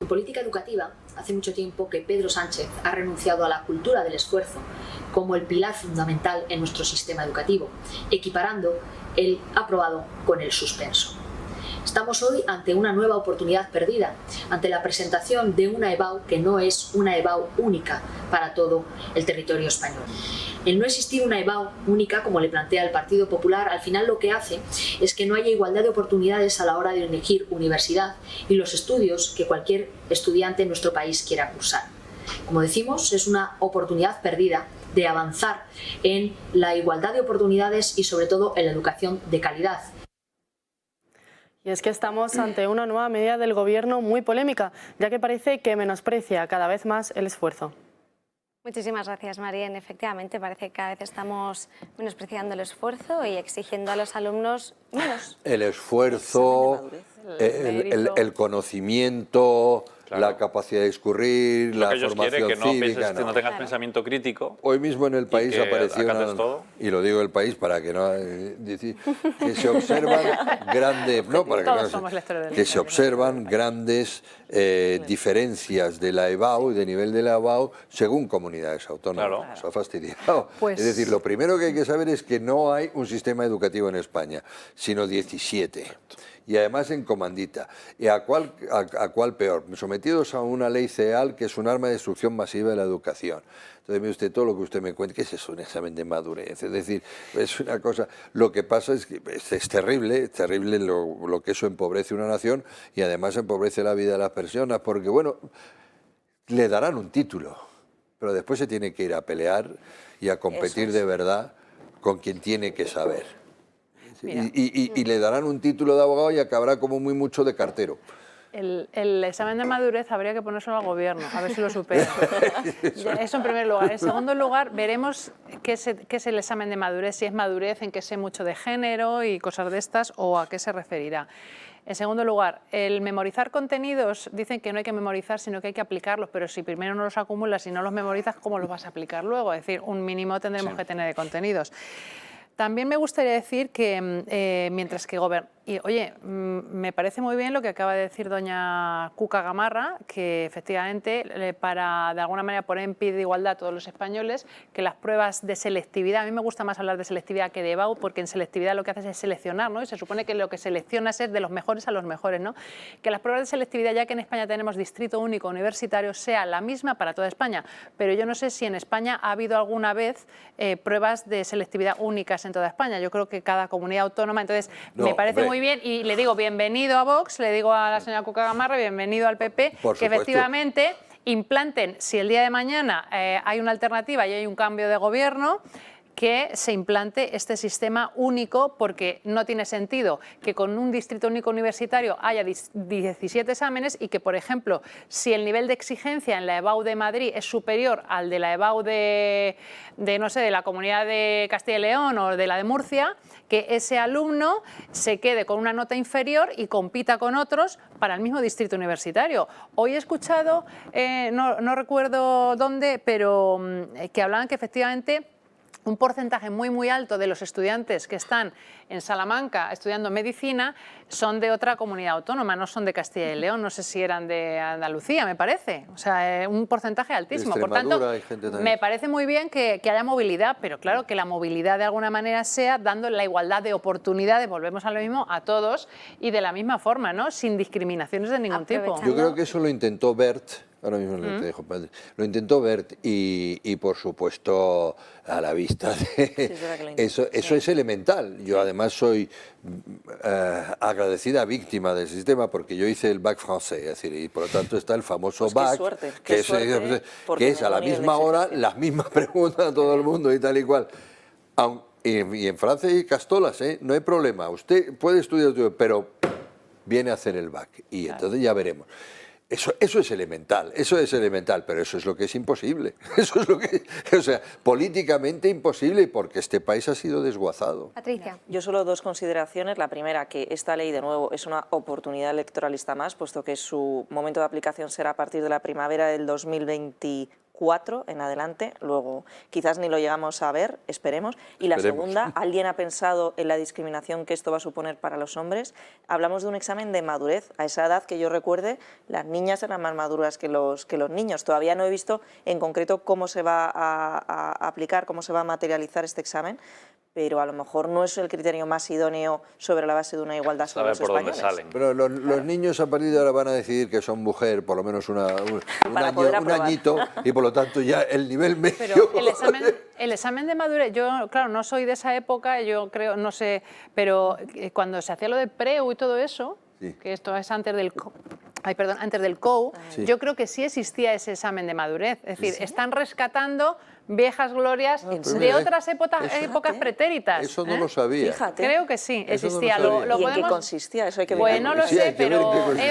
En política educativa, hace mucho tiempo que Pedro Sánchez ha renunciado a la cultura del esfuerzo como el pilar fundamental en nuestro sistema educativo, equiparando el aprobado con el suspenso. Estamos hoy ante una nueva oportunidad perdida, ante la presentación de una EBAU que no es una EBAU única para todo el territorio español. El no existir una EBAU única, como le plantea el Partido Popular, al final lo que hace es que no haya igualdad de oportunidades a la hora de elegir universidad y los estudios que cualquier estudiante en nuestro país quiera cursar. Como decimos, es una oportunidad perdida de avanzar en la igualdad de oportunidades y sobre todo en la educación de calidad. Y es que estamos ante una nueva medida del Gobierno muy polémica, ya que parece que menosprecia cada vez más el esfuerzo. Muchísimas gracias, Marien. Efectivamente, parece que cada vez estamos menospreciando el esfuerzo y exigiendo a los alumnos menos. El esfuerzo, el conocimiento, Claro. la capacidad de discurrir, Lo la que ellos formación quieren, que no, cívica. pienses, no tengas pensamiento crítico. Hoy mismo en el país que apareció, acates todo. y lo digo el país para que no decir, que se observan grandes, no, para que, Todos no, somos lectores del que se observan grandes diferencias de la EBAU y de nivel de la EBAU según comunidades autónomas. Claro. Eso ha fastidiado. Pues- Es decir, lo primero que hay que saber es que no hay un sistema educativo en España, sino 17. Y además en comandita. ¿Y a cuál peor? Sometidos a una ley CEAL que es un arma de destrucción masiva de la educación. Entonces, mire usted, todo lo que usted me cuenta, ¿qué es eso? Un examen de madurez. Es decir, es una cosa... Lo que pasa es que es terrible lo que eso empobrece una nación y además empobrece la vida de las personas, porque, bueno, le darán un título, pero después se tiene que ir a pelear y a competir de verdad con quien tiene que saber. Y le darán un título de abogado y acabará como muy mucho de cartero. El examen de madurez habría que ponérselo al gobierno, a ver si lo supera. Eso en primer lugar. En segundo lugar, veremos qué es el examen de madurez, si es madurez en que sé mucho de género y cosas de estas, o a qué se referirá. En segundo lugar, el memorizar contenidos, dicen que no hay que memorizar, sino que hay que aplicarlos, pero si primero no los acumulas y no los memorizas, ¿cómo los vas a aplicar luego? Es decir, un mínimo tendremos que tener de contenidos. También me gustaría decir que mientras que oye, me parece muy bien lo que acaba de decir doña Cuca Gamarra, que efectivamente para de alguna manera poner en pie de igualdad a todos los españoles, que las pruebas de selectividad, a mí me gusta más hablar de selectividad que de EBAU, porque en selectividad lo que haces es seleccionar, ¿no? Y se supone que lo que seleccionas es de los mejores a los mejores, ¿no? Que las pruebas de selectividad, ya que en España tenemos distrito único universitario, sea la misma para toda España, pero yo no sé si en España ha habido alguna vez pruebas de selectividad únicas en toda España. Yo creo que cada comunidad autónoma, entonces me parece muy bien, y le digo bienvenido a Vox, le digo a la señora Cuca Gamarra, bienvenido al PP, que efectivamente implanten, si el día de mañana hay una alternativa y hay un cambio de gobierno, que se implante este sistema único, porque no tiene sentido que con un distrito único universitario haya 17 exámenes y que, por ejemplo, si el nivel de exigencia en la EBAU de Madrid es superior al de la EBAU no sé, de la Comunidad de Castilla y León o de la de Murcia, que ese alumno se quede con una nota inferior y compita con otros para el mismo distrito universitario. Hoy he escuchado, no recuerdo dónde, pero que hablaban que efectivamente un porcentaje muy alto de los estudiantes que están en Salamanca estudiando medicina son de otra comunidad autónoma, no son de Castilla y León, no sé si eran de Andalucía, me parece. O sea, un porcentaje altísimo. Por tanto, me parece muy bien que haya movilidad, pero claro, que la movilidad de alguna manera sea dando la igualdad de oportunidades, volvemos a lo mismo, a todos y de la misma forma, ¿no? Sin discriminaciones de ningún tipo. Yo creo que eso lo intentó Bert. Ahora mismo te dejo, padre. Lo intentó Bert y por supuesto a la vista de eso es elemental. Yo además soy agradecida víctima del sistema porque yo hice el bac francés, es decir, y por lo tanto está el famoso bac, que es a la misma hora las mismas preguntas a todo el mundo y tal y cual. Y en Francia hay castolas, no hay problema. Usted puede estudiar, pero viene a hacer el bac y entonces ya veremos. Eso es elemental, pero eso es lo que es imposible. Eso es lo que, o sea, políticamente imposible porque este país ha sido desguazado. Patricia. Yo solo dos consideraciones. La primera, que esta ley, de nuevo, es una oportunidad electoralista más, puesto que su momento de aplicación será a partir de la primavera del 2024 en adelante, luego quizás ni lo llegamos a ver, esperemos. Y la segunda, ¿alguien ha pensado en la discriminación que esto va a suponer para los hombres? Hablamos de un examen de madurez. A esa edad que yo recuerde, las niñas eran más maduras que los niños. Todavía no he visto en concreto cómo se va a aplicar, cómo se va a materializar este examen, pero a lo mejor no es el criterio más idóneo sobre la base de una igualdad sobre los españoles. Salen. Pero los niños a partir de ahora van a decidir que son mujer, por lo menos un añito, y por lo tanto ya el nivel medio... Pero el examen de madurez, yo claro, no soy de esa época, yo creo, no sé, pero cuando se hacía lo de PREU y todo eso, que esto es antes del COU, yo creo que sí existía ese examen de madurez. Es decir, están rescatando viejas glorias de otras épocas pretéritas. Eso no lo sabía. Fíjate. Creo que sí, Eso no lo existía. sabía. ¿Y en qué consistía? Eso hay que Pues verlo. no lo Sí, hay sé, que ver en qué pero consistía.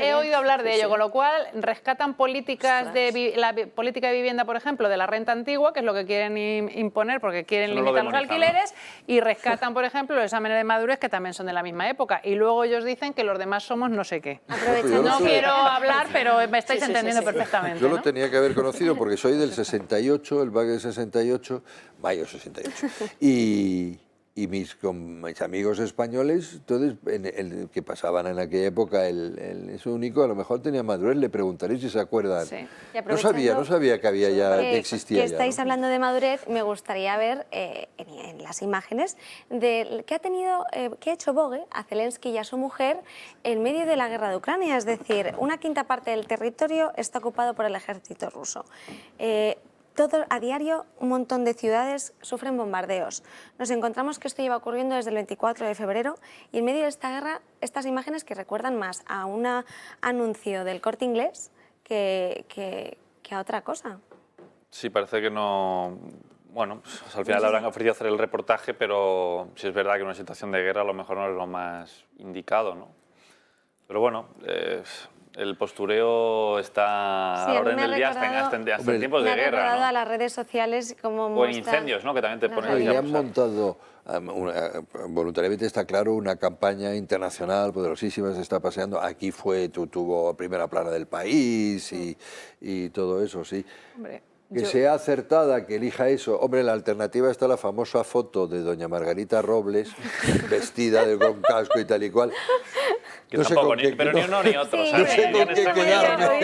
he oído hablar de ello, con lo cual rescatan políticas la política de vivienda, por ejemplo, de la renta antigua, que es lo que quieren imponer porque quieren Eso no lo limitar los demonizan, alquileres, y rescatan, por ejemplo, los exámenes de madurez, que también son de la misma época, y luego ellos dicen que los demás somos no sé qué. No quiero hablar, pero me estáis entendiendo perfectamente. Yo lo ¿no? tenía que haber conocido porque soy del 68, el BAC del 68, mayo 68. Y mis amigos españoles, entonces, que pasaban en aquella época eso único, a lo mejor tenía madurez, le preguntaré si se acuerdan. Sí. No sabía que había ya, que existía que ya. estáis ¿no? hablando de madurez, me gustaría ver en las imágenes de qué ha hecho Vogue a Zelensky y a su mujer en medio de la guerra de Ucrania. Es decir, una quinta parte del territorio está ocupado por el ejército ruso. A diario un montón de ciudades sufren bombardeos. Nos encontramos que esto lleva ocurriendo desde el 24 de febrero y en medio de esta guerra, estas imágenes que recuerdan más a un anuncio del Corte Inglés que a otra cosa. Sí, parece que no... Bueno, pues al final habrán ofrecido hacer el reportaje, pero sí es verdad que en una situación de guerra a lo mejor no es lo más indicado, ¿no? Pero bueno, el postureo está a la orden del día hasta en tiempos de guerra, Me ha recordado ¿no? a las redes sociales como O en incendios, ¿no? Que también te ponen... Y han montado, voluntariamente está claro, una campaña internacional poderosísima, se está paseando. Aquí tuvo primera plana del país y todo eso, sí. Hombre, que sea acertada, que elija eso. Hombre, la alternativa está la famosa foto de doña Margarita Robles, vestida con casco y tal y cual. Que no tampoco, pero ni uno ni otro. Sí, ¿sabes? no sé con qué quedarme.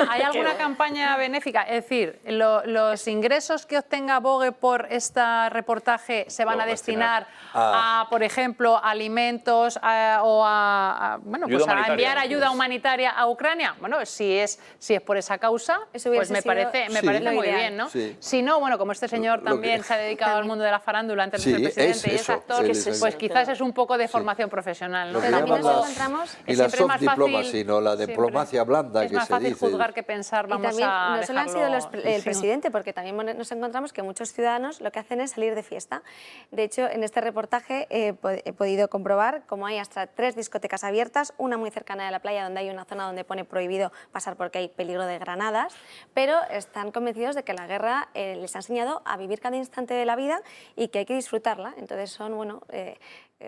¿Hay alguna campaña benéfica? Es decir, ¿los ingresos que obtenga Vogue por este reportaje se van a destinar a, por ejemplo, alimentos o a enviar ayuda humanitaria a Ucrania? Bueno, si es por esa causa, pues me parece muy bien, ¿no? Sí. Si no, bueno, como este señor también se ha dedicado al mundo de la farándula antes de ser presidente y es actor, pues quizás es un poco de formación profesional, ¿no? Y la soft diplomacy, no la diplomacia blanda que se dice. Es más fácil juzgar que pensar, vamos también, a no solo han sido dejarlo... el presidente, porque también nos encontramos que muchos ciudadanos lo que hacen es salir de fiesta. De hecho, en este reportaje he podido comprobar cómo hay hasta 3 discotecas abiertas, una muy cercana de la playa donde hay una zona donde pone prohibido pasar porque hay peligro de granadas, pero están convencidos de que la guerra les ha enseñado a vivir cada instante de la vida y que hay que disfrutarla. Entonces son,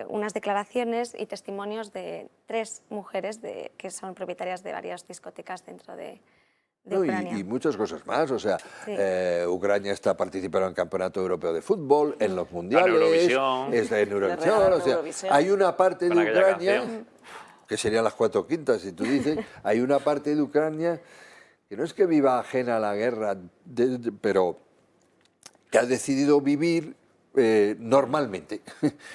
unas declaraciones y testimonios de 3 mujeres que son propietarias de varias discotecas dentro de Ucrania. Y muchas cosas más, o sea, Ucrania está participando en el Campeonato Europeo de Fútbol, en los mundiales, está en Eurovisión, o sea, hay una parte de Ucrania, que serían las 4 quintas, si tú dices, hay una parte de Ucrania que no es que viva ajena a la guerra, pero que ha decidido vivir normalmente.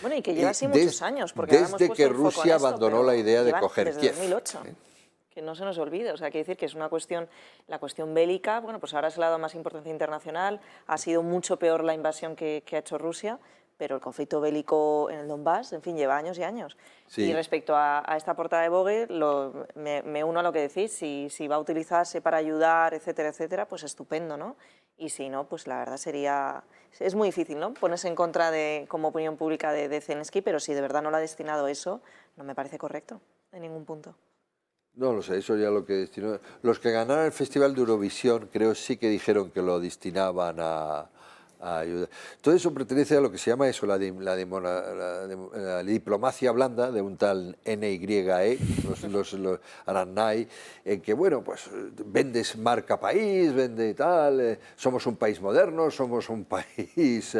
Bueno, y que lleva así muchos años. Porque desde que Rusia abandonó la idea de coger Kiev. Desde 2008. Que no se nos olvide, o sea, quiere decir que es una cuestión, la cuestión bélica, bueno, pues ahora se le ha dado más importancia internacional, ha sido mucho peor la invasión que ha hecho Rusia, pero el conflicto bélico en el Donbass, en fin, lleva años y años. Sí. Y respecto a esta portada de Vogue, me uno a lo que decís, si va a utilizarse para ayudar, etcétera, etcétera, pues estupendo, ¿no? Y si no, pues la verdad es muy difícil, ¿no?, ponerse en contra como opinión pública de Zelensky, pero si de verdad no lo ha destinado a eso, no me parece correcto, en ningún punto. No lo sé, eso ya lo que destinó. Los que ganaron el Festival de Eurovisión creo sí que dijeron que lo destinaban a ayuda. Todo eso pertenece a lo que se llama eso, la diplomacia blanda de un tal NYE, los Arannay, en que, bueno, pues vendes marca país, vende tal, somos un país moderno, somos un país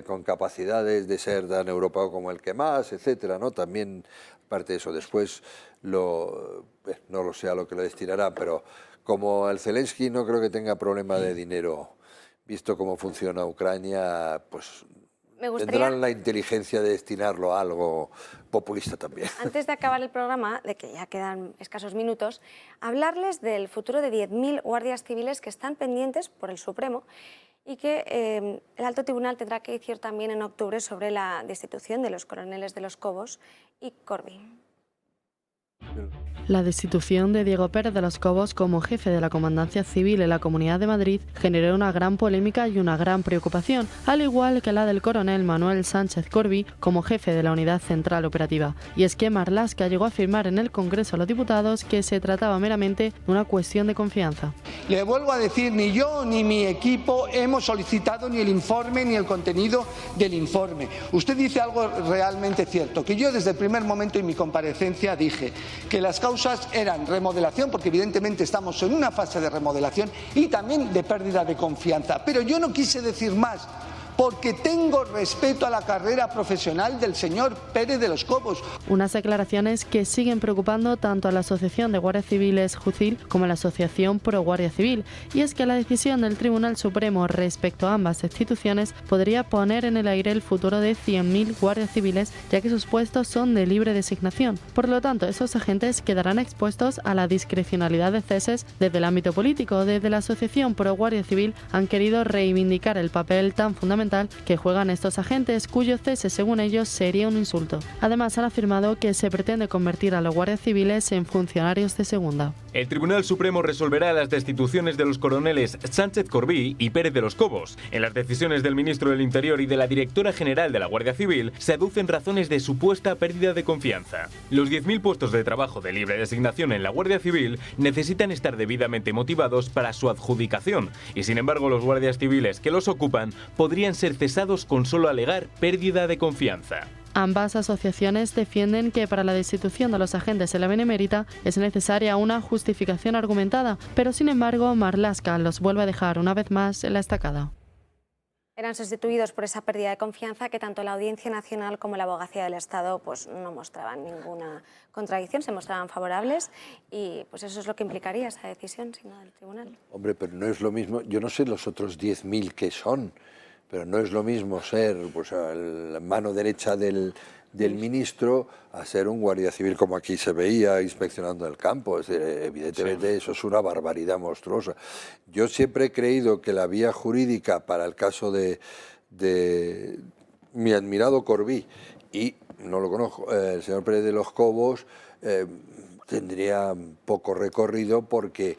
con capacidades de ser tan europeo como el que más, etcétera, ¿no? También parte de eso. Después no lo sé a lo que lo destinarán, pero como el Zelensky no creo que tenga problema de dinero. Visto cómo funciona Ucrania, pues tendrán la inteligencia de destinarlo a algo populista también. Antes de acabar el programa, de que ya quedan escasos minutos, hablarles del futuro de 10.000 guardias civiles que están pendientes por el Supremo y que el Alto Tribunal tendrá que decir también en octubre sobre la destitución de los coroneles de los Cobos y Corbyn. La destitución de Diego Pérez de los Cobos como jefe de la Comandancia Civil en la Comunidad de Madrid generó una gran polémica y una gran preocupación, al igual que la del coronel Manuel Sánchez Corbí como jefe de la Unidad Central Operativa. Y es que Marlaska llegó a afirmar en el Congreso de los Diputados que se trataba meramente de una cuestión de confianza. Le vuelvo a decir, ni yo ni mi equipo hemos solicitado ni el informe ni el contenido del informe. Usted dice algo realmente cierto, que yo desde el primer momento en mi comparecencia dije que las causas eran remodelación, porque evidentemente estamos en una fase de remodelación, y también de pérdida de confianza. Pero yo no quise decir más, porque tengo respeto a la carrera profesional del señor Pérez de los Cobos. Unas declaraciones que siguen preocupando tanto a la Asociación de Guardias Civiles JUCIL como a la Asociación Pro Guardia Civil, y es que la decisión del Tribunal Supremo respecto a ambas instituciones podría poner en el aire el futuro de 100.000 guardias civiles, ya que sus puestos son de libre designación. Por lo tanto, esos agentes quedarán expuestos a la discrecionalidad de ceses desde el ámbito político. Desde la Asociación Pro Guardia Civil han querido reivindicar el papel tan fundamental que juegan estos agentes, cuyo cese, según ellos, sería un insulto. Además, han afirmado que se pretende convertir a los guardias civiles en funcionarios de segunda. El Tribunal Supremo resolverá las destituciones de los coroneles Sánchez Corbí y Pérez de los Cobos. En las decisiones del ministro del Interior y de la directora general de la Guardia Civil se aducen razones de supuesta pérdida de confianza. Los 10.000 puestos de trabajo de libre designación en la Guardia Civil necesitan estar debidamente motivados para su adjudicación, y sin embargo los guardias civiles que los ocupan podrían ser cesados con solo alegar pérdida de confianza. Ambas asociaciones defienden que para la destitución de los agentes en la Benemérita es necesaria una justificación argumentada, pero sin embargo Marlaska los vuelve a dejar una vez más en la estacada. Eran sustituidos por esa pérdida de confianza que tanto la Audiencia Nacional como la Abogacía del Estado pues no mostraban ninguna contradicción, se mostraban favorables, y pues eso es lo que implicaría esa decisión, si no, del tribunal. Hombre, pero no es lo mismo, yo no sé los otros 10.000 que son, pero no es lo mismo ser pues, la mano derecha del ministro a ser un guardia civil como aquí se veía inspeccionando el campo. Es decir, evidentemente sí, eso es una barbaridad monstruosa. Yo siempre he creído que la vía jurídica para el caso de mi admirado Corbí, y no lo conozco, el señor Pérez de los Cobos, tendría poco recorrido porque,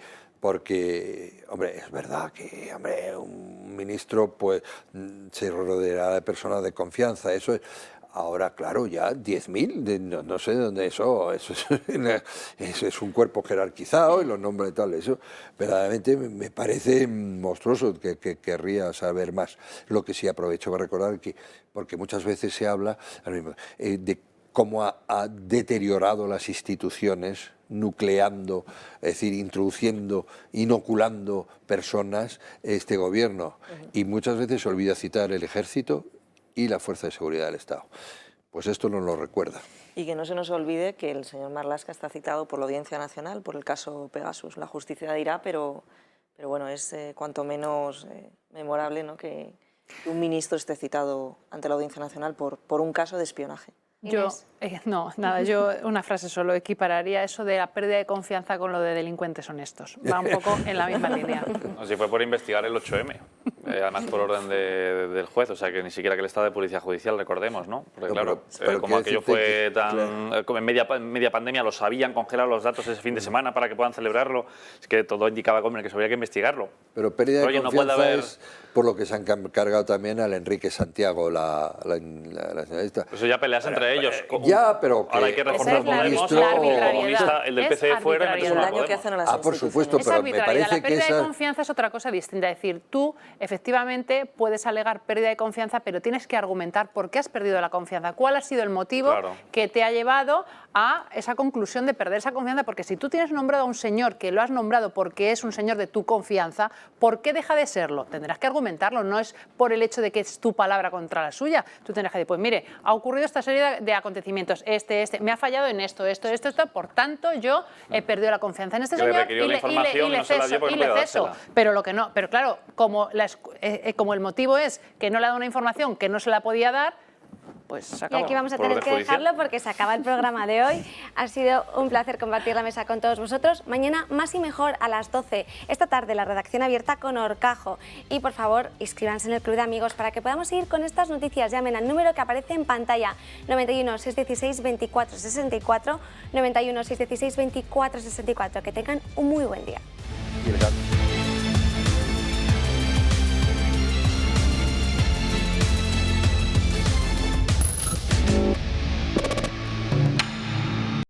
hombre, es verdad que un ministro pues se rodeará de personas de confianza, eso es. Ahora, claro, ya 10.000, no sé de dónde eso es un cuerpo jerarquizado y los nombres y tal, eso verdaderamente me parece monstruoso, que querría saber más. Lo que sí aprovecho para recordar que, porque muchas veces se habla de cómo ha deteriorado las instituciones, nucleando, es decir, introduciendo, inoculando personas este gobierno. Y muchas veces se olvida citar el Ejército y la Fuerza de Seguridad del Estado. Pues esto nos lo recuerda. Y que no se nos olvide que el señor Marlaska está citado por la Audiencia Nacional por el caso Pegasus. La justicia dirá, pero bueno, es cuanto menos memorable, ¿no?, que un ministro esté citado ante la Audiencia Nacional por un caso de espionaje. Yo, yo una frase solo, equipararía eso de la pérdida de confianza con lo de delincuentes honestos. Va un poco en la misma línea. No, si fue por investigar el 8M, además por orden del juez, o sea que ni siquiera que el estado de policía judicial, recordemos, ¿no? Porque claro, pero como aquello fue tan... Como en media pandemia lo sabían, congelaron los datos ese fin de semana para que puedan celebrarlo, es que todo indicaba que había que investigarlo. Pero pérdida de confianza es por lo que se han cargado también al Enrique Santiago, la señorita. Eso ya peleas entre ellos. Ya, pero ahora hay que reforzar el del PCE fuera y metes una Podemos. Por supuesto, pero me parece que la pérdida de confianza es otra cosa distinta. Es decir, tú efectivamente puedes alegar pérdida de confianza, pero tienes que argumentar por qué has perdido la confianza. ¿Cuál ha sido el motivo que te ha llevado a esa conclusión de perder esa confianza? Porque si tú tienes nombrado a un señor que lo has nombrado porque es un señor de tu confianza, ¿por qué deja de serlo? Tendrás que argumentarlo, no es por el hecho de que es tu palabra contra la suya. Tú tendrás que decir, pues mire, ha ocurrido esta serie de acontecimientos, me ha fallado en esto, por tanto yo he perdido la confianza en este señor y le ceso. Pero lo que no, pero claro, como el motivo es que no le ha dado una información que no se la podía dar, pues se Y acabó. aquí vamos a tener que dejarlo porque se acaba el programa de hoy. Ha sido un placer compartir la mesa con todos vosotros. Mañana más y mejor a las 12. Esta tarde la redacción abierta con Horcajo. Y por favor, inscríbanse en el Club de Amigos para que podamos seguir con estas noticias. Llamen al número que aparece en pantalla, 91 616 24 64, 91 616 24 64. Que tengan un muy buen día.